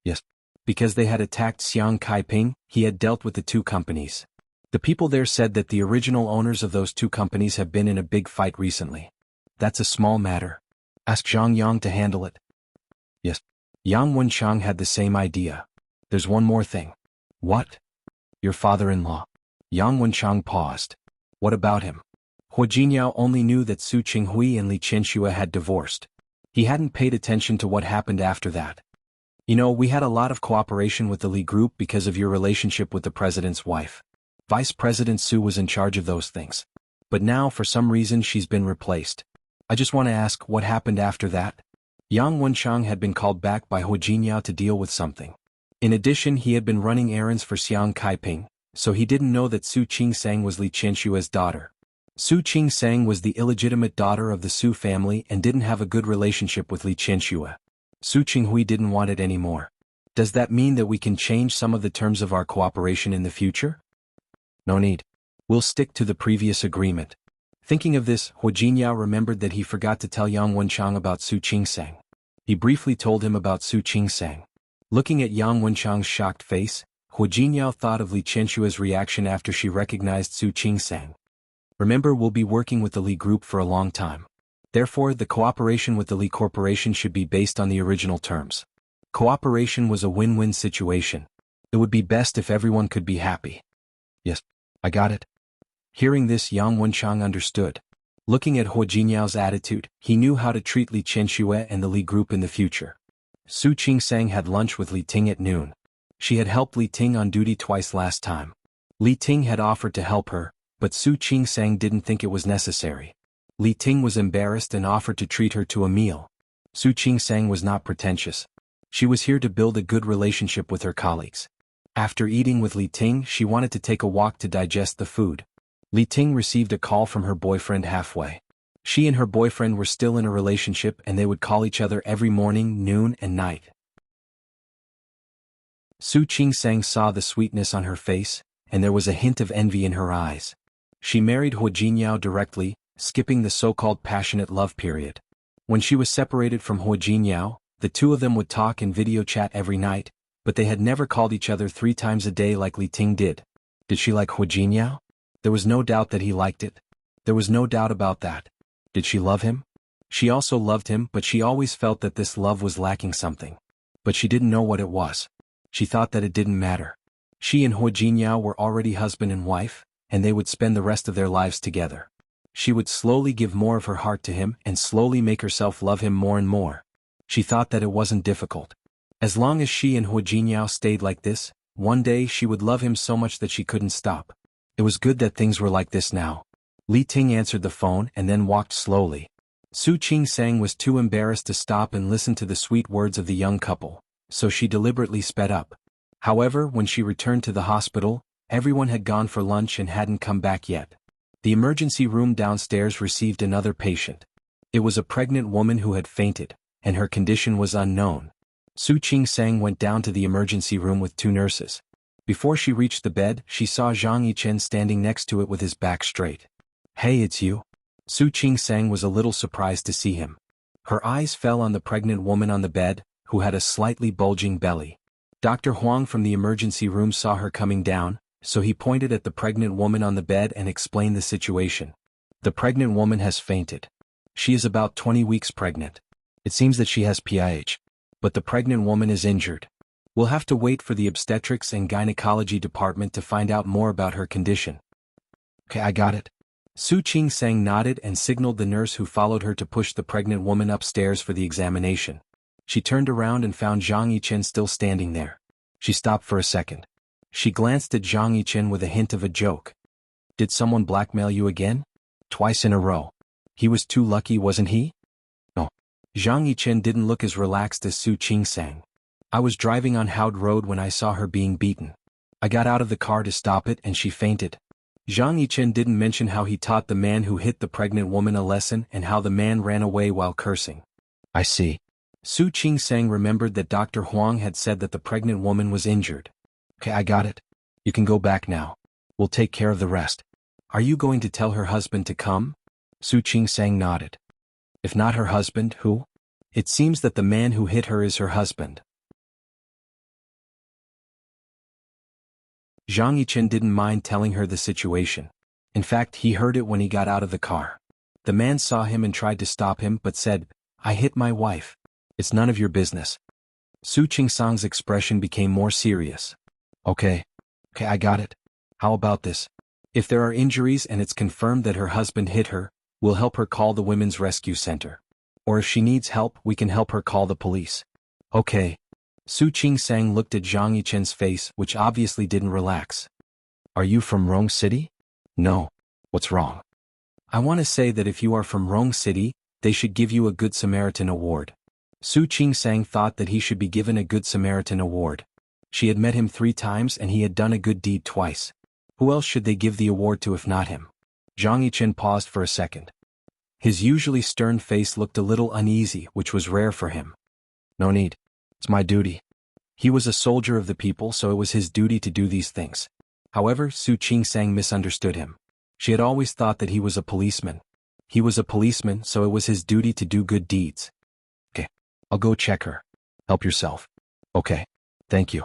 Yes. Because they had attacked Xiang Kaiping, he had dealt with the two companies. The people there said that the original owners of those two companies have been in a big fight recently. That's a small matter. Ask Zhang Yang to handle it. Yes. Yang Wenchang had the same idea. There's one more thing. What? Your father-in-law. Yang Wenchang paused. What about him? Hua Jinyao only knew that Su Qinghui and Li Qianxue had divorced. He hadn't paid attention to what happened after that. You know, we had a lot of cooperation with the Li Group because of your relationship with the president's wife. Vice President Su was in charge of those things. But now, for some reason, she's been replaced. I just want to ask what happened after that? Yang Wenchang had been called back by Hua Jinyao to deal with something. In addition, he had been running errands for Xiang Kaiping, so he didn't know that Su Qingsang was Li Qianshua's daughter. Su Qingsang was the illegitimate daughter of the Su family and didn't have a good relationship with Li Qianxua. Su Qinghui didn't want it anymore. Does that mean that we can change some of the terms of our cooperation in the future? No need. We'll stick to the previous agreement. Thinking of this, Hua Jinyao remembered that he forgot to tell Yang Wenchang about Su Qingsang. He briefly told him about Su Qingsang. Looking at Yang Wenchang's shocked face, Hua Jinyao thought of Li Qianshua's reaction after she recognized Su Qingsang. Remember, we'll be working with the Li Group for a long time. Therefore, the cooperation with the Li Corporation should be based on the original terms. Cooperation was a win-win situation. It would be best if everyone could be happy. Yes, I got it. Hearing this, Yang Wenchang understood. Looking at Hua Jinyao's attitude, he knew how to treat Li Qianxua and the Li Group in the future. Su Qingsang had lunch with Li Ting at noon. She had helped Li Ting on duty twice last time. Li Ting had offered to help her, but Su Qingsang didn't think it was necessary. Li Ting was embarrassed and offered to treat her to a meal. Su Qingsang was not pretentious. She was here to build a good relationship with her colleagues. After eating with Li Ting, she wanted to take a walk to digest the food. Li Ting received a call from her boyfriend halfway. She and her boyfriend were still in a relationship and they would call each other every morning, noon, and night. Su Qingsang saw the sweetness on her face, and there was a hint of envy in her eyes. She married Hua Jinyao directly, skipping the so-called passionate love period. When she was separated from Hua Jinyao, the two of them would talk and video chat every night, but they had never called each other 3 times a day like Li Ting did. Did she like Hua Jinyao? There was no doubt that he liked it. There was no doubt about that. Did she love him? She also loved him, but she always felt that this love was lacking something. But she didn't know what it was. She thought that it didn't matter. She and Hua Jinyao were already husband and wife, and they would spend the rest of their lives together. She would slowly give more of her heart to him and slowly make herself love him more and more. She thought that it wasn't difficult. As long as she and Hua Jinyao stayed like this, one day she would love him so much that she couldn't stop. It was good that things were like this now. Li Ting answered the phone and then walked slowly. Su Qingsang was too embarrassed to stop and listen to the sweet words of the young couple, so she deliberately sped up. However, when she returned to the hospital, everyone had gone for lunch and hadn't come back yet. The emergency room downstairs received another patient. It was a pregnant woman who had fainted, and her condition was unknown. Su Qingsang went down to the emergency room with 2 nurses. Before she reached the bed, she saw Zhang Yichen standing next to it with his back straight. "Hey, it's you." Su Qingsang was a little surprised to see him. Her eyes fell on the pregnant woman on the bed, who had a slightly bulging belly. Dr. Huang from the emergency room saw her coming down, so he pointed at the pregnant woman on the bed and explained the situation. The pregnant woman has fainted. She is about 20 weeks pregnant. It seems that she has PIH. But the pregnant woman is injured. We'll have to wait for the obstetrics and gynecology department to find out more about her condition. Okay, I got it. Su Qingsang nodded and signaled the nurse who followed her to push the pregnant woman upstairs for the examination. She turned around and found Zhang Yichen still standing there. She stopped for a second. She glanced at Zhang Yichen with a hint of a joke. "Did someone blackmail you again? Twice in a row. He was too lucky, wasn't he?" No. Zhang Yichen didn't look as relaxed as Su Qingsang. "I was driving on Haud Road when I saw her being beaten. I got out of the car to stop it and she fainted." Zhang Yichen didn't mention how he taught the man who hit the pregnant woman a lesson and how the man ran away while cursing. "I see." Su Qingsang remembered that Dr. Huang had said that the pregnant woman was injured. "Okay, I got it. You can go back now. We'll take care of the rest." "Are you going to tell her husband to come?" Su Qingsang nodded. "If not her husband, who?" "It seems that the man who hit her is her husband." Zhang Yichen didn't mind telling her the situation. In fact, he heard it when he got out of the car. The man saw him and tried to stop him but said, "I hit my wife. It's none of your business." Su Qingsang's expression became more serious. Okay, I got it. How about this? If there are injuries and it's confirmed that her husband hit her, we'll help her call the Women's Rescue Center. Or if she needs help, we can help her call the police. Okay. Su Qingsang looked at Zhang Yichen's face, which obviously didn't relax. "Are you from Rong City?" "No. What's wrong?" "I want to say that if you are from Rong City, they should give you a Good Samaritan Award." Su Qingsang thought that he should be given a Good Samaritan Award. She had met him 3 times and he had done a good deed twice. Who else should they give the award to if not him? Zhang Yichen paused for a second. His usually stern face looked a little uneasy, which was rare for him. No need. It's my duty. He was a soldier of the people, so it was his duty to do these things. However, Su Qingsang misunderstood him. She had always thought that he was a policeman. He was a policeman, so it was his duty to do good deeds. Okay. I'll go check her. Help yourself. Okay. Thank you.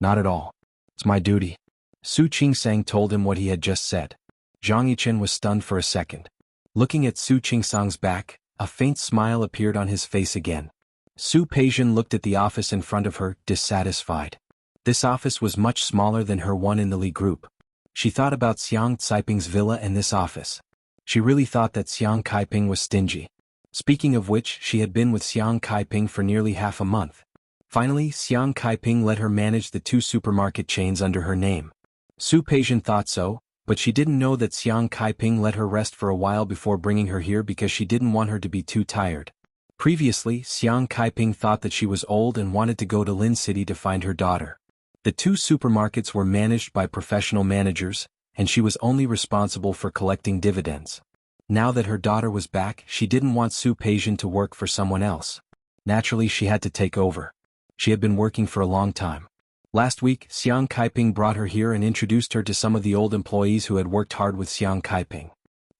Not at all. It's my duty. Su Qingsang told him what he had just said. Zhang Yichen was stunned for a second. Looking at Su Qingsang's back, a faint smile appeared on his face again. Su Peijian looked at the office in front of her, dissatisfied. This office was much smaller than her one in the Li group. She thought about Xiang Caiping's villa and this office. She really thought that Xiang Caiping was stingy. Speaking of which, she had been with Xiang Caiping for nearly half a month. Finally, Xiang Caiping let her manage the 2 supermarket chains under her name. Su Peijian thought so, but she didn't know that Xiang Caiping let her rest for a while before bringing her here because she didn't want her to be too tired. Previously, Xiang Caiping thought that she was old and wanted to go to Lin City to find her daughter. The 2 supermarkets were managed by professional managers, and she was only responsible for collecting dividends. Now that her daughter was back, she didn't want Su Peijian to work for someone else. Naturally, she had to take over. She had been working for a long time. Last week, Xiang Caiping brought her here and introduced her to some of the old employees who had worked hard with Xiang Caiping.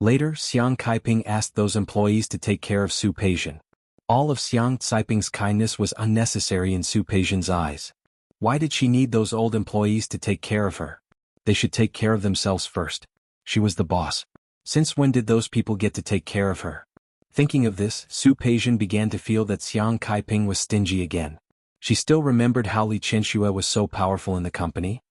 Later, Xiang Caiping asked those employees to take care of Su Peijian. All of Xiang Caiping's kindness was unnecessary in Su Peijian's eyes. Why did she need those old employees to take care of her? They should take care of themselves first. She was the boss. Since when did those people get to take care of her? Thinking of this, Su Peijian began to feel that Xiang Caiping was stingy again. She still remembered how Li Qianxue was so powerful in the company.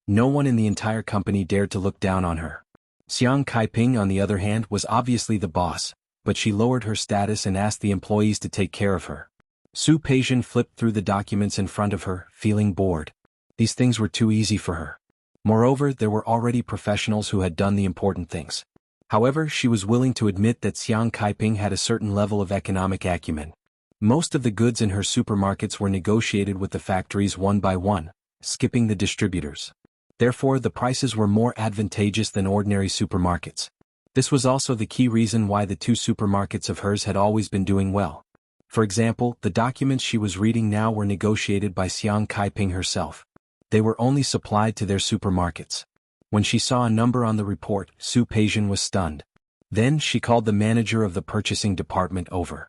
No one in the entire company dared to look down on her. Xiang Caiping, on the other hand, was obviously the boss, but she lowered her status and asked the employees to take care of her. Su Peijian flipped through the documents in front of her, feeling bored. These things were too easy for her. Moreover, there were already professionals who had done the important things. However, she was willing to admit that Xiang Caiping had a certain level of economic acumen. Most of the goods in her supermarkets were negotiated with the factories one by one, skipping the distributors. Therefore, the prices were more advantageous than ordinary supermarkets. This was also the key reason why the 2 supermarkets of hers had always been doing well. For example, the documents she was reading now were negotiated by Xiang Caiping herself. They were only supplied to their supermarkets. When she saw a number on the report, Su Peijian was stunned. Then she called the manager of the purchasing department over.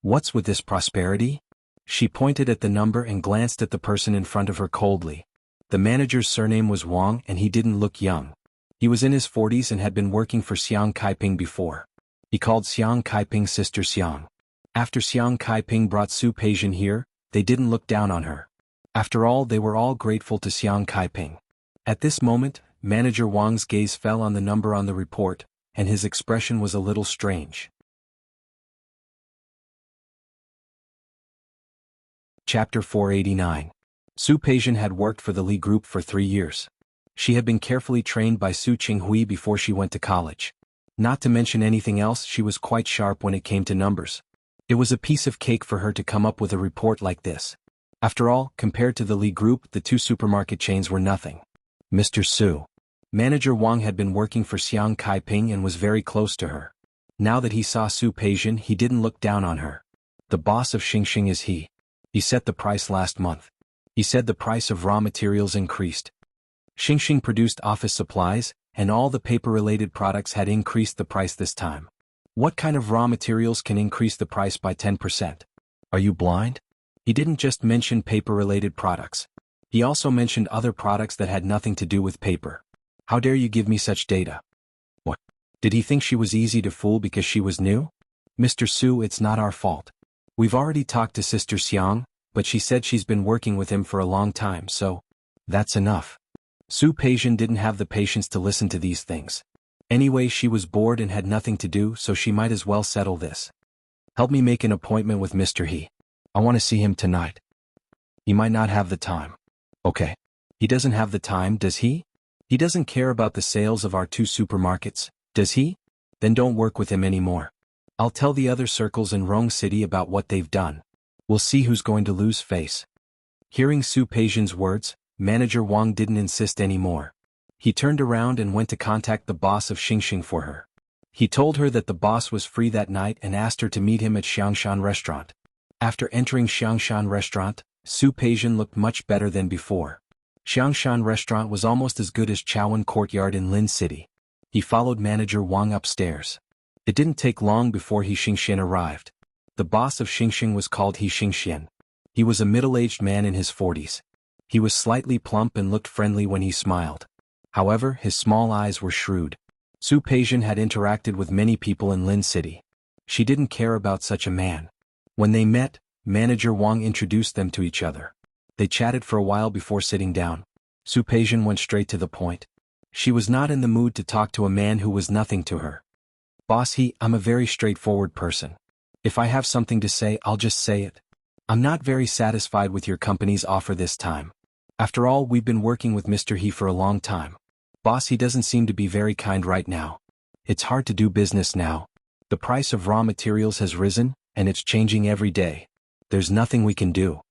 What's with this prosperity? She pointed at the number and glanced at the person in front of her coldly. The manager's surname was Wang and he didn't look young. He was in his 40s and had been working for Xiang Caiping before. He called Xiang Caiping's sister Xiang. After Xiang Caiping brought Su Peijian here, they didn't look down on her. After all, they were all grateful to Xiang Caiping. At this moment, Manager Wang's gaze fell on the number on the report, and his expression was a little strange. Chapter 489. Su Peijian had worked for the Li Group for 3 years. She had been carefully trained by Su Qinghui before she went to college. Not to mention anything else, she was quite sharp when it came to numbers. It was a piece of cake for her to come up with a report like this. After all, compared to the Li Group, the 2 supermarket chains were nothing. Mr. Su. Manager Wang had been working for Xiang Caiping and was very close to her. Now that he saw Su Peijian, he didn't look down on her. The boss of Xingxing is he. He set the price last month. He said the price of raw materials increased. Xingxing produced office supplies, and all the paper-related products had increased the price this time. What kind of raw materials can increase the price by 10%? Are you blind? He didn't just mention paper-related products. He also mentioned other products that had nothing to do with paper. How dare you give me such data? What? Did he think she was easy to fool because she was new? Mr. Su, it's not our fault. We've already talked to Sister Xiang, but she said she's been working with him for a long time, so that's enough. Su Peijian didn't have the patience to listen to these things. Anyway, she was bored and had nothing to do, so she might as well settle this. Help me make an appointment with Mr. He. I want to see him tonight. He might not have the time. Okay. He doesn't have the time, does he? He doesn't care about the sales of our 2 supermarkets, does he? Then don't work with him anymore. I'll tell the other circles in Rong City about what they've done. We'll see who's going to lose face. Hearing Su Peijian's words, Manager Wang didn't insist anymore. He turned around and went to contact the boss of Xingxing for her. He told her that the boss was free that night and asked her to meet him at Xiangshan restaurant. After entering Xiangshan restaurant, Su Peijian looked much better than before. Xiangshan restaurant was almost as good as Chaoan Courtyard in Lin City. He followed Manager Wang upstairs. It didn't take long before He Xingxian arrived. The boss of Xingxing was called He Xingxian. He was a middle-aged man in his 40s. He was slightly plump and looked friendly when he smiled. However, his small eyes were shrewd. Su Peijian had interacted with many people in Lin City. She didn't care about such a man. When they met, Manager Wang introduced them to each other. They chatted for a while before sitting down. Su Peijian went straight to the point. She was not in the mood to talk to a man who was nothing to her. Boss He, I'm a very straightforward person. If I have something to say, I'll just say it. I'm not very satisfied with your company's offer this time. After all, we've been working with Mr. He for a long time. Boss, he doesn't seem to be very kind right now. It's hard to do business now. The price of raw materials has risen, and it's changing every day. There's nothing we can do.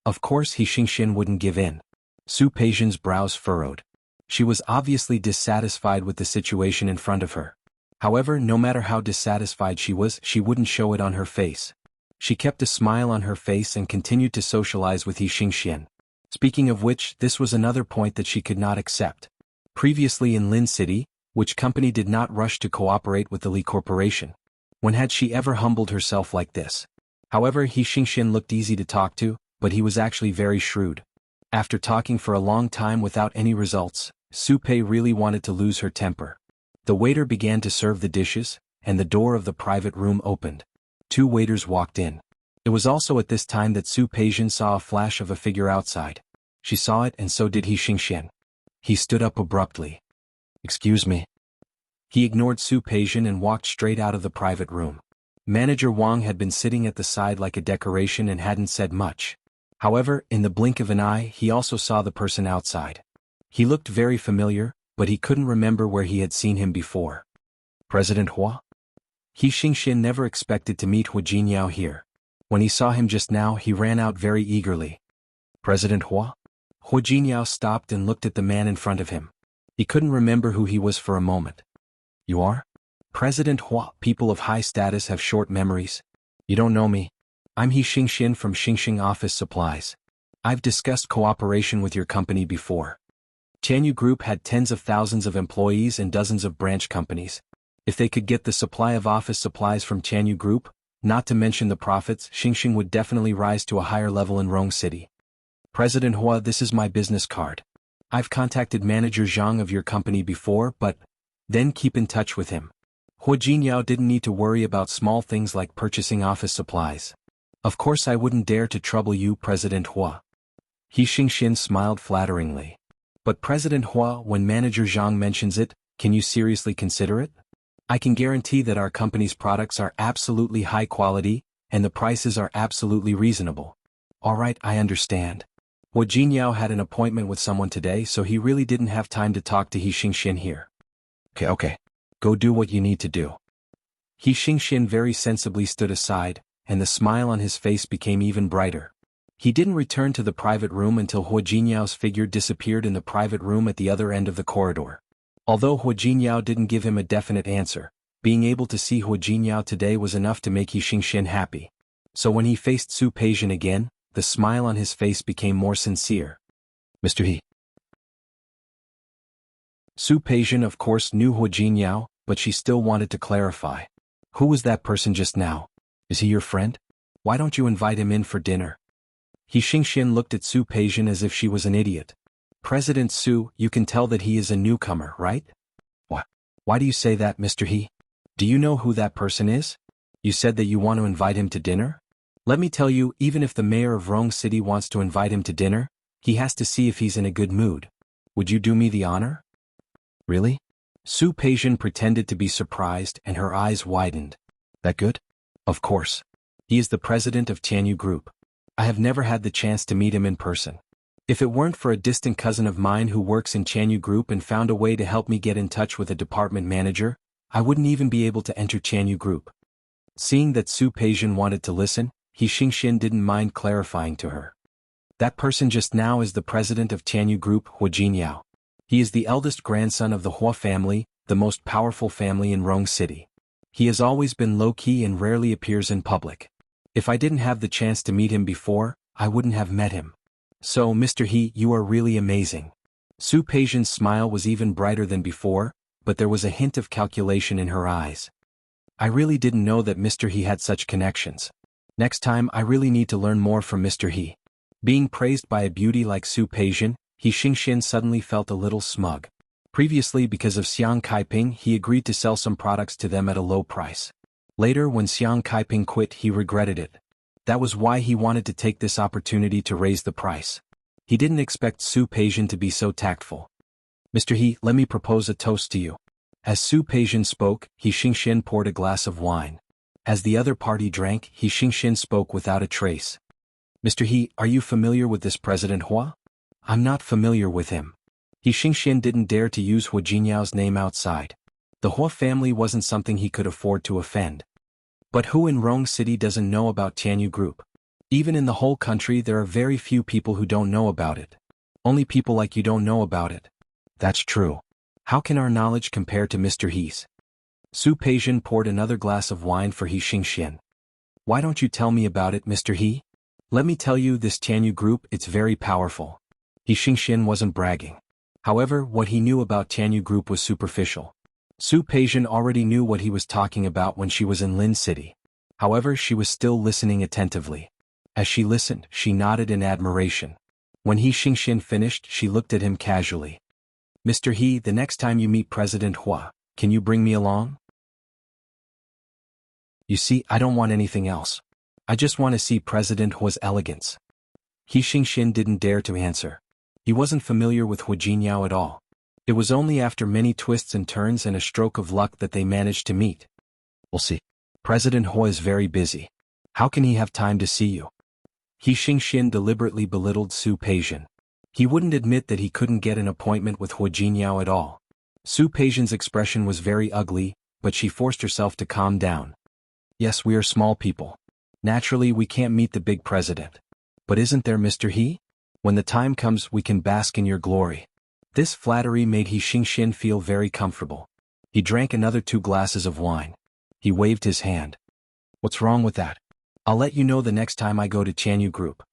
Of course, He Xingxian wouldn't give in. Su Peijian's brows furrowed. She was obviously dissatisfied with the situation in front of her. However, no matter how dissatisfied she was, she wouldn't show it on her face. She kept a smile on her face and continued to socialize with He Xingxian. Speaking of which, this was another point that she could not accept. Previously in Lin City, which company did not rush to cooperate with the Li Corporation? When had she ever humbled herself like this? However, He Xingxian looked easy to talk to, but he was actually very shrewd. After talking for a long time without any results, Su Pei really wanted to lose her temper. The waiter began to serve the dishes, and the door of the private room opened. 2 waiters walked in. It was also at this time that Su Peijian saw a flash of a figure outside. She saw it and so did He Xingxian. He stood up abruptly. Excuse me. He ignored Su Peijian and walked straight out of the private room. Manager Wang had been sitting at the side like a decoration and hadn't said much. However, in the blink of an eye, he also saw the person outside. He looked very familiar, but he couldn't remember where he had seen him before. President Hua? He Xingxian never expected to meet Hu Jinyao here. When he saw him just now, he ran out very eagerly. President Hua? Hu Jinyao stopped and looked at the man in front of him. He couldn't remember who he was for a moment. You are? President Hua. People of high status have short memories. You don't know me. I'm He Xingxian from Xingxing Office Supplies. I've discussed cooperation with your company before. Tianyu Group had tens of thousands of employees and dozens of branch companies. If they could get the supply of office supplies from Tianyu Group, not to mention the profits, Xingxing would definitely rise to a higher level in Rong City. President Hua, this is my business card. I've contacted Manager Zhang of your company before, but then keep in touch with him. Hu Jinyao didn't need to worry about small things like purchasing office supplies. Of course I wouldn't dare to trouble you, President Hua. He Xingxian smiled flatteringly. But President Hua, when Manager Zhang mentions it, can you seriously consider it? I can guarantee that our company's products are absolutely high quality, and the prices are absolutely reasonable. Alright, I understand. Hu Jinyao had an appointment with someone today, so he really didn't have time to talk to He Xingxian here. Okay. Go do what you need to do. He Xingxian very sensibly stood aside, and the smile on his face became even brighter. He didn't return to the private room until Hu Jinyao's figure disappeared in the private room at the other end of the corridor. Although Hu Jinyao didn't give him a definite answer, being able to see Hu Jinyao today was enough to make He Xingxian happy. So when he faced Su Peijian again, the smile on his face became more sincere. Mr. He. Su Peijian of course knew Hu Jinyao, but she still wanted to clarify. Who was that person just now? Is he your friend? Why don't you invite him in for dinner? He Xingxian looked at Su Peijian as if she was an idiot. President Su, you can tell that he is a newcomer, right? What? Why do you say that, Mr. He? Do you know who that person is? You said that you want to invite him to dinner? Let me tell you, even if the mayor of Rong City wants to invite him to dinner, he has to see if he's in a good mood. Would you do me the honor? Really? Su Peijian pretended to be surprised and her eyes widened. That good? Of course. He is the president of Tianyu Group. I have never had the chance to meet him in person. If it weren't for a distant cousin of mine who works in Tianyu Group and found a way to help me get in touch with a department manager, I wouldn't even be able to enter Tianyu Group. Seeing that Su Peijian wanted to listen, He Xingxian didn't mind clarifying to her. That person just now is the president of Tianyu Group, Hua Jinyao. He is the eldest grandson of the Hua family, the most powerful family in Rong City. He has always been low-key and rarely appears in public. If I didn't have the chance to meet him before, I wouldn't have met him. So, Mr. He, you are really amazing. Su Peijian's smile was even brighter than before, but there was a hint of calculation in her eyes. I really didn't know that Mr. He had such connections. Next time I really need to learn more from Mr. He. Being praised by a beauty like Su Peijian, He Xingxian suddenly felt a little smug. Previously, because of Xiang Kaiping, he agreed to sell some products to them at a low price. Later, when Xiang Kaiping quit, he regretted it. That was why he wanted to take this opportunity to raise the price. He didn't expect Su Peijian to be so tactful. Mr. He, let me propose a toast to you. As Su Peijian spoke, He Xingxian poured a glass of wine. As the other party drank, He Xingxian spoke without a trace. Mr. He, are you familiar with this President Hua? I'm not familiar with him. He Xingxian didn't dare to use Hua Jinyao's name outside. The Hua family wasn't something he could afford to offend. But who in Rong City doesn't know about Tianyu Group? Even in the whole country there are very few people who don't know about it. Only people like you don't know about it. That's true. How can our knowledge compare to Mr. He's? Su Peijian poured another glass of wine for He Xingxian. Why don't you tell me about it, Mr. He? Let me tell you, this Tianyu Group, it's very powerful. He Xingxian wasn't bragging. However, what he knew about Tianyu Group was superficial. Su Peijian already knew what he was talking about when she was in Lin City. However, she was still listening attentively. As she listened, she nodded in admiration. When He Xingxian finished, she looked at him casually. Mr. He, the next time you meet President Hua, can you bring me along? You see, I don't want anything else. I just want to see President Hua's elegance. He Xingxian didn't dare to answer. He wasn't familiar with Hua Jinyao at all. It was only after many twists and turns and a stroke of luck that they managed to meet. We'll see. President Hua is very busy. How can he have time to see you? He Xingxian deliberately belittled Su Peijian. He wouldn't admit that he couldn't get an appointment with Hua Jinyao at all. Su Peijian's expression was very ugly, but she forced herself to calm down. Yes, we are small people. Naturally, we can't meet the big president. But isn't there Mr. He? When the time comes, we can bask in your glory. This flattery made He Xingxian feel very comfortable. He drank another 2 glasses of wine. He waved his hand. What's wrong with that? I'll let you know the next time I go to Tianyu Group.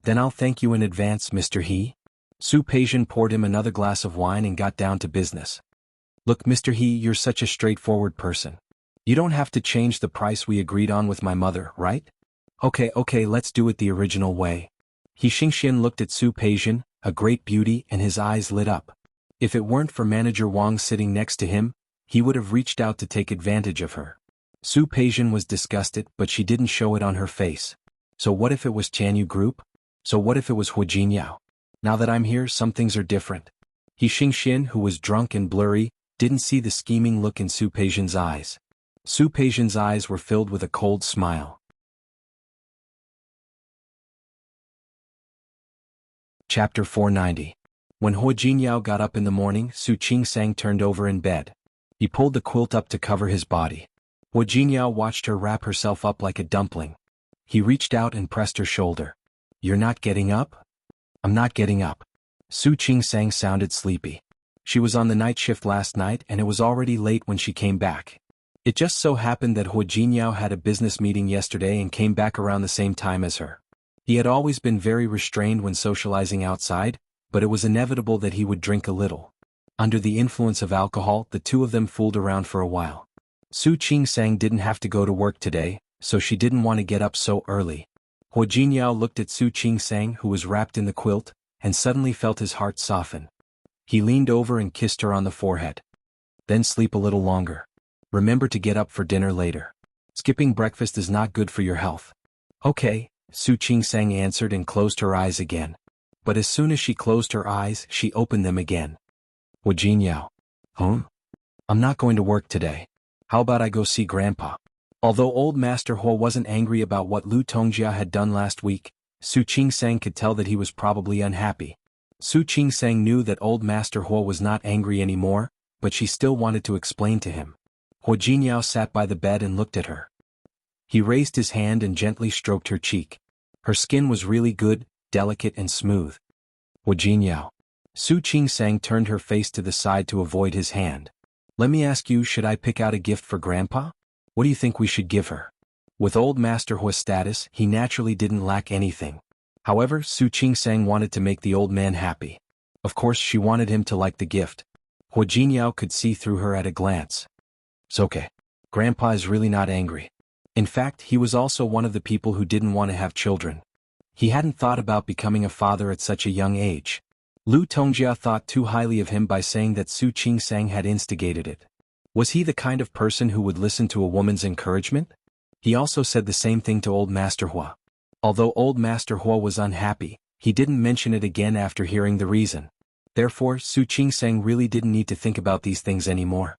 Then I'll thank you in advance, Mr. He. Su Peijian poured him another glass of wine and got down to business. Look, Mr. He, you're such a straightforward person. You don't have to change the price we agreed on with my mother, right? Okay, let's do it the original way. He Xingxian looked at Su Peijian, a great beauty, and his eyes lit up. If it weren't for Manager Wang sitting next to him, he would have reached out to take advantage of her. Su Peijian was disgusted, but she didn't show it on her face. So what if it was Tianyu Group? So what if it was Hua Jinyao? Now that I'm here, some things are different. He Xingxian, who was drunk and blurry, didn't see the scheming look in Su Peijian's eyes. Su Peijian's eyes were filled with a cold smile. Chapter 490. When Hua Jinyao got up in the morning, Su Qingsang turned over in bed. He pulled the quilt up to cover his body. Hua Jinyao watched her wrap herself up like a dumpling. He reached out and pressed her shoulder. You're not getting up? I'm not getting up. Su Qingsang sounded sleepy. She was on the night shift last night and it was already late when she came back. It just so happened that Hua Jinyao had a business meeting yesterday and came back around the same time as her. He had always been very restrained when socializing outside, but it was inevitable that he would drink a little. Under the influence of alcohol, the two of them fooled around for a while. Su Qingsang didn't have to go to work today, so she didn't want to get up so early. Hua Jinyao looked at Su Qingsang, who was wrapped in the quilt, and suddenly felt his heart soften. He leaned over and kissed her on the forehead. Then sleep a little longer. Remember to get up for dinner later. Skipping breakfast is not good for your health. Okay, Su Qingsang answered and closed her eyes again. But as soon as she closed her eyes, she opened them again. Hua Jinyao. I'm not going to work today. How about I go see Grandpa? Although old Master Hua wasn't angry about what Lu Tongjia had done last week, Su Qingsang could tell that he was probably unhappy. Su Qingsang knew that old Master Hua was not angry anymore, but she still wanted to explain to him. Hua Jinyao sat by the bed and looked at her. He raised his hand and gently stroked her cheek. Her skin was really good, delicate and smooth. Wuxia. Su Qingsang turned her face to the side to avoid his hand. Let me ask you, should I pick out a gift for Grandpa? What do you think we should give her? With old Master Hua's status, he naturally didn't lack anything. However, Su Qingsang wanted to make the old man happy. Of course, she wanted him to like the gift. Hua Jingyao could see through her at a glance. It's okay. Grandpa is really not angry. In fact, he was also one of the people who didn't want to have children. He hadn't thought about becoming a father at such a young age. Lu Tongjia thought too highly of him by saying that Su Qingsang had instigated it. Was he the kind of person who would listen to a woman's encouragement? He also said the same thing to old Master Hua. Although old Master Hua was unhappy, he didn't mention it again after hearing the reason. Therefore, Su Qingsang really didn't need to think about these things anymore.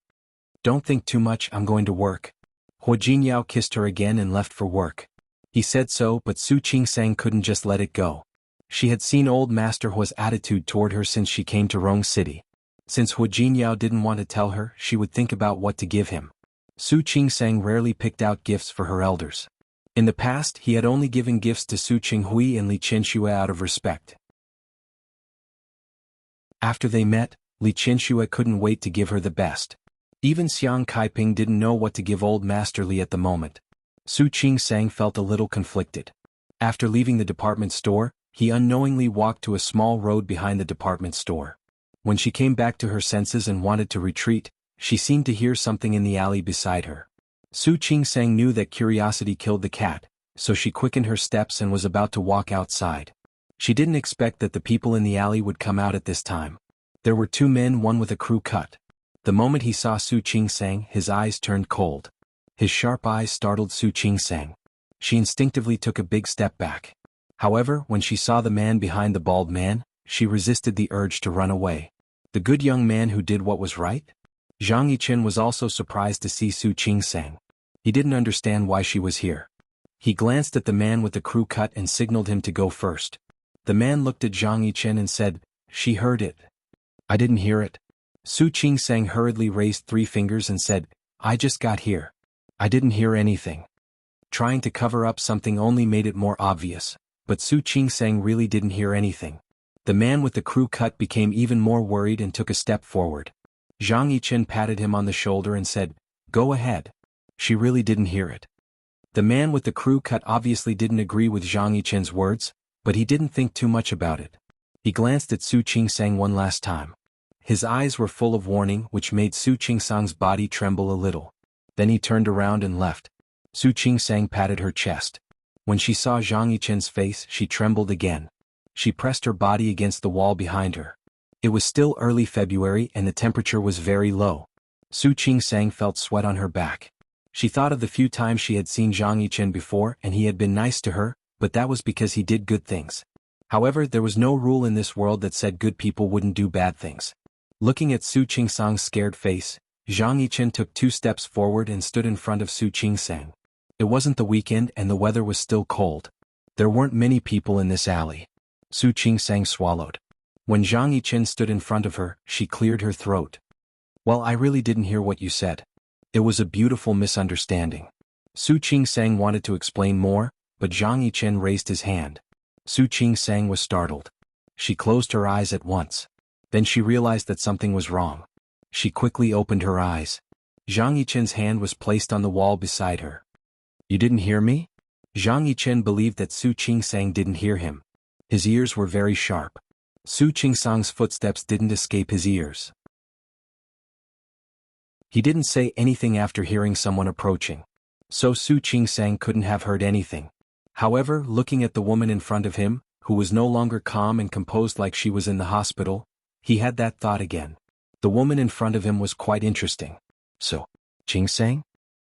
Don't think too much, I'm going to work. Hua Jinyao kissed her again and left for work. He said so, but Su Qingsang couldn't just let it go. She had seen old Master Hua's attitude toward her since she came to Rong City. Since Hua Jinyao didn't want to tell her, she would think about what to give him. Su Qingsang rarely picked out gifts for her elders. In the past, he had only given gifts to Su Qinghui and Li Qianxue out of respect. After they met, Li Qianxue couldn't wait to give her the best. Even Xiang Kaiping didn't know what to give old Master Li at the moment. Su Qingsang felt a little conflicted. After leaving the department store, he unknowingly walked to a small road behind the department store. When she came back to her senses and wanted to retreat, she seemed to hear something in the alley beside her. Su Qingsang knew that curiosity killed the cat, so she quickened her steps and was about to walk outside. She didn't expect that the people in the alley would come out at this time. There were two men, one with a crew cut. The moment he saw Su Qingsang, his eyes turned cold. His sharp eyes startled Su Qingsang. She instinctively took a big step back. However, when she saw the man behind the bald man, she resisted the urge to run away. The good young man who did what was right? Zhang Yichen was also surprised to see Su Qingsang. He didn't understand why she was here. He glanced at the man with the crew cut and signaled him to go first. The man looked at Zhang Yichen and said, "She heard it." "I didn't hear it." Su Qingsang hurriedly raised 3 fingers and said, "I just got here. I didn't hear anything." Trying to cover up something only made it more obvious, but Su Qingsang really didn't hear anything. The man with the crew cut became even more worried and took a step forward. Zhang Yichen patted him on the shoulder and said, "Go ahead." She really didn't hear it. The man with the crew cut obviously didn't agree with Zhang Yichen's words, but he didn't think too much about it. He glanced at Su Qingsang one last time. His eyes were full of warning, which made Su Qingsang's body tremble a little. Then he turned around and left. Su Qingsang patted her chest. When she saw Zhang Yichen's face, she trembled again. She pressed her body against the wall behind her. It was still early February and the temperature was very low. Su Qingsang felt sweat on her back. She thought of the few times she had seen Zhang Yichen before and he had been nice to her, but that was because he did good things. However, there was no rule in this world that said good people wouldn't do bad things. Looking at Su Qingsang's scared face, Zhang Yichen took 2 steps forward and stood in front of Su Qingsang. It wasn't the weekend and the weather was still cold. There weren't many people in this alley. Su Qingsang swallowed. When Zhang Yichen stood in front of her, she cleared her throat. "Well, I really didn't hear what you said. It was a beautiful misunderstanding." Su Qingsang wanted to explain more, but Zhang Yichen raised his hand. Su Qingsang was startled. She closed her eyes at once. Then she realized that something was wrong. She quickly opened her eyes. Zhang Yichen's hand was placed on the wall beside her. "You didn't hear me?" Zhang Yichen believed that Su Qingsang didn't hear him. His ears were very sharp. Su Qingsang's footsteps didn't escape his ears. He didn't say anything after hearing someone approaching. So Su Qingsang couldn't have heard anything. However, looking at the woman in front of him, who was no longer calm and composed like she was in the hospital, he had that thought again. The woman in front of him was quite interesting. So, Qingsang?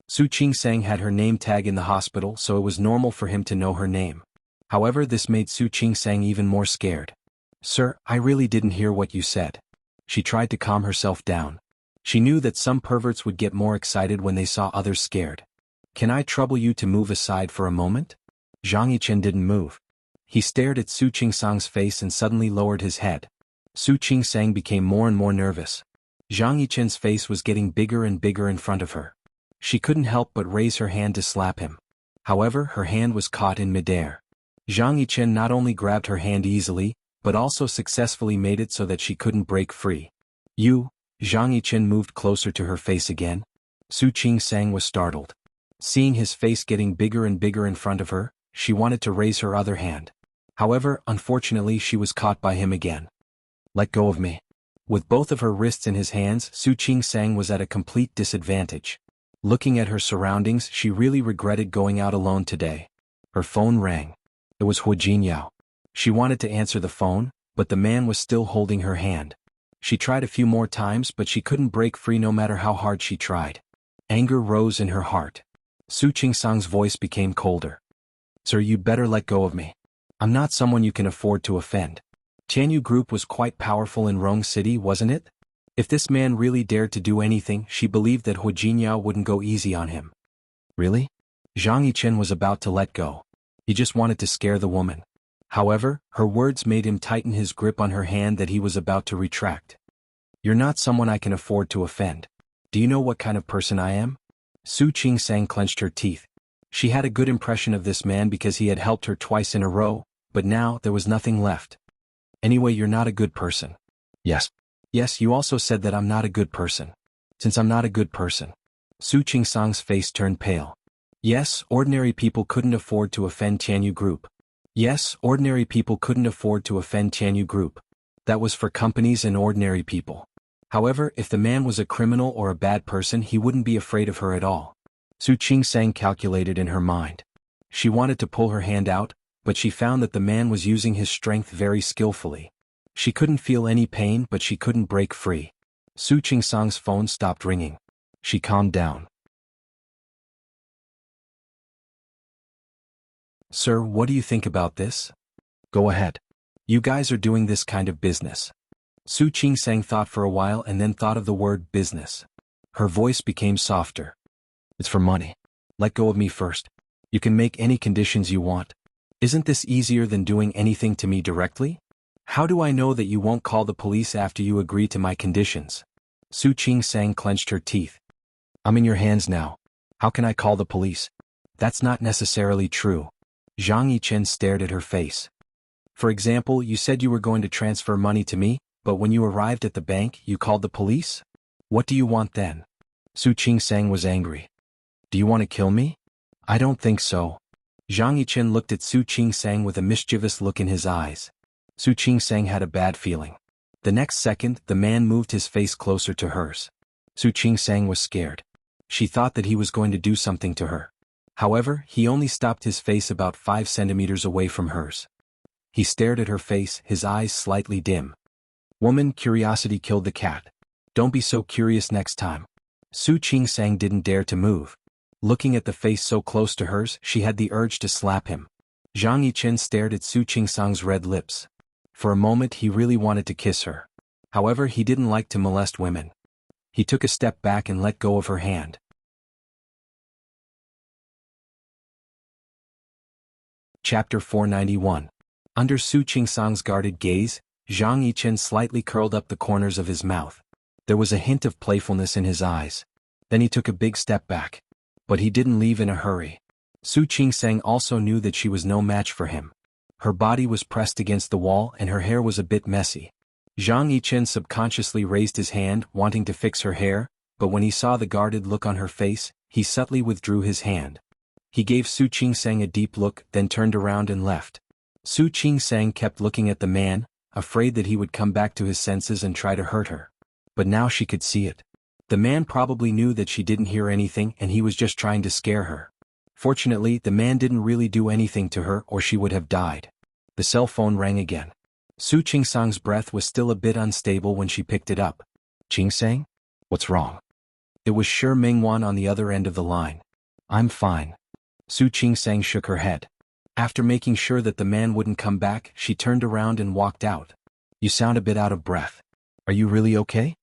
Su Qingsang had her name tag in the hospital, so it was normal for him to know her name. However, this made Su Qingsang even more scared. "Sir, I really didn't hear what you said." She tried to calm herself down. She knew that some perverts would get more excited when they saw others scared. "Can I trouble you to move aside for a moment?" Zhang Yichen didn't move. He stared at Su Qingsang's face and suddenly lowered his head. Su Qingsang became more and more nervous. Zhang Yichen's face was getting bigger and bigger in front of her. She couldn't help but raise her hand to slap him. However, her hand was caught in midair. Zhang Yichen not only grabbed her hand easily, but also successfully made it so that she couldn't break free. You? Zhang Yichen moved closer to her face again. Su Qingsang was startled. Seeing his face getting bigger and bigger in front of her, she wanted to raise her other hand. However, unfortunately she was caught by him again. Let go of me. With both of her wrists in his hands, Su Qingsang was at a complete disadvantage. Looking at her surroundings, she really regretted going out alone today. Her phone rang. It was Hu Jinyao. She wanted to answer the phone, but the man was still holding her hand. She tried a few more times but she couldn't break free no matter how hard she tried. Anger rose in her heart. Su Qingsang's voice became colder. Sir, you'd better let go of me. I'm not someone you can afford to offend. Tianyu Group was quite powerful in Rong City, wasn't it? If this man really dared to do anything, she believed that Hu Jinyao wouldn't go easy on him. Really? Zhang Yichen was about to let go. He just wanted to scare the woman. However, her words made him tighten his grip on her hand that he was about to retract. You're not someone I can afford to offend. Do you know what kind of person I am? Su Qingsang clenched her teeth. She had a good impression of this man because he had helped her twice in a row, but now there was nothing left. Anyway, you're not a good person. Yes. Yes, you also said that I'm not a good person. Since I'm not a good person. Su Qingsang's face turned pale. Yes, ordinary people couldn't afford to offend Tianyu Group. Yes, ordinary people couldn't afford to offend Tianyu Group. That was for companies and ordinary people. However, if the man was a criminal or a bad person, he wouldn't be afraid of her at all. Su Qingsang calculated in her mind. She wanted to pull her hand out, but she found that the man was using his strength very skillfully. She couldn't feel any pain but she couldn't break free. Su Qingsang's phone stopped ringing. She calmed down. Sir, what do you think about this? Go ahead. You guys are doing this kind of business. Su Qingsang thought for a while and then thought of the word business. Her voice became softer. It's for money. Let go of me first. You can make any conditions you want. Isn't this easier than doing anything to me directly? How do I know that you won't call the police after you agree to my conditions? Su Qingsang clenched her teeth. I'm in your hands now. How can I call the police? That's not necessarily true. Zhang Yichen stared at her face. For example, you said you were going to transfer money to me, but when you arrived at the bank, you called the police? What do you want then? Su Qingsang was angry. Do you want to kill me? I don't think so. Zhang Yichen looked at Su Qingsang with a mischievous look in his eyes. Su Qingsang had a bad feeling. The next second, the man moved his face closer to hers. Su Qingsang was scared. She thought that he was going to do something to her. However, he only stopped his face about 5 centimeters away from hers. He stared at her face, his eyes slightly dim. Woman, curiosity killed the cat. Don't be so curious next time. Su Qingsang didn't dare to move. Looking at the face so close to hers, she had the urge to slap him. Zhang Yichen stared at Su Qingsang's red lips. For a moment he really wanted to kiss her. However, he didn't like to molest women. He took a step back and let go of her hand. Chapter 491. Under Su Qingsang's guarded gaze, Zhang Yichen slightly curled up the corners of his mouth. There was a hint of playfulness in his eyes. Then he took a big step back. But he didn't leave in a hurry. Su Qingsang also knew that she was no match for him. Her body was pressed against the wall and her hair was a bit messy. Zhang Yichen subconsciously raised his hand, wanting to fix her hair, but when he saw the guarded look on her face, he subtly withdrew his hand. He gave Su Qingsang a deep look, then turned around and left. Su Qingsang kept looking at the man, afraid that he would come back to his senses and try to hurt her. But now she could see it. The man probably knew that she didn't hear anything and he was just trying to scare her. Fortunately, the man didn't really do anything to her or she would have died. The cell phone rang again. Su Qingsang's breath was still a bit unstable when she picked it up. Qingsang? What's wrong? It was Shi Mingwan on the other end of the line. I'm fine. Su Qingsang shook her head. After making sure that the man wouldn't come back, she turned around and walked out. You sound a bit out of breath. Are you really okay?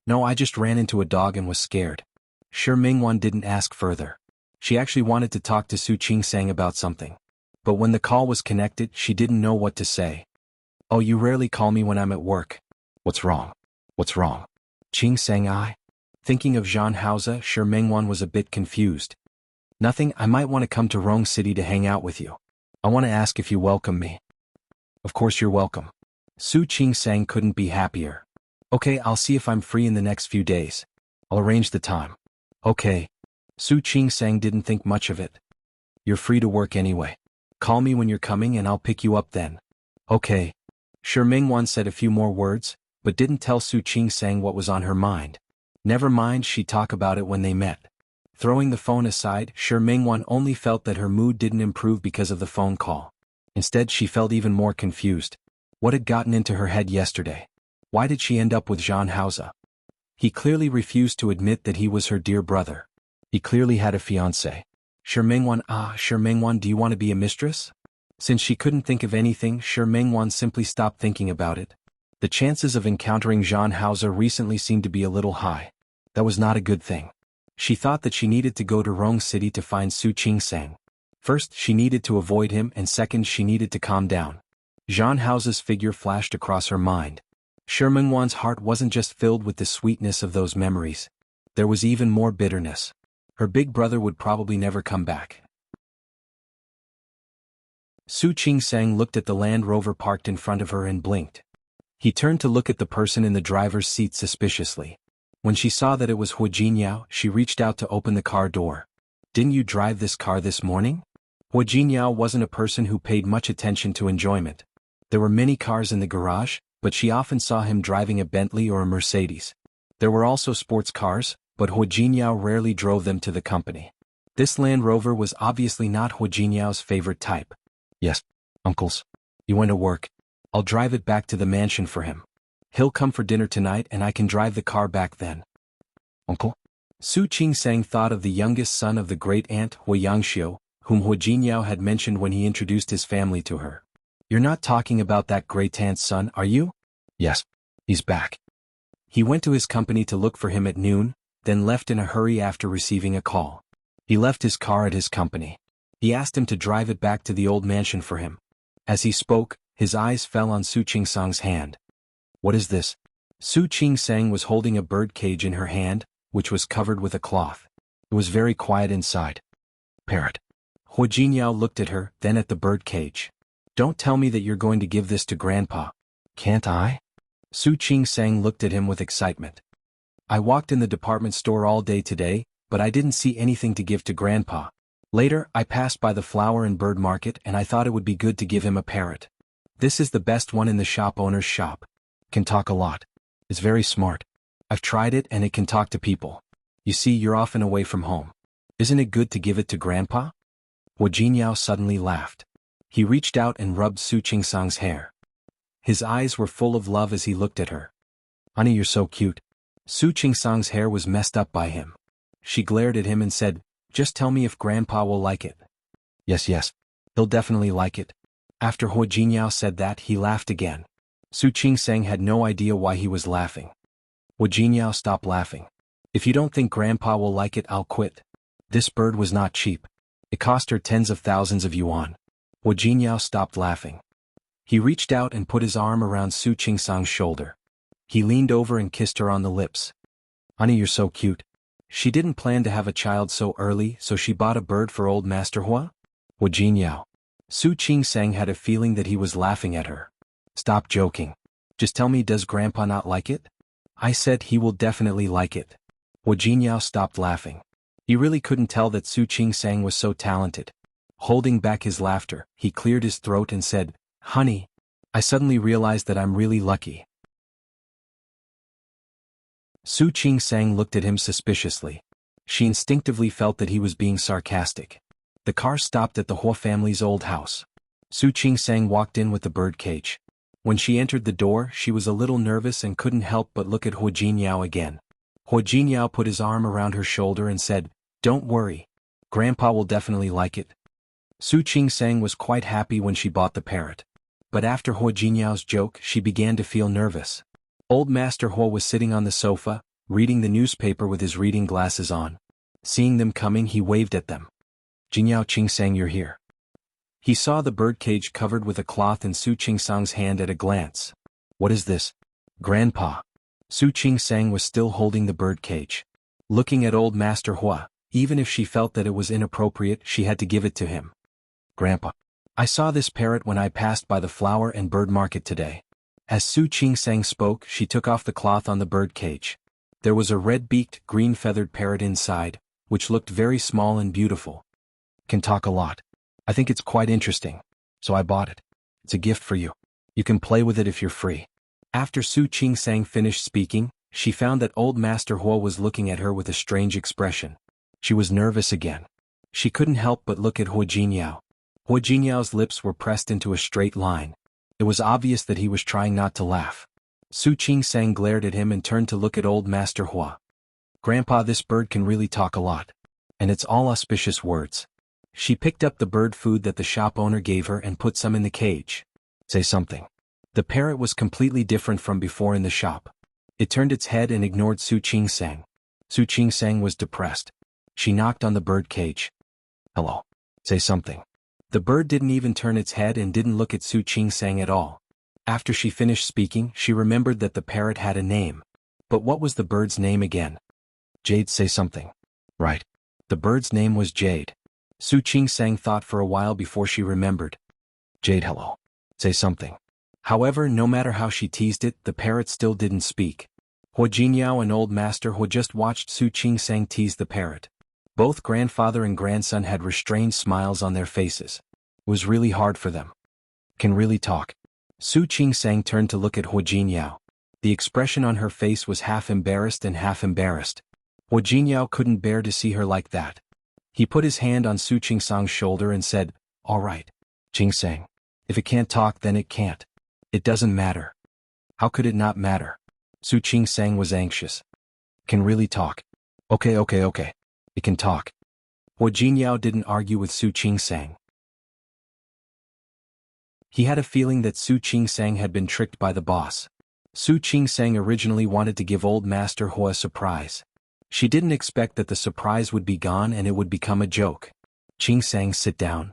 No, I just ran into a dog and was scared. Shi Mingwan didn't ask further. She actually wanted to talk to Su Qingsang about something. But when the call was connected, she didn't know what to say. Oh, you rarely call me when I'm at work. What's wrong? What's wrong? Qingsang. Thinking of Zhan Haoze, Shi Mingwan was a bit confused. Nothing, I might want to come to Rong City to hang out with you. I want to ask if you welcome me. Of course you're welcome. Su Qingsang couldn't be happier. Okay, I'll see if I'm free in the next few days. I'll arrange the time. Okay. Su Qingsang didn't think much of it. You're free to work anyway. Call me when you're coming and I'll pick you up then. Okay. Shi Mingwan said a few more words, but didn't tell Su Qingsang what was on her mind. Never mind, she'd talk about it when they met. Throwing the phone aside, Shi Mingwan only felt that her mood didn't improve because of the phone call. Instead, she felt even more confused. What had gotten into her head yesterday? Why did she end up with Zhang Haoze? He clearly refused to admit that he was her dear brother. He clearly had a fiancé. Shi Mingwan, do you want to be a mistress? Since she couldn't think of anything, Shi Mingwan simply stopped thinking about it. The chances of encountering Zhang Haoze recently seemed to be a little high. That was not a good thing. She thought that she needed to go to Rong City to find Su Qingsang. First, she needed to avoid him, and second, she needed to calm down. Zhang Haoze's figure flashed across her mind. Shi Mingwan's heart wasn't just filled with the sweetness of those memories. There was even more bitterness. Her big brother would probably never come back. Su Qingsang looked at the Land Rover parked in front of her and blinked. He turned to look at the person in the driver's seat suspiciously. When she saw that it was Hua Jinyao, she reached out to open the car door. Didn't you drive this car this morning? Hua Jinyao wasn't a person who paid much attention to enjoyment. There were many cars in the garage, but she often saw him driving a Bentley or a Mercedes. There were also sports cars, but Hua Jinyao rarely drove them to the company. This Land Rover was obviously not Hua Jinyao's favorite type. Yes, uncles. You went to work. I'll drive it back to the mansion for him. He'll come for dinner tonight and I can drive the car back then. Uncle? Su Qingsang thought of the youngest son of the great-aunt Hua Yangxiu, whom Hua Jinyao had mentioned when he introduced his family to her. You're not talking about that great-aunt's son, are you? Yes. He's back. He went to his company to look for him at noon, then left in a hurry after receiving a call. He left his car at his company. He asked him to drive it back to the old mansion for him. As he spoke, his eyes fell on Su Qingsang's hand. What is this? Su Qingsang was holding a bird cage in her hand, which was covered with a cloth. It was very quiet inside. Parrot. Hua Jinyao looked at her, then at the bird cage. Don't tell me that you're going to give this to Grandpa. Can't I? Su Qingsang looked at him with excitement. I walked in the department store all day today, but I didn't see anything to give to Grandpa. Later, I passed by the flower and bird market and I thought it would be good to give him a parrot. This is the best one in the shop owner's shop. Can talk a lot. It's very smart. I've tried it and it can talk to people. You see, you're often away from home. Isn't it good to give it to Grandpa? Hua Jinyao suddenly laughed. He reached out and rubbed Su Qingsang's hair. His eyes were full of love as he looked at her. Honey, you're so cute. Su Qingsang's hair was messed up by him. She glared at him and said, just tell me if Grandpa will like it. Yes. He'll definitely like it. After Hua Jinyao said that, he laughed again. Su Qingsang had no idea why he was laughing. Hua Jinyao, stop laughing. If you don't think Grandpa will like it, I'll quit. This bird was not cheap. It cost her tens of thousands of yuan. Hua Jinyao stopped laughing. He reached out and put his arm around Su Qingsang's shoulder. He leaned over and kissed her on the lips. Honey, you're so cute. She didn't plan to have a child so early, so she bought a bird for old Master Hua? Hua Jinyao. Su Qingsang had a feeling that he was laughing at her. Stop joking. Just tell me, does Grandpa not like it? I said he will definitely like it. Hua Jinyao stopped laughing. He really couldn't tell that Su Qingsang was so talented. Holding back his laughter, he cleared his throat and said, Honey, I suddenly realized that I'm really lucky. Su Qingsang looked at him suspiciously. She instinctively felt that he was being sarcastic. The car stopped at the Hua family's old house. Su Qingsang walked in with the bird cage. When she entered the door, she was a little nervous and couldn't help but look at Hua Jinyao again. Hua Jinyao put his arm around her shoulder and said, Don't worry. Grandpa will definitely like it. Su Qingsang was quite happy when she bought the parrot. But after Hua Jinyao's joke, she began to feel nervous. Old Master Hua was sitting on the sofa, reading the newspaper with his reading glasses on. Seeing them coming, he waved at them. Jinyao, Qingsang, you're here. He saw the bird cage covered with a cloth in Su Qingsang's hand at a glance. What is this? Grandpa. Su Qingsang was still holding the bird cage. Looking at old Master Hua, even if she felt that it was inappropriate, she had to give it to him. Grandpa. I saw this parrot when I passed by the flower and bird market today. As Su Qingsang spoke, she took off the cloth on the bird cage. There was a red-beaked, green-feathered parrot inside, which looked very small and beautiful. Can talk a lot. I think it's quite interesting, so I bought it. It's a gift for you. You can play with it if you're free. After Su Qingsang finished speaking, she found that old Master Hua was looking at her with a strange expression. She was nervous again. She couldn't help but look at Hua Jinyao. Hua Jinyao's lips were pressed into a straight line. It was obvious that he was trying not to laugh. Su Qingsang glared at him and turned to look at old Master Hua. Grandpa, this bird can really talk a lot. And it's all auspicious words. She picked up the bird food that the shop owner gave her and put some in the cage. Say something. The parrot was completely different from before in the shop. It turned its head and ignored Su Qingsang. Su Qingsang was depressed. She knocked on the bird cage. Hello. Say something. The bird didn't even turn its head and didn't look at Su Qingsang at all. After she finished speaking, she remembered that the parrot had a name. But what was the bird's name again? Jade. Say something. Right. The bird's name was Jade. Su Qingsang thought for a while before she remembered. Jade, hello. Say something. However, no matter how she teased it, the parrot still didn't speak. Hua Jinyao and old Master Hua just watched Su Qingsang tease the parrot. Both grandfather and grandson had restrained smiles on their faces. It was really hard for them. Can really talk. Su Qingsang turned to look at Hua Jinyao. The expression on her face was half embarrassed and half embarrassed. Hua Jinyao couldn't bear to see her like that. He put his hand on Su Qingsang's shoulder and said, All right, Qingsang. If it can't talk, then it can't. It doesn't matter. How could it not matter? Su Qingsang was anxious. Can really talk. Okay. It can talk. Hua Jinyao didn't argue with Su Qingsang. He had a feeling that Su Qingsang had been tricked by the boss. Su Qingsang originally wanted to give old Master Hua a surprise. She didn't expect that the surprise would be gone and it would become a joke. Qingsang, sit down.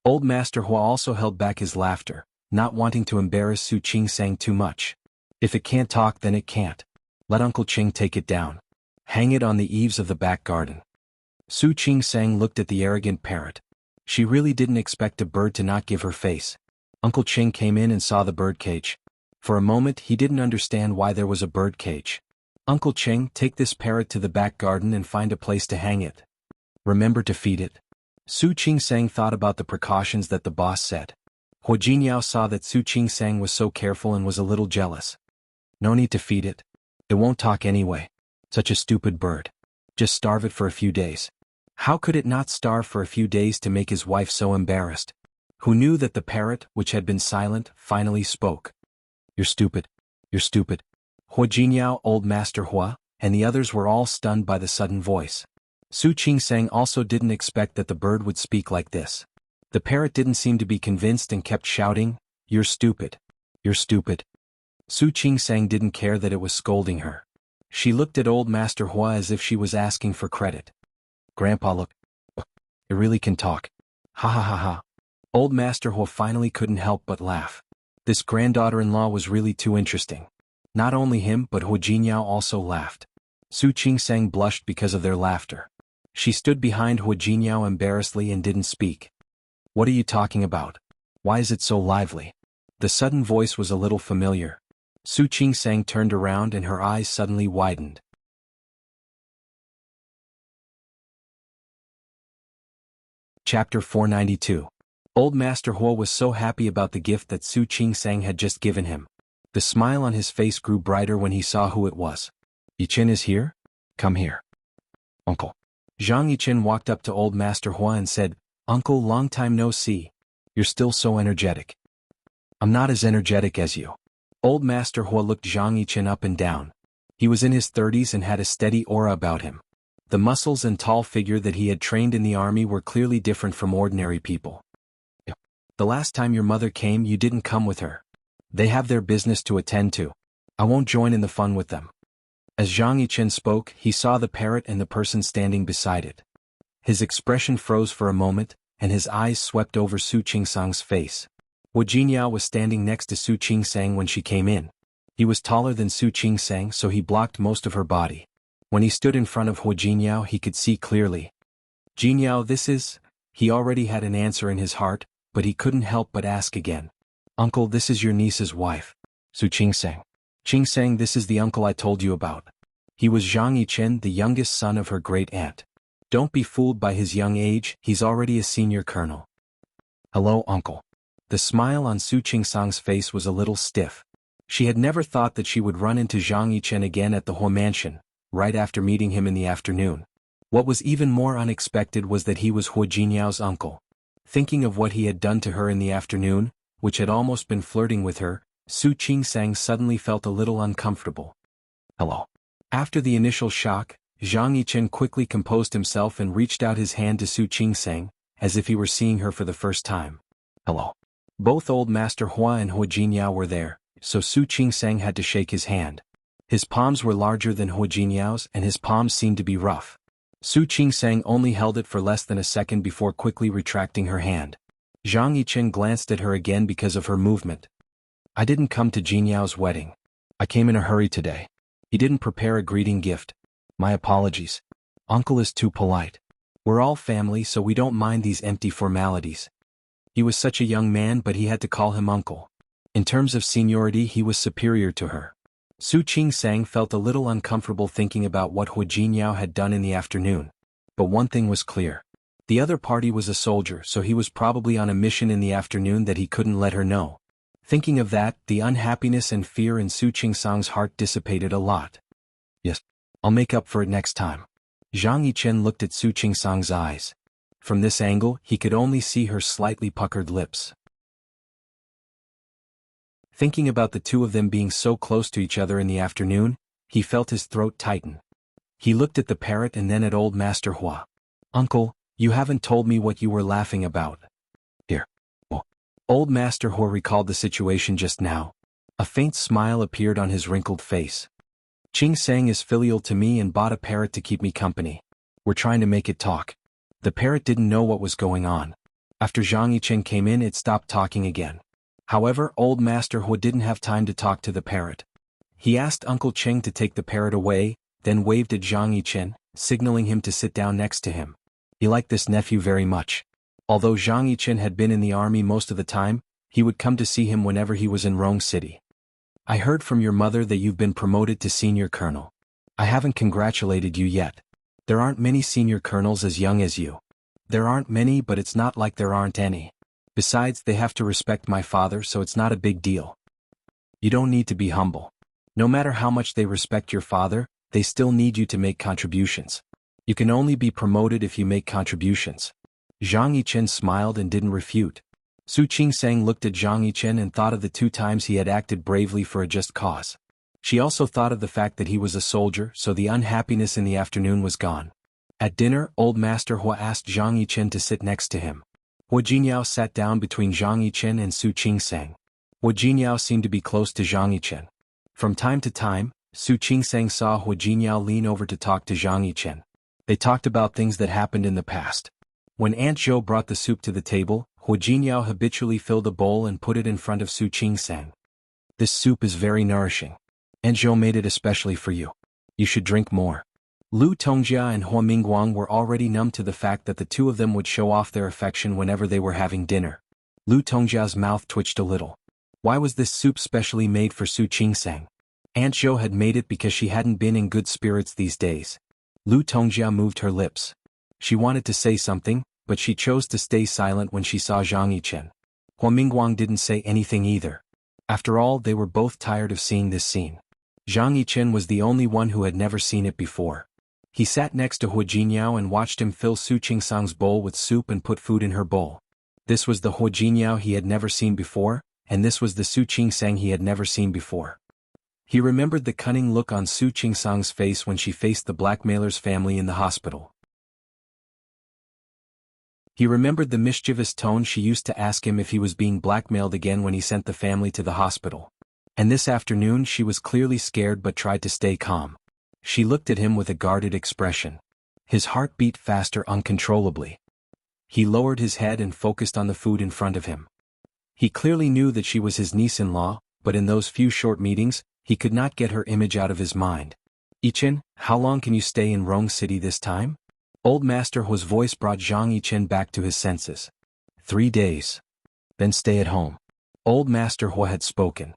Old Master Hua also held back his laughter, not wanting to embarrass Su Qingsang too much. If it can't talk, then it can't. Let Uncle Qing take it down. Hang it on the eaves of the back garden. Su Qingsang looked at the arrogant parrot. She really didn't expect a bird to not give her face. Uncle Qing came in and saw the bird cage. For a moment he didn't understand why there was a bird cage. Uncle Qing, take this parrot to the back garden and find a place to hang it. Remember to feed it. Su Qingsang thought about the precautions that the boss said. Hua Jinyao saw that Su Qingsang was so careful and was a little jealous. No need to feed it. It won't talk anyway. Such a stupid bird. Just starve it for a few days. How could it not starve for a few days to make his wife so embarrassed? Who knew that the parrot, which had been silent, finally spoke? You're stupid. You're stupid. Hua Jinyao, old Master Hua, and the others were all stunned by the sudden voice. Su Qingsang also didn't expect that the bird would speak like this. The parrot didn't seem to be convinced and kept shouting, You're stupid. You're stupid. Su Qingsang didn't care that it was scolding her. She looked at old Master Hua as if she was asking for credit. Grandpa, look. It really can talk. Ha ha ha ha. Old Master Hua finally couldn't help but laugh. This granddaughter-in-law was really too interesting. Not only him but Hua Jinyao also laughed. Su Qingsang blushed because of their laughter. She stood behind Hua Jinyao embarrassedly and didn't speak. What are you talking about? Why is it so lively? The sudden voice was a little familiar. Su Qingsang turned around and her eyes suddenly widened. Chapter 492. Old Master Hua was so happy about the gift that Su Qingsang had just given him. The smile on his face grew brighter when he saw who it was. Yichen is here? Come here. Uncle. Zhang Yichen walked up to old Master Hua and said, Uncle, long time no see. You're still so energetic. I'm not as energetic as you. Old Master Hua looked Zhang Yichen up and down. He was in his 30s and had a steady aura about him. The muscles and tall figure that he had trained in the army were clearly different from ordinary people. The last time your mother came, you didn't come with her. They have their business to attend to. I won't join in the fun with them. As Zhang Yichen spoke, he saw the parrot and the person standing beside it. His expression froze for a moment, and his eyes swept over Su Qingsang's face. Hua Jinyao was standing next to Su Qingsang when she came in. He was taller than Su Qingsang, so he blocked most of her body. When he stood in front of Hua Jinyao, he could see clearly. Jinyao, this is... He already had an answer in his heart, but he couldn't help but ask again. Uncle, this is your niece's wife. Su Qingsang. Qingsang, this is the uncle I told you about. He was Zhang Yichen, the youngest son of her great-aunt. Don't be fooled by his young age, he's already a senior colonel. Hello, uncle. The smile on Su Qingsang's face was a little stiff. She had never thought that she would run into Zhang Yichen again at the Hua mansion, right after meeting him in the afternoon. What was even more unexpected was that he was Hua Jinyao's uncle. Thinking of what he had done to her in the afternoon, which had almost been flirting with her, Su Qingsang suddenly felt a little uncomfortable. Hello. After the initial shock, Zhang Yichen quickly composed himself and reached out his hand to Su Qingsang, as if he were seeing her for the first time. Hello. Both Old Master Hua and Hua Jinyao were there, so Su Qingsang had to shake his hand. His palms were larger than Hua Jinyao's and his palms seemed to be rough. Su Qingsang only held it for less than a second before quickly retracting her hand. Zhang Yichen glanced at her again because of her movement. I didn't come to Jinyao's wedding. I came in a hurry today. He didn't prepare a greeting gift. My apologies. Uncle is too polite. We're all family so we don't mind these empty formalities. He was such a young man but he had to call him uncle. In terms of seniority he was superior to her. Su Qingsang felt a little uncomfortable thinking about what Hua Jinyao had done in the afternoon. But one thing was clear. The other party was a soldier so he was probably on a mission in the afternoon that he couldn't let her know. Thinking of that, the unhappiness and fear in Su Qingsang's heart dissipated a lot. Yes, I'll make up for it next time. Zhang Yichen looked at Su Qingsang's eyes. From this angle, he could only see her slightly puckered lips. Thinking about the two of them being so close to each other in the afternoon, he felt his throat tighten. He looked at the parrot and then at Old Master Hua. Uncle, you haven't told me what you were laughing about. Here. Oh. Old Master Hua recalled the situation just now. A faint smile appeared on his wrinkled face. Qingsang is filial to me and bought a parrot to keep me company. We're trying to make it talk. The parrot didn't know what was going on. After Zhang Yichen came in it stopped talking again. However, Old Master Hua didn't have time to talk to the parrot. He asked Uncle Cheng to take the parrot away, then waved at Zhang Yichen, signaling him to sit down next to him. He liked this nephew very much. Although Zhang Yichen had been in the army most of the time, he would come to see him whenever he was in Rong City. I heard from your mother that you've been promoted to senior colonel. I haven't congratulated you yet. There aren't many senior colonels as young as you. There aren't many but it's not like there aren't any. Besides, they have to respect my father so it's not a big deal. You don't need to be humble. No matter how much they respect your father, they still need you to make contributions. You can only be promoted if you make contributions. Zhang Yichen smiled and didn't refute. Su Qingsang looked at Zhang Yichen and thought of the 2 times he had acted bravely for a just cause. She also thought of the fact that he was a soldier so the unhappiness in the afternoon was gone. At dinner, Old Master Hua asked Zhang Yichen to sit next to him. Hua Jinyao sat down between Zhang Yichen and Su Qingsang. Hua Jinyao seemed to be close to Zhang Yichen. From time to time, Su Qingsang saw Hua Jinyao lean over to talk to Zhang Yichen. They talked about things that happened in the past. When Aunt Zhou brought the soup to the table, Hua Jinyao habitually filled a bowl and put it in front of Su Qingsang. This soup is very nourishing. Aunt Zhou made it especially for you. You should drink more. Lu Tongjia and Hua Mingguang were already numb to the fact that the two of them would show off their affection whenever they were having dinner. Lu Tongjia's mouth twitched a little. Why was this soup specially made for Su Qingsang? Aunt Zhou had made it because she hadn't been in good spirits these days. Lu Tongjia moved her lips. She wanted to say something, but she chose to stay silent when she saw Zhang Yichen. Hua Mingguang didn't say anything either. After all, they were both tired of seeing this scene. Zhang Yichen was the only one who had never seen it before. He sat next to Hua Jinyao and watched him fill Su Qingsang's bowl with soup and put food in her bowl. This was the Hua Jinyao he had never seen before, and this was the Su Qingsang he had never seen before. He remembered the cunning look on Su Qingsang's face when she faced the blackmailer's family in the hospital. He remembered the mischievous tone she used to ask him if he was being blackmailed again when he sent the family to the hospital. And this afternoon she was clearly scared but tried to stay calm. She looked at him with a guarded expression. His heart beat faster uncontrollably. He lowered his head and focused on the food in front of him. He clearly knew that she was his niece-in-law, but in those few short meetings, he could not get her image out of his mind. Yichen, how long can you stay in Rong City this time? Old Master Hua's voice brought Zhang Yichen back to his senses. 3 days. then stay at home. Old Master Hua had spoken.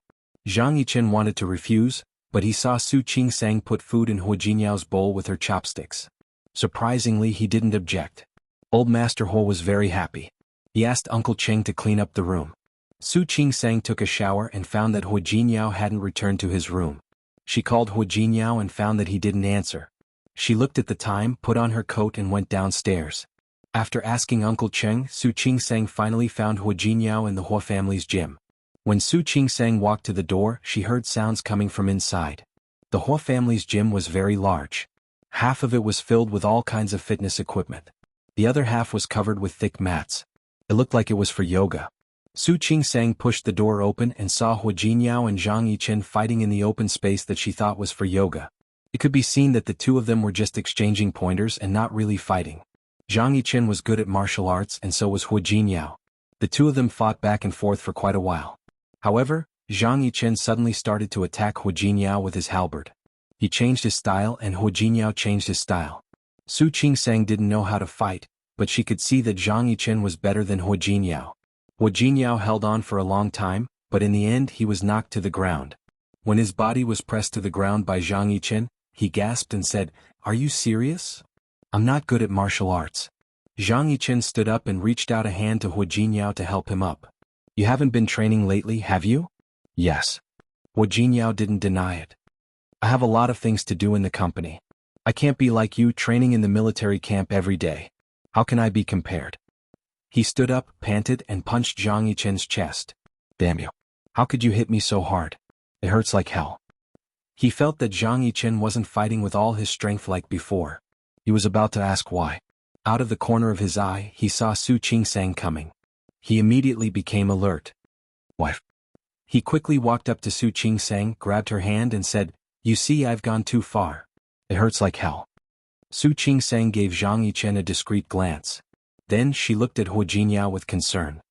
Zhang Yichen wanted to refuse, but he saw Su Qingsang put food in Hua Jinyao's bowl with her chopsticks. Surprisingly, he didn't object. Old Master Hua was very happy. He asked Uncle Cheng to clean up the room. Su Qingsang took a shower and found that Hua Jinyao hadn't returned to his room. She called Hua Jinyao and found that he didn't answer. She looked at the time, put on her coat and went downstairs. After asking Uncle Cheng, Su Qingsang finally found Hua Jinyao in the Hua family's gym. When Su Qingsang walked to the door, she heard sounds coming from inside. The Hua family's gym was very large. Half of it was filled with all kinds of fitness equipment. The other half was covered with thick mats. It looked like it was for yoga. Su Qingsang pushed the door open and saw Hua Jinyao and Zhang Yichen fighting in the open space that she thought was for yoga. It could be seen that the two of them were just exchanging pointers and not really fighting. Zhang Yichen was good at martial arts and so was Hua Jinyao. The two of them fought back and forth for quite a while. However, Zhang Yichen suddenly started to attack Hua Jinyao with his halberd. He changed his style and Hua Jinyao changed his style. Su Qingsang didn't know how to fight, but she could see that Zhang Yichen was better than Hua Jinyao. Hua Jinyao held on for a long time, but in the end he was knocked to the ground. When his body was pressed to the ground by Zhang Yichen, he gasped and said, "Are you serious? I'm not good at martial arts." Zhang Yichen stood up and reached out a hand to Hua Jinyao to help him up. "You haven't been training lately, have you?" "Yes." Hua Jinyao didn't deny it. "I have a lot of things to do in the company. I can't be like you training in the military camp every day. How can I be compared?" He stood up, panted, and punched Zhang Yichen's chest. "Damn you. How could you hit me so hard? It hurts like hell." He felt that Zhang Yichen wasn't fighting with all his strength like before. He was about to ask why. Out of the corner of his eye, he saw Su Qingsang coming. He immediately became alert. "Wife." He quickly walked up to Su Qingsang, grabbed her hand and said, "You see, I've gone too far. It hurts like hell." Su Qingsang gave Zhang Yichen a discreet glance. Then she looked at Hua Jinyao with concern.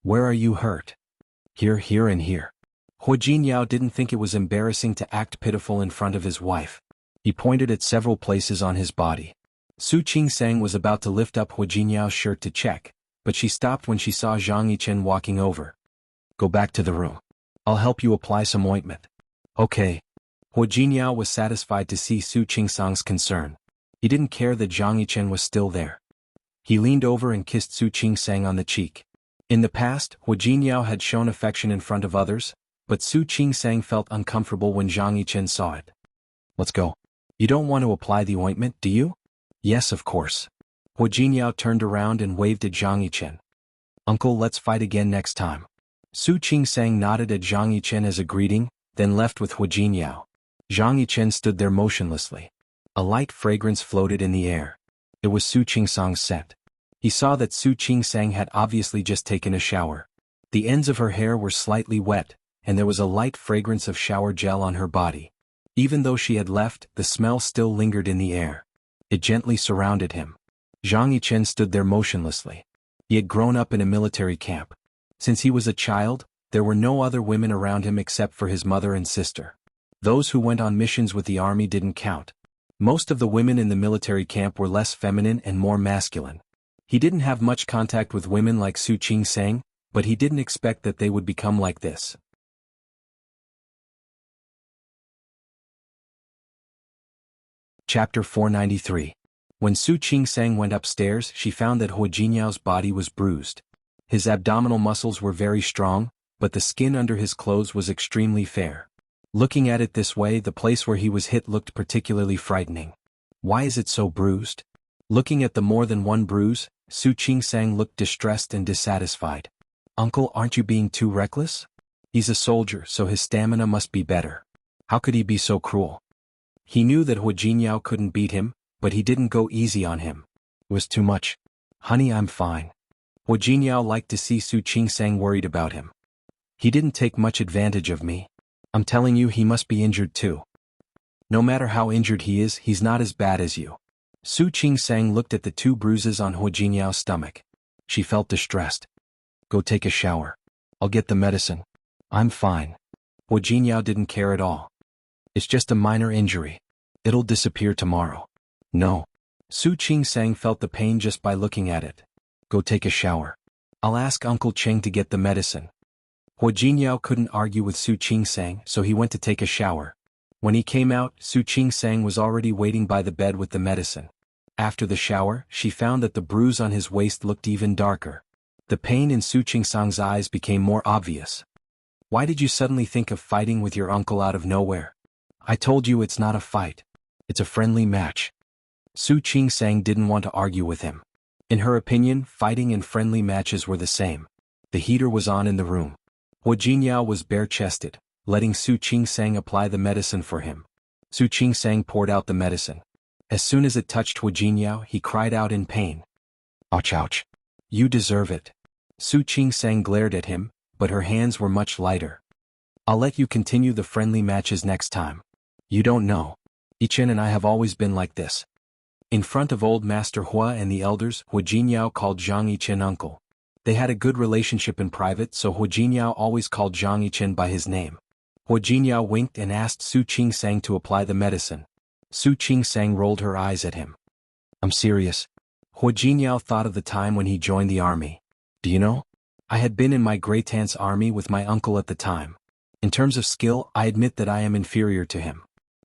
"Where are you hurt?" "Here, here and here." Hua Jinyao didn't think it was embarrassing to act pitiful in front of his wife. He pointed at several places on his body. Su Qingsang was about to lift up Hua Jinyao's shirt to check, but she stopped when she saw Zhang Yichen walking over. "Go back to the room. I'll help you apply some ointment." "Okay." Hua Jinyao was satisfied to see Su Qingsang's concern. He didn't care that Zhang Yichen was still there. He leaned over and kissed Su Qingsang on the cheek. In the past, Hua Jinyao had shown affection in front of others, but Su Qingsang felt uncomfortable when Zhang Yichen saw it. "Let's go. You don't want to apply the ointment, do you?" "Yes, of course." Hua Jinyao turned around and waved at Zhang Yichen. "Uncle, let's fight again next time." Su Qingsang nodded at Zhang Yichen as a greeting, then left with Hua Jinyao. Zhang Yichen stood there motionlessly. A light fragrance floated in the air. It was Su Qingsang's scent. He saw that Su Qingsang had obviously just taken a shower. The ends of her hair were slightly wet, and there was a light fragrance of shower gel on her body. Even though she had left, the smell still lingered in the air. It gently surrounded him. Zhang Yichen stood there motionlessly. He had grown up in a military camp. Since he was a child, there were no other women around him except for his mother and sister. Those who went on missions with the army didn't count. Most of the women in the military camp were less feminine and more masculine. He didn't have much contact with women like Su Qingsang, but he didn't expect that they would become like this. Chapter 493. When Su Qingsang went upstairs, she found that Hua Jinyao's body was bruised. His abdominal muscles were very strong, but the skin under his clothes was extremely fair. Looking at it this way, the place where he was hit looked particularly frightening. Why is it so bruised? Looking at the more than one bruise, Su Qingsang looked distressed and dissatisfied. "Uncle, aren't you being too reckless? He's a soldier, so his stamina must be better. How could he be so cruel?" He knew that Hua Jinyao couldn't beat him, but he didn't go easy on him. It was too much. "Honey, I'm fine." Hua Jinyao liked to see Su Qingsang worried about him. "He didn't take much advantage of me. I'm telling you, he must be injured too. No matter how injured he is, he's not as bad as you." Su Qingsang looked at the two bruises on Hua Jinyao's stomach. She felt distressed. "Go take a shower. I'll get the medicine. I'm fine." Hua Jinyao didn't care at all. "It's just a minor injury. It'll disappear tomorrow." "No." Su Qingsang felt the pain just by looking at it. Go take a shower. I'll ask Uncle Cheng to get the medicine. Hua Jinyao couldn't argue with Su Qingsang, so he went to take a shower. When he came out, Su Qingsang was already waiting by the bed with the medicine. After the shower, she found that the bruise on his waist looked even darker. The pain in Su Qingsang's eyes became more obvious. Why did you suddenly think of fighting with your uncle out of nowhere? I told you it's not a fight. It's a friendly match. Su Qingsang didn't want to argue with him. In her opinion, fighting and friendly matches were the same. The heater was on in the room. Hua Jinyao was bare-chested, letting Su Qingsang apply the medicine for him. Su Qingsang poured out the medicine. As soon as it touched Hua Jinyao, he cried out in pain. Ouch, ouch. You deserve it. Su Qingsang glared at him, but her hands were much lighter. I'll let you continue the friendly matches next time. You don't know. Yichen and I have always been like this. In front of old Master Hua and the elders, Hua Jinyao called Zhang Yichen uncle. They had a good relationship in private, so Hua Jinyao always called Zhang Yichen by his name. Hua Jinyao winked and asked Su Qingsang to apply the medicine. Su Qingsang rolled her eyes at him. I'm serious. Hua Jinyao thought of the time when he joined the army. Do you know? I had been in my great-aunt's army with my uncle at the time. In terms of skill, I admit that I am inferior to him.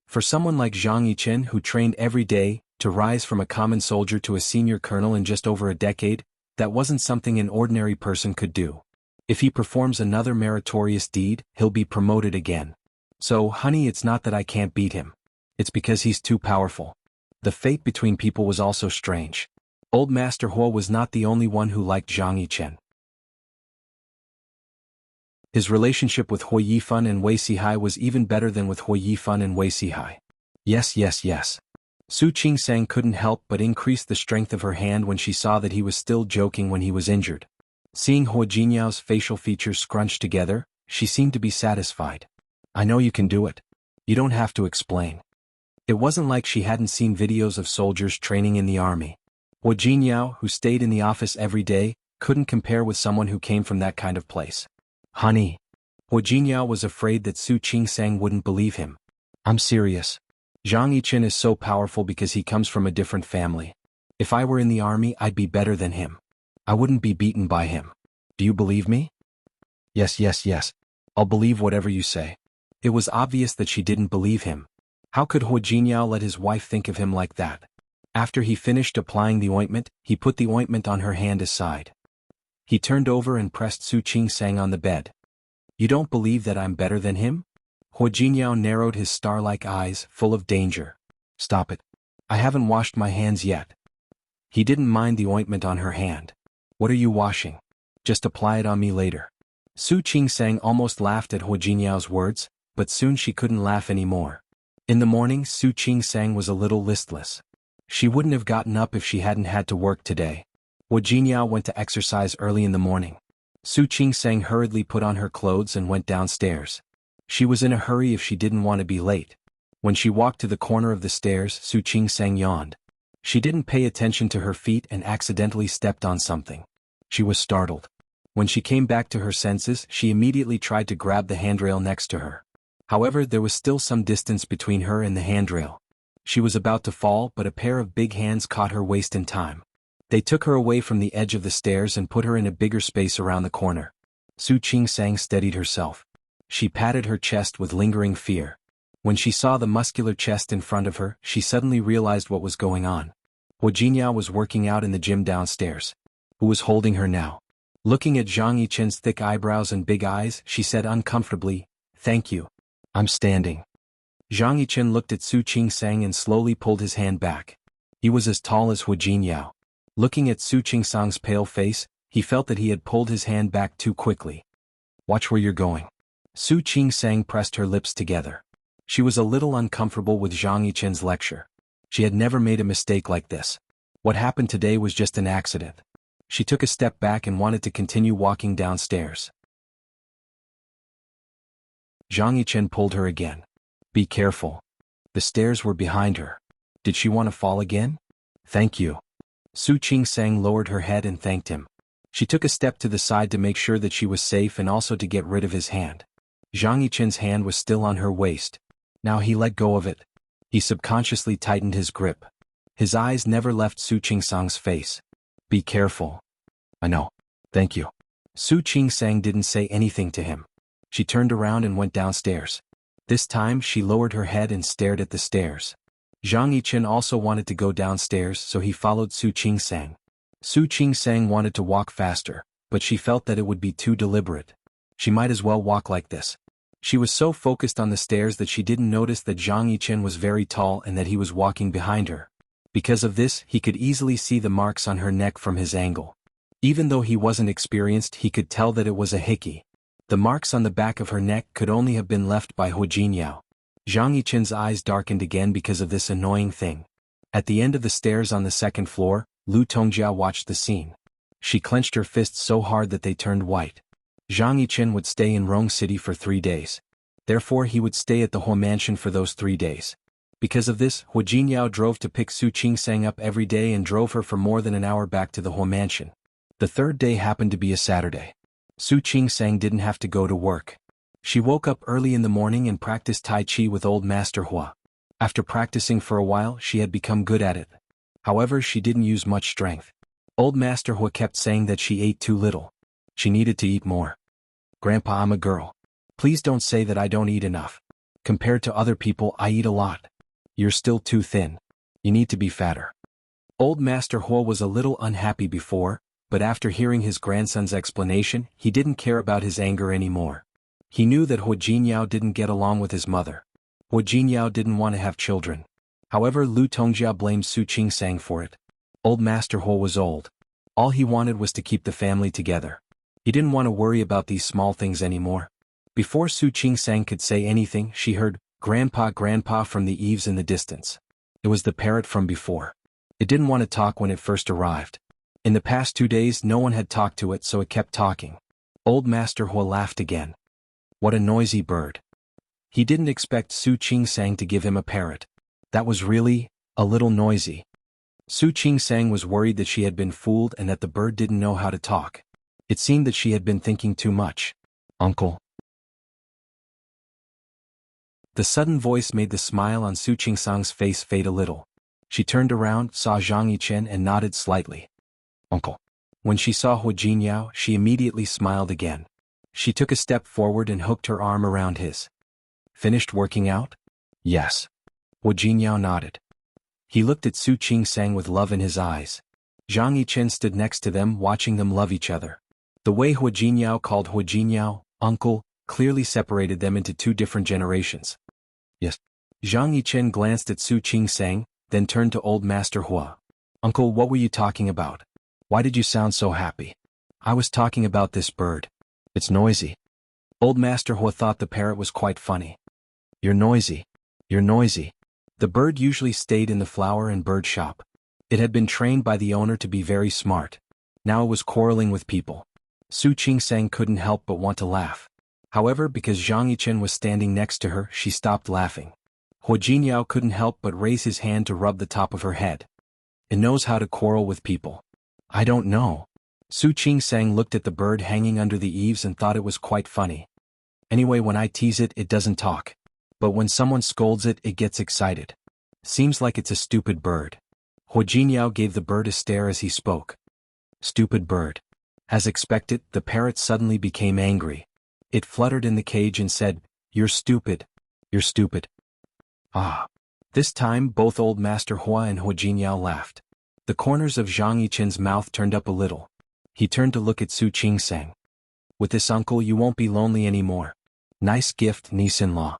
For someone like Zhang Yichen who trained every day, to rise from a common soldier to a senior colonel in just over a decade, that wasn't something an ordinary person could do. If he performs another meritorious deed, he'll be promoted again. So, honey, it's not that I can't beat him. It's because he's too powerful. The fate between people was also strange. Old Master Hua was not the only one who liked Zhang Yichen. His relationship with Hua Yifan and Wei Sihai was even better than with Hua Yifan and Wei Sihai. Yes, yes, yes. Su Qingsang couldn't help but increase the strength of her hand when she saw that he was still joking when he was injured. Seeing Hua Jinyao's facial features scrunched together, she seemed to be satisfied. I know you can do it. You don't have to explain. It wasn't like she hadn't seen videos of soldiers training in the army. Hua Jinyao, who stayed in the office every day, couldn't compare with someone who came from that kind of place. Honey. Hua Jinyao was afraid that Su Qingsang wouldn't believe him. I'm serious. Zhang Yichen is so powerful because he comes from a different family. If I were in the army, I'd be better than him. I wouldn't be beaten by him. Do you believe me? Yes, yes, yes. I'll believe whatever you say. It was obvious that she didn't believe him. How could Hua Jinyao let his wife think of him like that? After he finished applying the ointment, he put the ointment on her hand aside. He turned over and pressed Su Qingsang on the bed. You don't believe that I'm better than him? Hua Jinyao narrowed his star-like eyes, full of danger. Stop it. I haven't washed my hands yet. He didn't mind the ointment on her hand. What are you washing? Just apply it on me later. Su Qingsang almost laughed at Hua Jinyao's words, but soon she couldn't laugh anymore. In the morning, Su Qingsang was a little listless. She wouldn't have gotten up if she hadn't had to work today. Hua Jinyao went to exercise early in the morning. Su Qingsang hurriedly put on her clothes and went downstairs. She was in a hurry if she didn't want to be late. When she walked to the corner of the stairs, Su Qingsang yawned. She didn't pay attention to her feet and accidentally stepped on something. She was startled. When she came back to her senses, she immediately tried to grab the handrail next to her. However, there was still some distance between her and the handrail. She was about to fall, but a pair of big hands caught her waist in time. They took her away from the edge of the stairs and put her in a bigger space around the corner. Su Qingsang steadied herself. She patted her chest with lingering fear. When she saw the muscular chest in front of her, she suddenly realized what was going on. Hua Jinyao was working out in the gym downstairs. Who was holding her now? Looking at Zhang Yichen's thick eyebrows and big eyes, she said uncomfortably, "Thank you. I'm standing." Zhang Yichen looked at Su Qingsang and slowly pulled his hand back. He was as tall as Hua Jinyao. Looking at Su Qingsang's pale face, he felt that he had pulled his hand back too quickly. Watch where you're going. Su Qingsang pressed her lips together. She was a little uncomfortable with Zhang Yichen's lecture. She had never made a mistake like this. What happened today was just an accident. She took a step back and wanted to continue walking downstairs. Zhang Yichen pulled her again. Be careful. The stairs were behind her. Did she want to fall again? Thank you. Su Qingsang lowered her head and thanked him. She took a step to the side to make sure that she was safe and also to get rid of his hand. Zhang Yichen's hand was still on her waist. Now he let go of it. He subconsciously tightened his grip. His eyes never left Su Qingsang's face. Be careful. I know. Thank you. Su Qingsang didn't say anything to him. She turned around and went downstairs. This time she lowered her head and stared at the stairs. Zhang Yichen also wanted to go downstairs, so he followed Su Qingsang. Su Qingsang wanted to walk faster, but she felt that it would be too deliberate. She might as well walk like this. She was so focused on the stairs that she didn't notice that Zhang Yichen was very tall and that he was walking behind her. Because of this, he could easily see the marks on her neck from his angle. Even though he wasn't experienced, he could tell that it was a hickey. The marks on the back of her neck could only have been left by Hu Jinyao. Zhang Yichen's eyes darkened again because of this annoying thing. At the end of the stairs on the second floor, Lu Tongjiao watched the scene. She clenched her fists so hard that they turned white. Zhang Yichen would stay in Rong City for 3 days. Therefore he would stay at the Hua mansion for those 3 days. Because of this, Hu Jinyao drove to pick Su Qingsang up every day and drove her for more than an hour back to the Hua mansion. The third day happened to be a Saturday. Su Qingsang didn't have to go to work. She woke up early in the morning and practiced Tai Chi with Old Master Hua. After practicing for a while, she had become good at it. However, she didn't use much strength. Old Master Hua kept saying that she ate too little. She needed to eat more. Grandpa, I'm a girl. Please don't say that I don't eat enough. Compared to other people, I eat a lot. You're still too thin. You need to be fatter. Old Master Hua was a little unhappy before, but after hearing his grandson's explanation, he didn't care about his anger anymore. He knew that Hu Jinyao didn't get along with his mother. Hu Jinyao didn't want to have children. However, Lu Tongjiao blamed Su Qingsang for it. Old Master Hua was old. All he wanted was to keep the family together. He didn't want to worry about these small things anymore. Before Su Qingsang could say anything, she heard, "Grandpa, Grandpa" from the eaves in the distance. It was the parrot from before. It didn't want to talk when it first arrived. In the past 2 days no one had talked to it, so it kept talking. Old Master Hua laughed again. What a noisy bird. He didn't expect Su Qingsang to give him a parrot. That was really a little noisy. Su Qingsang was worried that she had been fooled and that the bird didn't know how to talk. It seemed that she had been thinking too much. Uncle. The sudden voice made the smile on Su Qingsang's face fade a little. She turned around, saw Zhang Yichen and nodded slightly. Uncle. When she saw Hu Jinyao, she immediately smiled again. She took a step forward and hooked her arm around his. Finished working out? Yes. Hu Jinyao nodded. He looked at Su Qingsang with love in his eyes. Zhang Yichen stood next to them, watching them love each other. The way Hu Jinyao called Hu Jinyao, uncle, clearly separated them into 2 different generations. Yes. Zhang Yichen glanced at Su Qingsang, then turned to Old Master Hua. Uncle, what were you talking about? Why did you sound so happy? I was talking about this bird. It's noisy. Old Master Hua thought the parrot was quite funny. You're noisy. You're noisy. The bird usually stayed in the flower and bird shop. It had been trained by the owner to be very smart. Now it was quarreling with people. Su Qingsang couldn't help but want to laugh. However, because Zhang Yichen was standing next to her, she stopped laughing. Hu Jinyao couldn't help but raise his hand to rub the top of her head. It knows how to quarrel with people. I don't know. Su Qingsang looked at the bird hanging under the eaves and thought it was quite funny. Anyway, when I tease it, it doesn't talk. But when someone scolds it, it gets excited. Seems like it's a stupid bird. Hu Jinyao gave the bird a stare as he spoke. Stupid bird. As expected, the parrot suddenly became angry. It fluttered in the cage and said, You're stupid. You're stupid. Ah. This time both Old Master Hua and Hu Jinyao laughed. The corners of Zhang Yichen's mouth turned up a little. He turned to look at Su Qingsang. With this uncle you won't be lonely anymore. Nice gift, niece-in-law.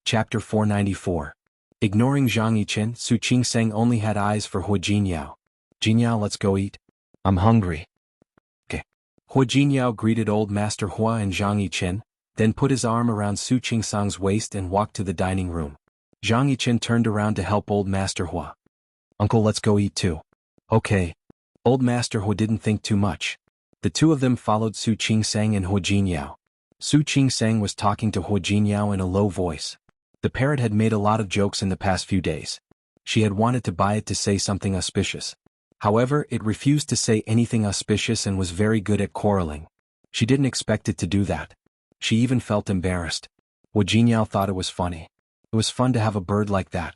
Chapter 494. Ignoring Zhang Yichen, Su Qingsang only had eyes for Hu Jinyao. Jinyao, let's go eat. I'm hungry. Okay. Hu Jinyao greeted Old Master Hua and Zhang Yichen, then put his arm around Su Qingsang's waist and walked to the dining room. Zhang Yichen turned around to help Old Master Hua. Uncle, let's go eat too. Okay. Old Master Hua didn't think too much. The 2 of them followed Su Qingsang and Hu Jinyao. Su Qingsang was talking to Hu Jinyao in a low voice. The parrot had made a lot of jokes in the past few days. She had wanted to buy it to say something auspicious. However, it refused to say anything auspicious and was very good at quarreling. She didn't expect it to do that. She even felt embarrassed. Hu Jinyao thought it was funny. It was fun to have a bird like that.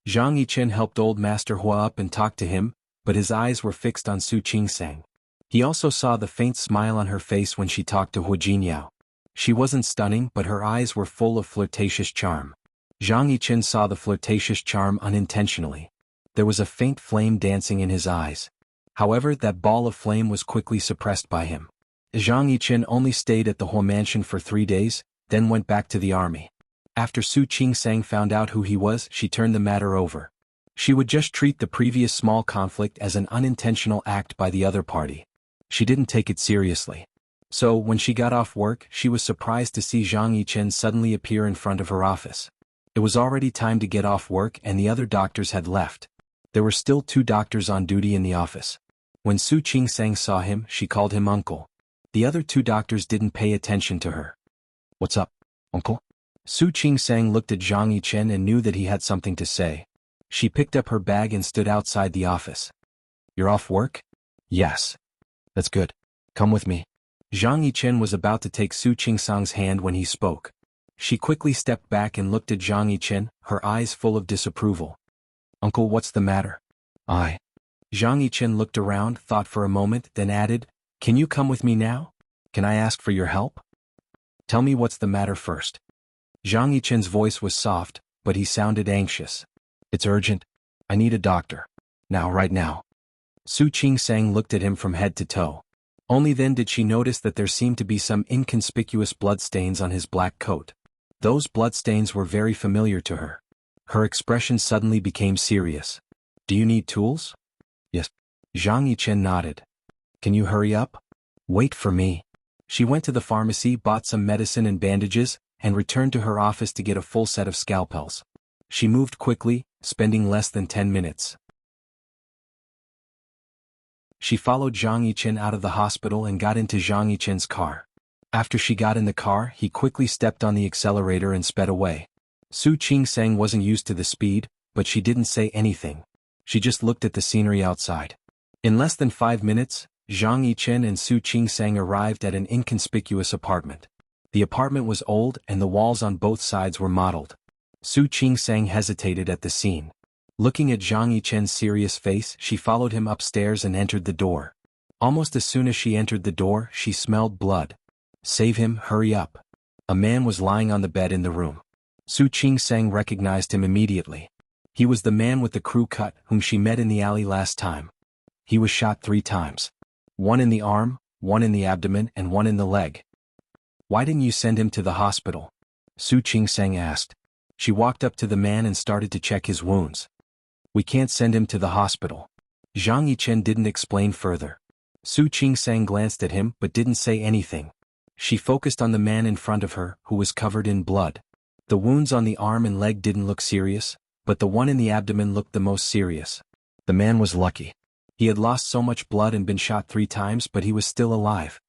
Zhang Yichen helped old Master Hua up and talked to him, but his eyes were fixed on Su Qingsang. He also saw the faint smile on her face when she talked to Hu Jinyao. She wasn't stunning, but her eyes were full of flirtatious charm. Zhang Yichen saw the flirtatious charm unintentionally. There was a faint flame dancing in his eyes. However, that ball of flame was quickly suppressed by him. Zhang Yichen only stayed at the Hua mansion for 3 days, then went back to the army. After Su Qingsang found out who he was, she turned the matter over. She would just treat the previous small conflict as an unintentional act by the other party. She didn't take it seriously. So, when she got off work, she was surprised to see Zhang Yichen suddenly appear in front of her office. It was already time to get off work and the other doctors had left. There were still 2 doctors on duty in the office. When Su Qingsang saw him, she called him uncle. The other 2 doctors didn't pay attention to her. "What's up, uncle?" Su Qingsang looked at Zhang Yichen and knew that he had something to say. She picked up her bag and stood outside the office. "You're off work?" "Yes." "That's good. Come with me." Zhang Yichen was about to take Su Qingsang's hand when he spoke. She quickly stepped back and looked at Zhang Yichen, her eyes full of disapproval. "Uncle, what's the matter?" "I." Zhang Yichen looked around, thought for a moment, then added, "Can you come with me now? Can I ask for your help?" "Tell me what's the matter first." Zhang Yichen's voice was soft, but he sounded anxious. "It's urgent. I need a doctor. Now, right now." Su Qingsang looked at him from head to toe. Only then did she notice that there seemed to be some inconspicuous bloodstains on his black coat. Those bloodstains were very familiar to her. Her expression suddenly became serious. "Do you need tools?" "Yes." Zhang Yichen nodded. "Can you hurry up?" "Wait for me." She went to the pharmacy, bought some medicine and bandages, and returned to her office to get a full set of scalpels. She moved quickly, spending less than 10 minutes. She followed Zhang Yichen out of the hospital and got into Zhang Yichen's car. After she got in the car, he quickly stepped on the accelerator and sped away. Su Qingsang wasn't used to the speed, but she didn't say anything. She just looked at the scenery outside. In less than 5 minutes, Zhang Yichen and Su Qingsang arrived at an inconspicuous apartment. The apartment was old and the walls on both sides were mottled. Su Qingsang hesitated at the scene. Looking at Zhang Yichen's serious face, she followed him upstairs and entered the door. Almost as soon as she entered the door, she smelled blood. "Save him, hurry up." A man was lying on the bed in the room. Su Qingsang recognized him immediately. He was the man with the crew cut whom she met in the alley last time. He was shot 3 times. 1 in the arm, 1 in the abdomen and 1 in the leg. "Why didn't you send him to the hospital?" Su Qingsang asked. She walked up to the man and started to check his wounds. "We can't send him to the hospital." Zhang Yichen didn't explain further. Su Qingsang glanced at him but didn't say anything. She focused on the man in front of her, who was covered in blood. The wounds on the arm and leg didn't look serious, but the one in the abdomen looked the most serious. The man was lucky. He had lost so much blood and been shot 3 times, but he was still alive.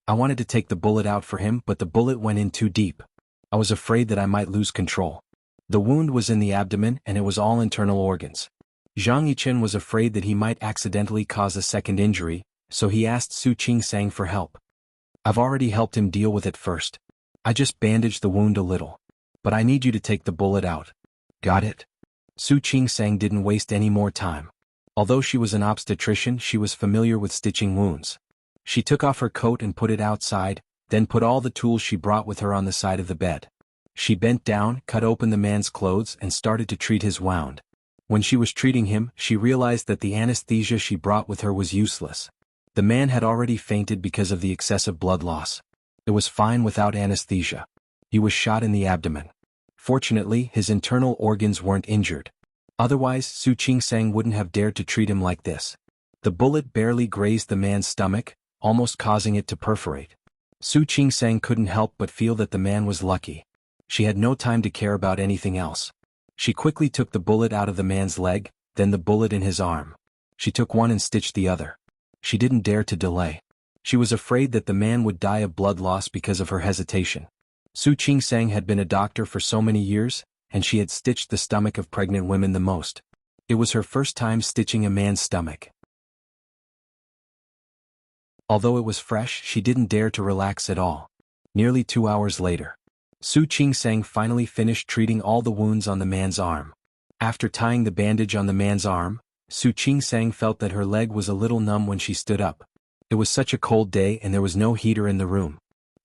I wanted to take the bullet out for him, but the bullet went in too deep. I was afraid that I might lose control. The wound was in the abdomen and it was all internal organs. Zhang Yichen was afraid that he might accidentally cause a second injury, so he asked Su Qingsang for help. "I've already helped him deal with it first. I just bandaged the wound a little. But I need you to take the bullet out." "Got it?" Su Qingsang didn't waste any more time. Although she was an obstetrician, she was familiar with stitching wounds. She took off her coat and put it outside, then put all the tools she brought with her on the side of the bed. She bent down, cut open the man's clothes and started to treat his wound. When she was treating him, she realized that the anesthesia she brought with her was useless. The man had already fainted because of the excessive blood loss. It was fine without anesthesia. He was shot in the abdomen. Fortunately, his internal organs weren't injured. Otherwise, Su Qingsang wouldn't have dared to treat him like this. The bullet barely grazed the man's stomach, almost causing it to perforate. Su Qingsang couldn't help but feel that the man was lucky. She had no time to care about anything else. She quickly took the bullet out of the man's leg, then the bullet in his arm. She took one and stitched the other. She didn't dare to delay. She was afraid that the man would die of blood loss because of her hesitation. Su Qingsang had been a doctor for so many years, and she had stitched the stomach of pregnant women the most. It was her first time stitching a man's stomach. Although it was fresh, she didn't dare to relax at all. Nearly 2 hours later, Su Qingsang finally finished treating all the wounds on the man's arm. After tying the bandage on the man's arm, Su Qingsang felt that her leg was a little numb when she stood up. It was such a cold day and there was no heater in the room.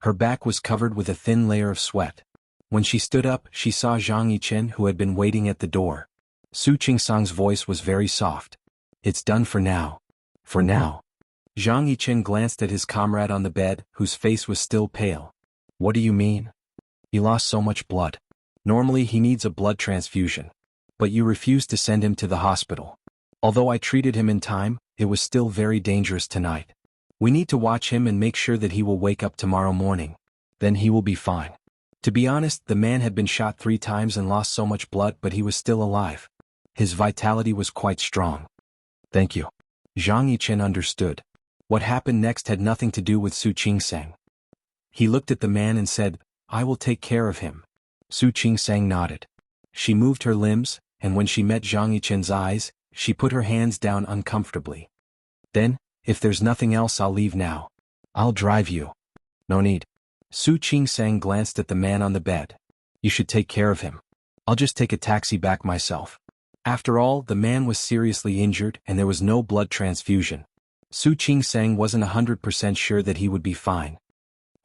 Her back was covered with a thin layer of sweat. When she stood up, she saw Zhang Yichen, who had been waiting at the door. Su Qingsang's voice was very soft. "It's done for now." "For now?" Zhang Yichen glanced at his comrade on the bed, whose face was still pale. "What do you mean?" "He lost so much blood. Normally he needs a blood transfusion. But you refused to send him to the hospital. Although I treated him in time, it was still very dangerous tonight. We need to watch him and make sure that he will wake up tomorrow morning. Then he will be fine." To be honest, the man had been shot 3 times and lost so much blood, but he was still alive. His vitality was quite strong. "Thank you." Zhang Yichen understood. What happened next had nothing to do with Su Qingsang. He looked at the man and said, "I will take care of him." Su Qingsang nodded. She moved her limbs, and when she met Zhang Yichen's eyes, she put her hands down uncomfortably. "Then, if there's nothing else, I'll leave now. I'll drive you." "No need." Su Qingsang glanced at the man on the bed. "You should take care of him. I'll just take a taxi back myself." After all, the man was seriously injured and there was no blood transfusion. Su Qingsang wasn't 100% sure that he would be fine.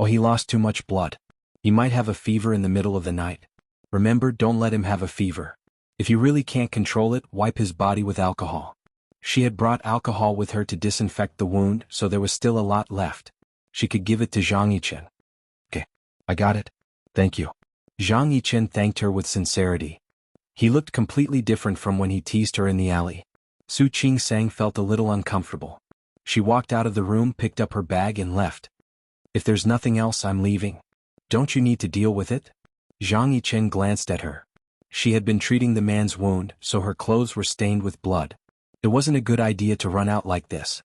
"Oh, he lost too much blood. He might have a fever in the middle of the night. Remember, don't let him have a fever. If you really can't control it, wipe his body with alcohol." She had brought alcohol with her to disinfect the wound, so there was still a lot left. She could give it to Zhang Yichen. "Okay, I got it. Thank you." Zhang Yichen thanked her with sincerity. He looked completely different from when he teased her in the alley. Su Qingsang felt a little uncomfortable. She walked out of the room, picked up her bag and left. "If there's nothing else, I'm leaving. Don't you need to deal with it?" Zhang Yichen glanced at her. She had been treating the man's wound, so her clothes were stained with blood. It wasn't a good idea to run out like this.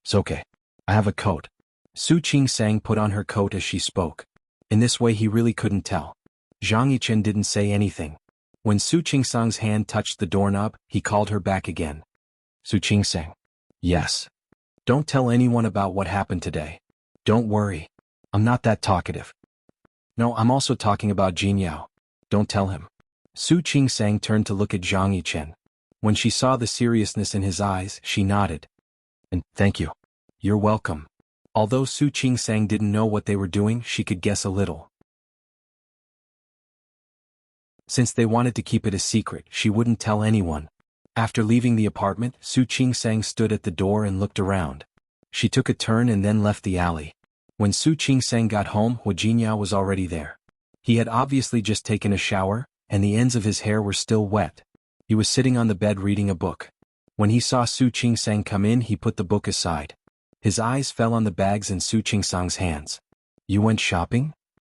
"It's okay. I have a coat." Su Qingsang put on her coat as she spoke. In this way he really couldn't tell. Zhang Yichen didn't say anything. When Su Qingsang's hand touched the doorknob, he called her back again. "Su Qingsang." "Yes." "Don't tell anyone about what happened today." "Don't worry. I'm not that talkative." "No, I'm also talking about Jinyao. Don't tell him." Su Qingsang turned to look at Zhang Yichen. When she saw the seriousness in his eyes, she nodded. "And thank you." "You're welcome." Although Su Qingsang didn't know what they were doing, she could guess a little. Since they wanted to keep it a secret, she wouldn't tell anyone. After leaving the apartment, Su Qingsang stood at the door and looked around. She took a turn and then left the alley. When Su Qingsang got home, Hu Jinyao was already there. He had obviously just taken a shower, and the ends of his hair were still wet. He was sitting on the bed reading a book. When he saw Su Qingsang come in, he put the book aside. His eyes fell on the bags in Su Qingsang's hands. "You went shopping?"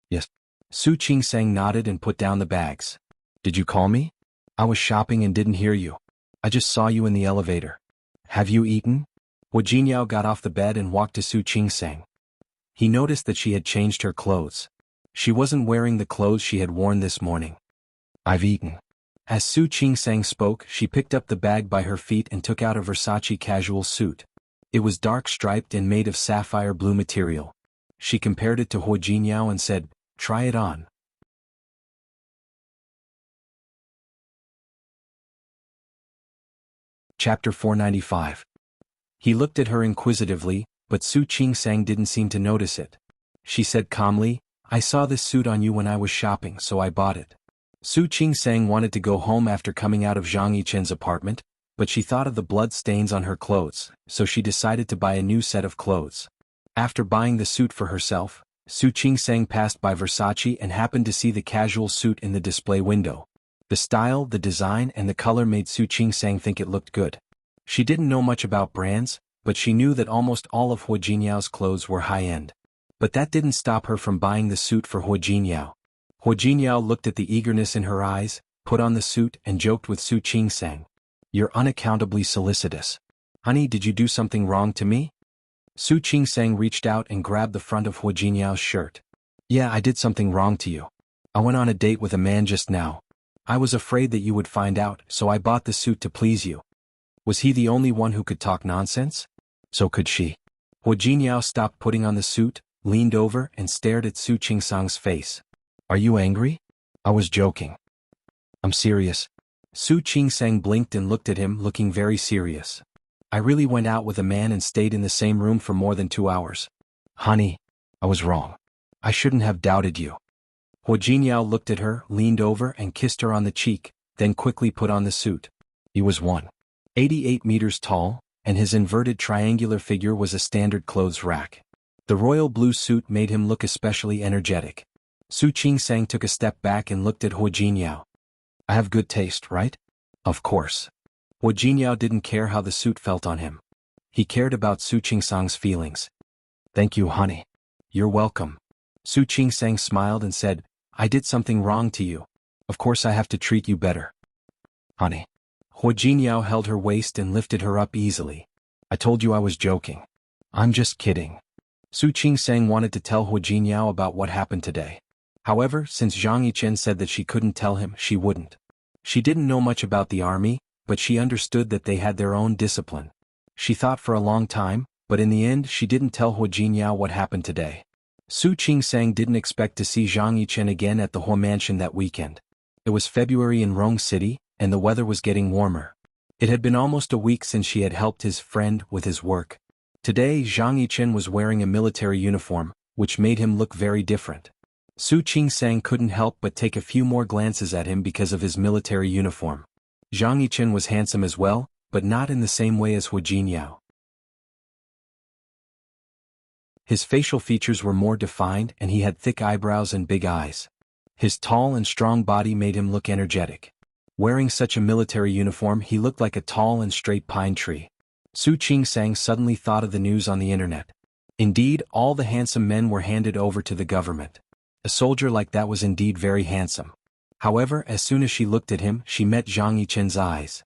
"Yes." Su Qingsang nodded and put down the bags. "Did you call me?" "I was shopping and didn't hear you. I just saw you in the elevator." "Have you eaten?" Hu Jinyao got off the bed and walked to Su Qingsang. He noticed that she had changed her clothes. She wasn't wearing the clothes she had worn this morning. "I've eaten." As Su Qingsang spoke, she picked up the bag by her feet and took out a Versace casual suit. It was dark striped and made of sapphire blue material. She compared it to Hu Jinyao and said, "Try it on." Chapter 495. He looked at her inquisitively, but Su Qingsang didn't seem to notice it. She said calmly, "I saw this suit on you when I was shopping, so I bought it." Su Qingsang wanted to go home after coming out of Zhang Yichen's apartment, but she thought of the blood stains on her clothes, so she decided to buy a new set of clothes. After buying the suit for herself, Su Qingsang passed by Versace and happened to see the casual suit in the display window. The style, the design, and the color made Su Qingsang think it looked good. She didn't know much about brands, but she knew that almost all of Hu Jinyao's clothes were high-end. But that didn't stop her from buying the suit for Hu Jinyao. Hu Jinyao looked at the eagerness in her eyes, put on the suit and joked with Su Qingsang. "You're unaccountably solicitous. Honey, did you do something wrong to me?" Su Qingsang reached out and grabbed the front of Hu Jinyao's shirt. "Yeah, I did something wrong to you. I went on a date with a man just now. I was afraid that you would find out, so I bought the suit to please you." Was he the only one who could talk nonsense? So could she. Hu Jinyao stopped putting on the suit, leaned over and stared at Su Qingsang's face. "Are you angry?" "I was joking." "I'm serious." Su Qingsang blinked and looked at him, looking very serious. I really went out with a man and stayed in the same room for more than 2 hours. Honey, I was wrong. I shouldn't have doubted you. Hua Jinyao looked at her, leaned over and kissed her on the cheek, then quickly put on the suit. He was 188 meters tall, and his inverted triangular figure was a standard clothes rack. The royal blue suit made him look especially energetic. Su Qingsang took a step back and looked at Hua Jinyao. I have good taste, right? Of course. Hua Jinyao didn't care how the suit felt on him. He cared about Su Qingsang's feelings. Thank you, honey. You're welcome. Su Qingsang smiled and said, I did something wrong to you. Of course I have to treat you better. Honey. Hua Jinyao held her waist and lifted her up easily. I told you I was joking. I'm just kidding. Su Qingsang wanted to tell Hua Jinyao about what happened today. However, since Zhang Yichen said that she couldn't tell him, she wouldn't. She didn't know much about the army, but she understood that they had their own discipline. She thought for a long time, but in the end she didn't tell Hua Jinyao what happened today. Su Qingsang didn't expect to see Zhang Yichen again at the Hua mansion that weekend. It was February in Rong City, and the weather was getting warmer. It had been almost a week since she had helped his friend with his work. Today Zhang Yichen was wearing a military uniform, which made him look very different. Su Qingsang couldn't help but take a few more glances at him because of his military uniform. Zhang Yichen was handsome as well, but not in the same way as Hua Jinyao. His facial features were more defined and he had thick eyebrows and big eyes. His tall and strong body made him look energetic. Wearing such a military uniform he looked like a tall and straight pine tree. Su Qingsang suddenly thought of the news on the internet. Indeed, all the handsome men were handed over to the government. A soldier like that was indeed very handsome. However, as soon as she looked at him, she met Zhang Yichen's eyes.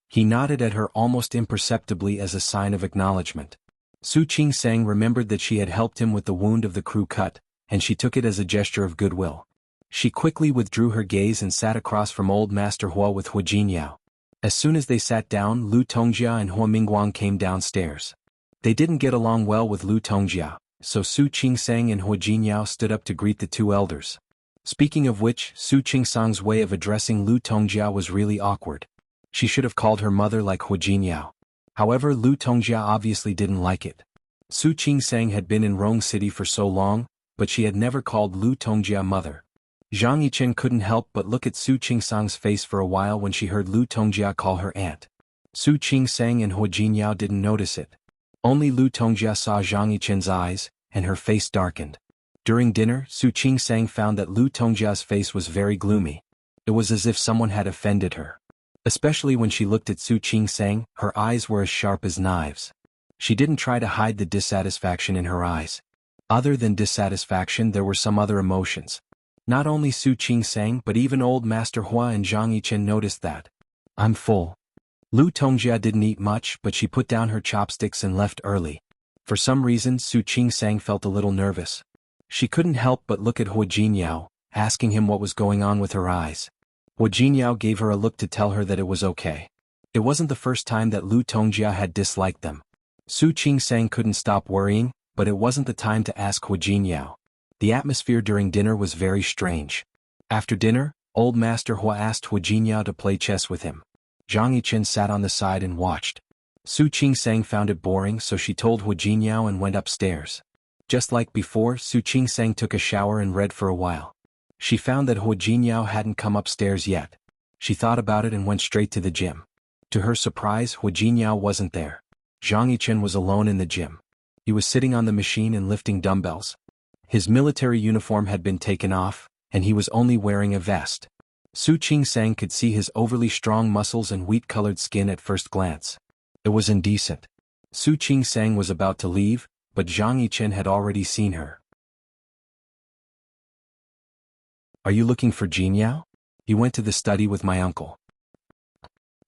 He nodded at her almost imperceptibly as a sign of acknowledgement. Su Qingsang remembered that she had helped him with the wound of the crew cut, and she took it as a gesture of goodwill. She quickly withdrew her gaze and sat across from old Master Hua with Hua Jinyao. As soon as they sat down, Lu Tongjia and Hua Mingguang came downstairs. They didn't get along well with Lu Tongjia, so Su Qingsang and Hua Jinyao stood up to greet the two elders. Speaking of which, Su Qingsang's way of addressing Lu Tongjia was really awkward. She should have called her mother like Hua Jinyao. However, Lu Tongjia obviously didn't like it. Su Qingsang had been in Rong City for so long, but she had never called Lu Tongjia mother. Zhang Yichen couldn't help but look at Su Qingsang's face for a while when she heard Lu Tongjia call her aunt. Su Qingsang and Hua Jinyao didn't notice it. Only Lu Tongjia saw Zhang Yichen's eyes, and her face darkened. During dinner, Su Qingsang found that Lu Tongjia's face was very gloomy. It was as if someone had offended her. Especially when she looked at Su Qingsang, her eyes were as sharp as knives. She didn't try to hide the dissatisfaction in her eyes. Other than dissatisfaction, there were some other emotions. Not only Su Qingsang but even old Master Hua and Zhang Yichen noticed that. I'm full. Lu Tongjia didn't eat much, but she put down her chopsticks and left early. For some reason, Su Qingsang felt a little nervous. She couldn't help but look at Hua Jinyao, asking him what was going on with her eyes. Hua Jinyao gave her a look to tell her that it was okay. It wasn't the first time that Lu Tongjia had disliked them. Su Qingsang couldn't stop worrying, but it wasn't the time to ask Hua Jinyao. The atmosphere during dinner was very strange. After dinner, old Master Hua asked Hua Jinyao to play chess with him. Zhang Yichen sat on the side and watched. Su Qingsang found it boring, so she told Hua Jinyao and went upstairs. Just like before, Su Qingsang took a shower and read for a while. She found that Hua Jinyao hadn't come upstairs yet. She thought about it and went straight to the gym. To her surprise, Hua Jinyao wasn't there. Zhang Yichen was alone in the gym. He was sitting on the machine and lifting dumbbells. His military uniform had been taken off, and he was only wearing a vest. Su Qingsang could see his overly strong muscles and wheat-colored skin at first glance. It was indecent. Su Qingsang was about to leave, but Zhang Yichen had already seen her. Are you looking for Jinyao? He went to the study with my uncle.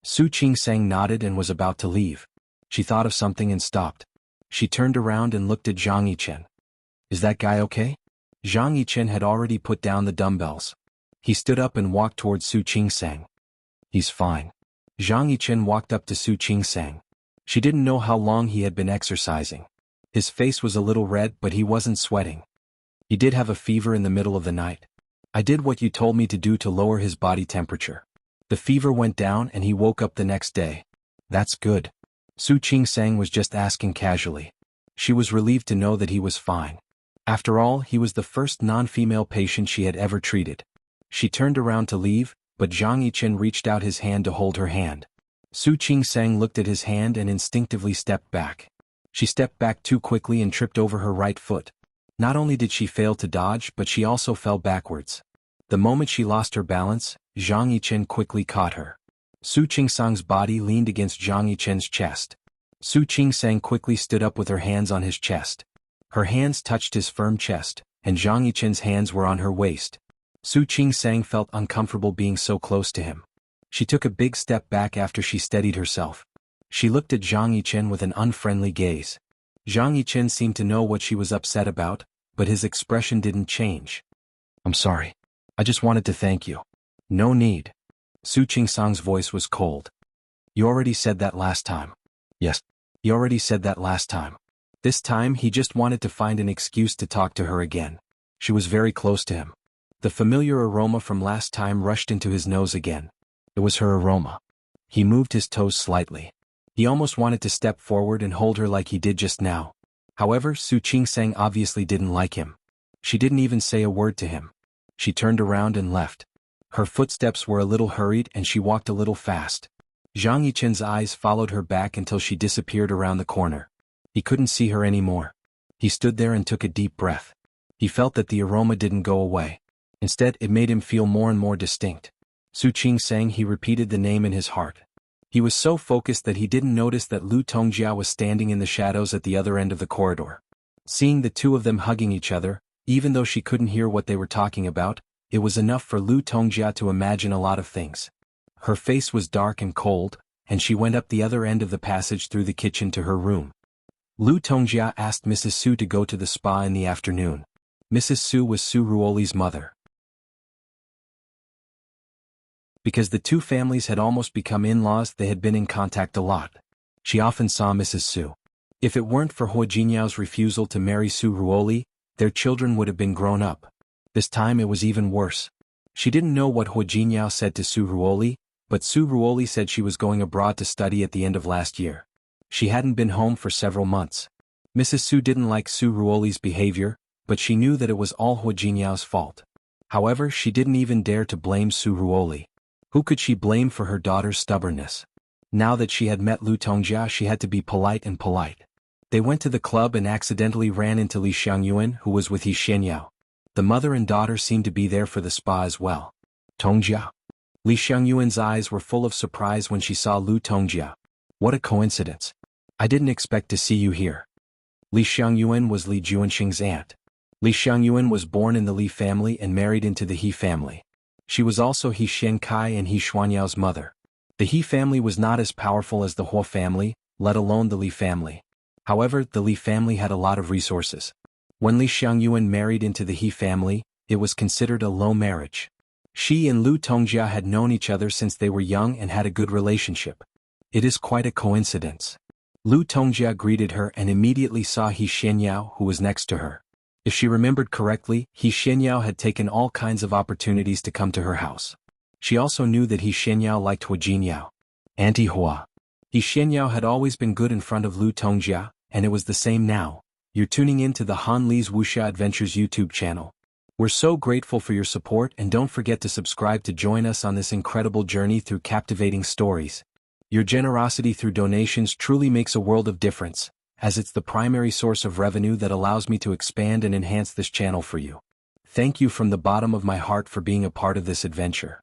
Su Qingsang nodded and was about to leave. She thought of something and stopped. She turned around and looked at Zhang Yichen. Is that guy okay? Zhang Yichen had already put down the dumbbells. He stood up and walked towards Su Qingsang. He's fine. Zhang Yichen walked up to Su Qingsang. She didn't know how long he had been exercising. His face was a little red, but he wasn't sweating. He did have a fever in the middle of the night. I did what you told me to do to lower his body temperature. The fever went down and he woke up the next day. That's good. Su Qingsang was just asking casually. She was relieved to know that he was fine. After all, he was the first non-female patient she had ever treated. She turned around to leave, but Zhang Yichen reached out his hand to hold her hand. Su Qingsang looked at his hand and instinctively stepped back. She stepped back too quickly and tripped over her right foot. Not only did she fail to dodge, but she also fell backwards. The moment she lost her balance, Zhang Yichen quickly caught her. Su Qingsang's body leaned against Zhang Yichen's chest. Su Qingsang quickly stood up with her hands on his chest. Her hands touched his firm chest, and Zhang Yichen's hands were on her waist. Su Qingsang felt uncomfortable being so close to him. She took a big step back after she steadied herself. She looked at Zhang Yichen with an unfriendly gaze. Zhang Yichen seemed to know what she was upset about, but his expression didn't change. I'm sorry. I just wanted to thank you. No need. Su Qingsang's voice was cold. You already said that last time. Yes. He already said that last time. This time he just wanted to find an excuse to talk to her again. She was very close to him. The familiar aroma from last time rushed into his nose again. It was her aroma. He moved his toes slightly. He almost wanted to step forward and hold her like he did just now. However, Su Qingsang obviously didn't like him. She didn't even say a word to him. She turned around and left. Her footsteps were a little hurried and she walked a little fast. Zhang Yichen's eyes followed her back until she disappeared around the corner. He couldn't see her anymore. He stood there and took a deep breath. He felt that the aroma didn't go away. Instead, it made him feel more and more distinct. Su Qingsang, he repeated the name in his heart. He was so focused that he didn't notice that Lu Tongjia was standing in the shadows at the other end of the corridor. Seeing the two of them hugging each other, even though she couldn't hear what they were talking about, it was enough for Lu Tongjia to imagine a lot of things. Her face was dark and cold, and she went up the other end of the passage through the kitchen to her room. Lu Tongjia asked Mrs. Su to go to the spa in the afternoon. Mrs. Su was Su Ruoli's mother. Because the two families had almost become in-laws, they had been in contact a lot. She often saw Mrs. Su. If it weren't for Hua Jinyao's refusal to marry Su Ruoli, their children would have been grown up. This time it was even worse. She didn't know what Hua Jinyao said to Su Ruoli, but Su Ruoli said she was going abroad to study at the end of last year. She hadn't been home for several months. Mrs. Su didn't like Su Ruoli's behavior, but she knew that it was all Hua Jinyao's fault. However, she didn't even dare to blame Su Ruoli. Who could she blame for her daughter's stubbornness? Now that she had met Lu Tongjia, she had to be polite and polite. They went to the club and accidentally ran into Li Xiangyuan, who was with He Xianyao. The mother and daughter seemed to be there for the spa as well. Tongjia. Li Xiangyuan's eyes were full of surprise when she saw Lu Tongjia. What a coincidence. I didn't expect to see you here. Li Xiangyuan was Li Juanxing's aunt. Li Xiangyuan was born in the Li family and married into the He family. She was also He Xiankai and He Xuanyao's mother. The He family was not as powerful as the Hua family, let alone the Li family. However, the Li family had a lot of resources. When Li Xiangyuan married into the He family, it was considered a low marriage. She and Lu Tongjia had known each other since they were young and had a good relationship. It is quite a coincidence. Lu Tongjia greeted her and immediately saw He Xianyao, who was next to her. If she remembered correctly, He Xianyao had taken all kinds of opportunities to come to her house. She also knew that He Xianyao liked Hua Jinyao. Auntie Hua. He Xianyao had always been good in front of Lu Tongjia, and it was the same now. You're tuning in to the Han Li's Wuxia Adventures YouTube channel. We're so grateful for your support, and don't forget to subscribe to join us on this incredible journey through captivating stories. Your generosity through donations truly makes a world of difference, as it's the primary source of revenue that allows me to expand and enhance this channel for you. Thank you from the bottom of my heart for being a part of this adventure.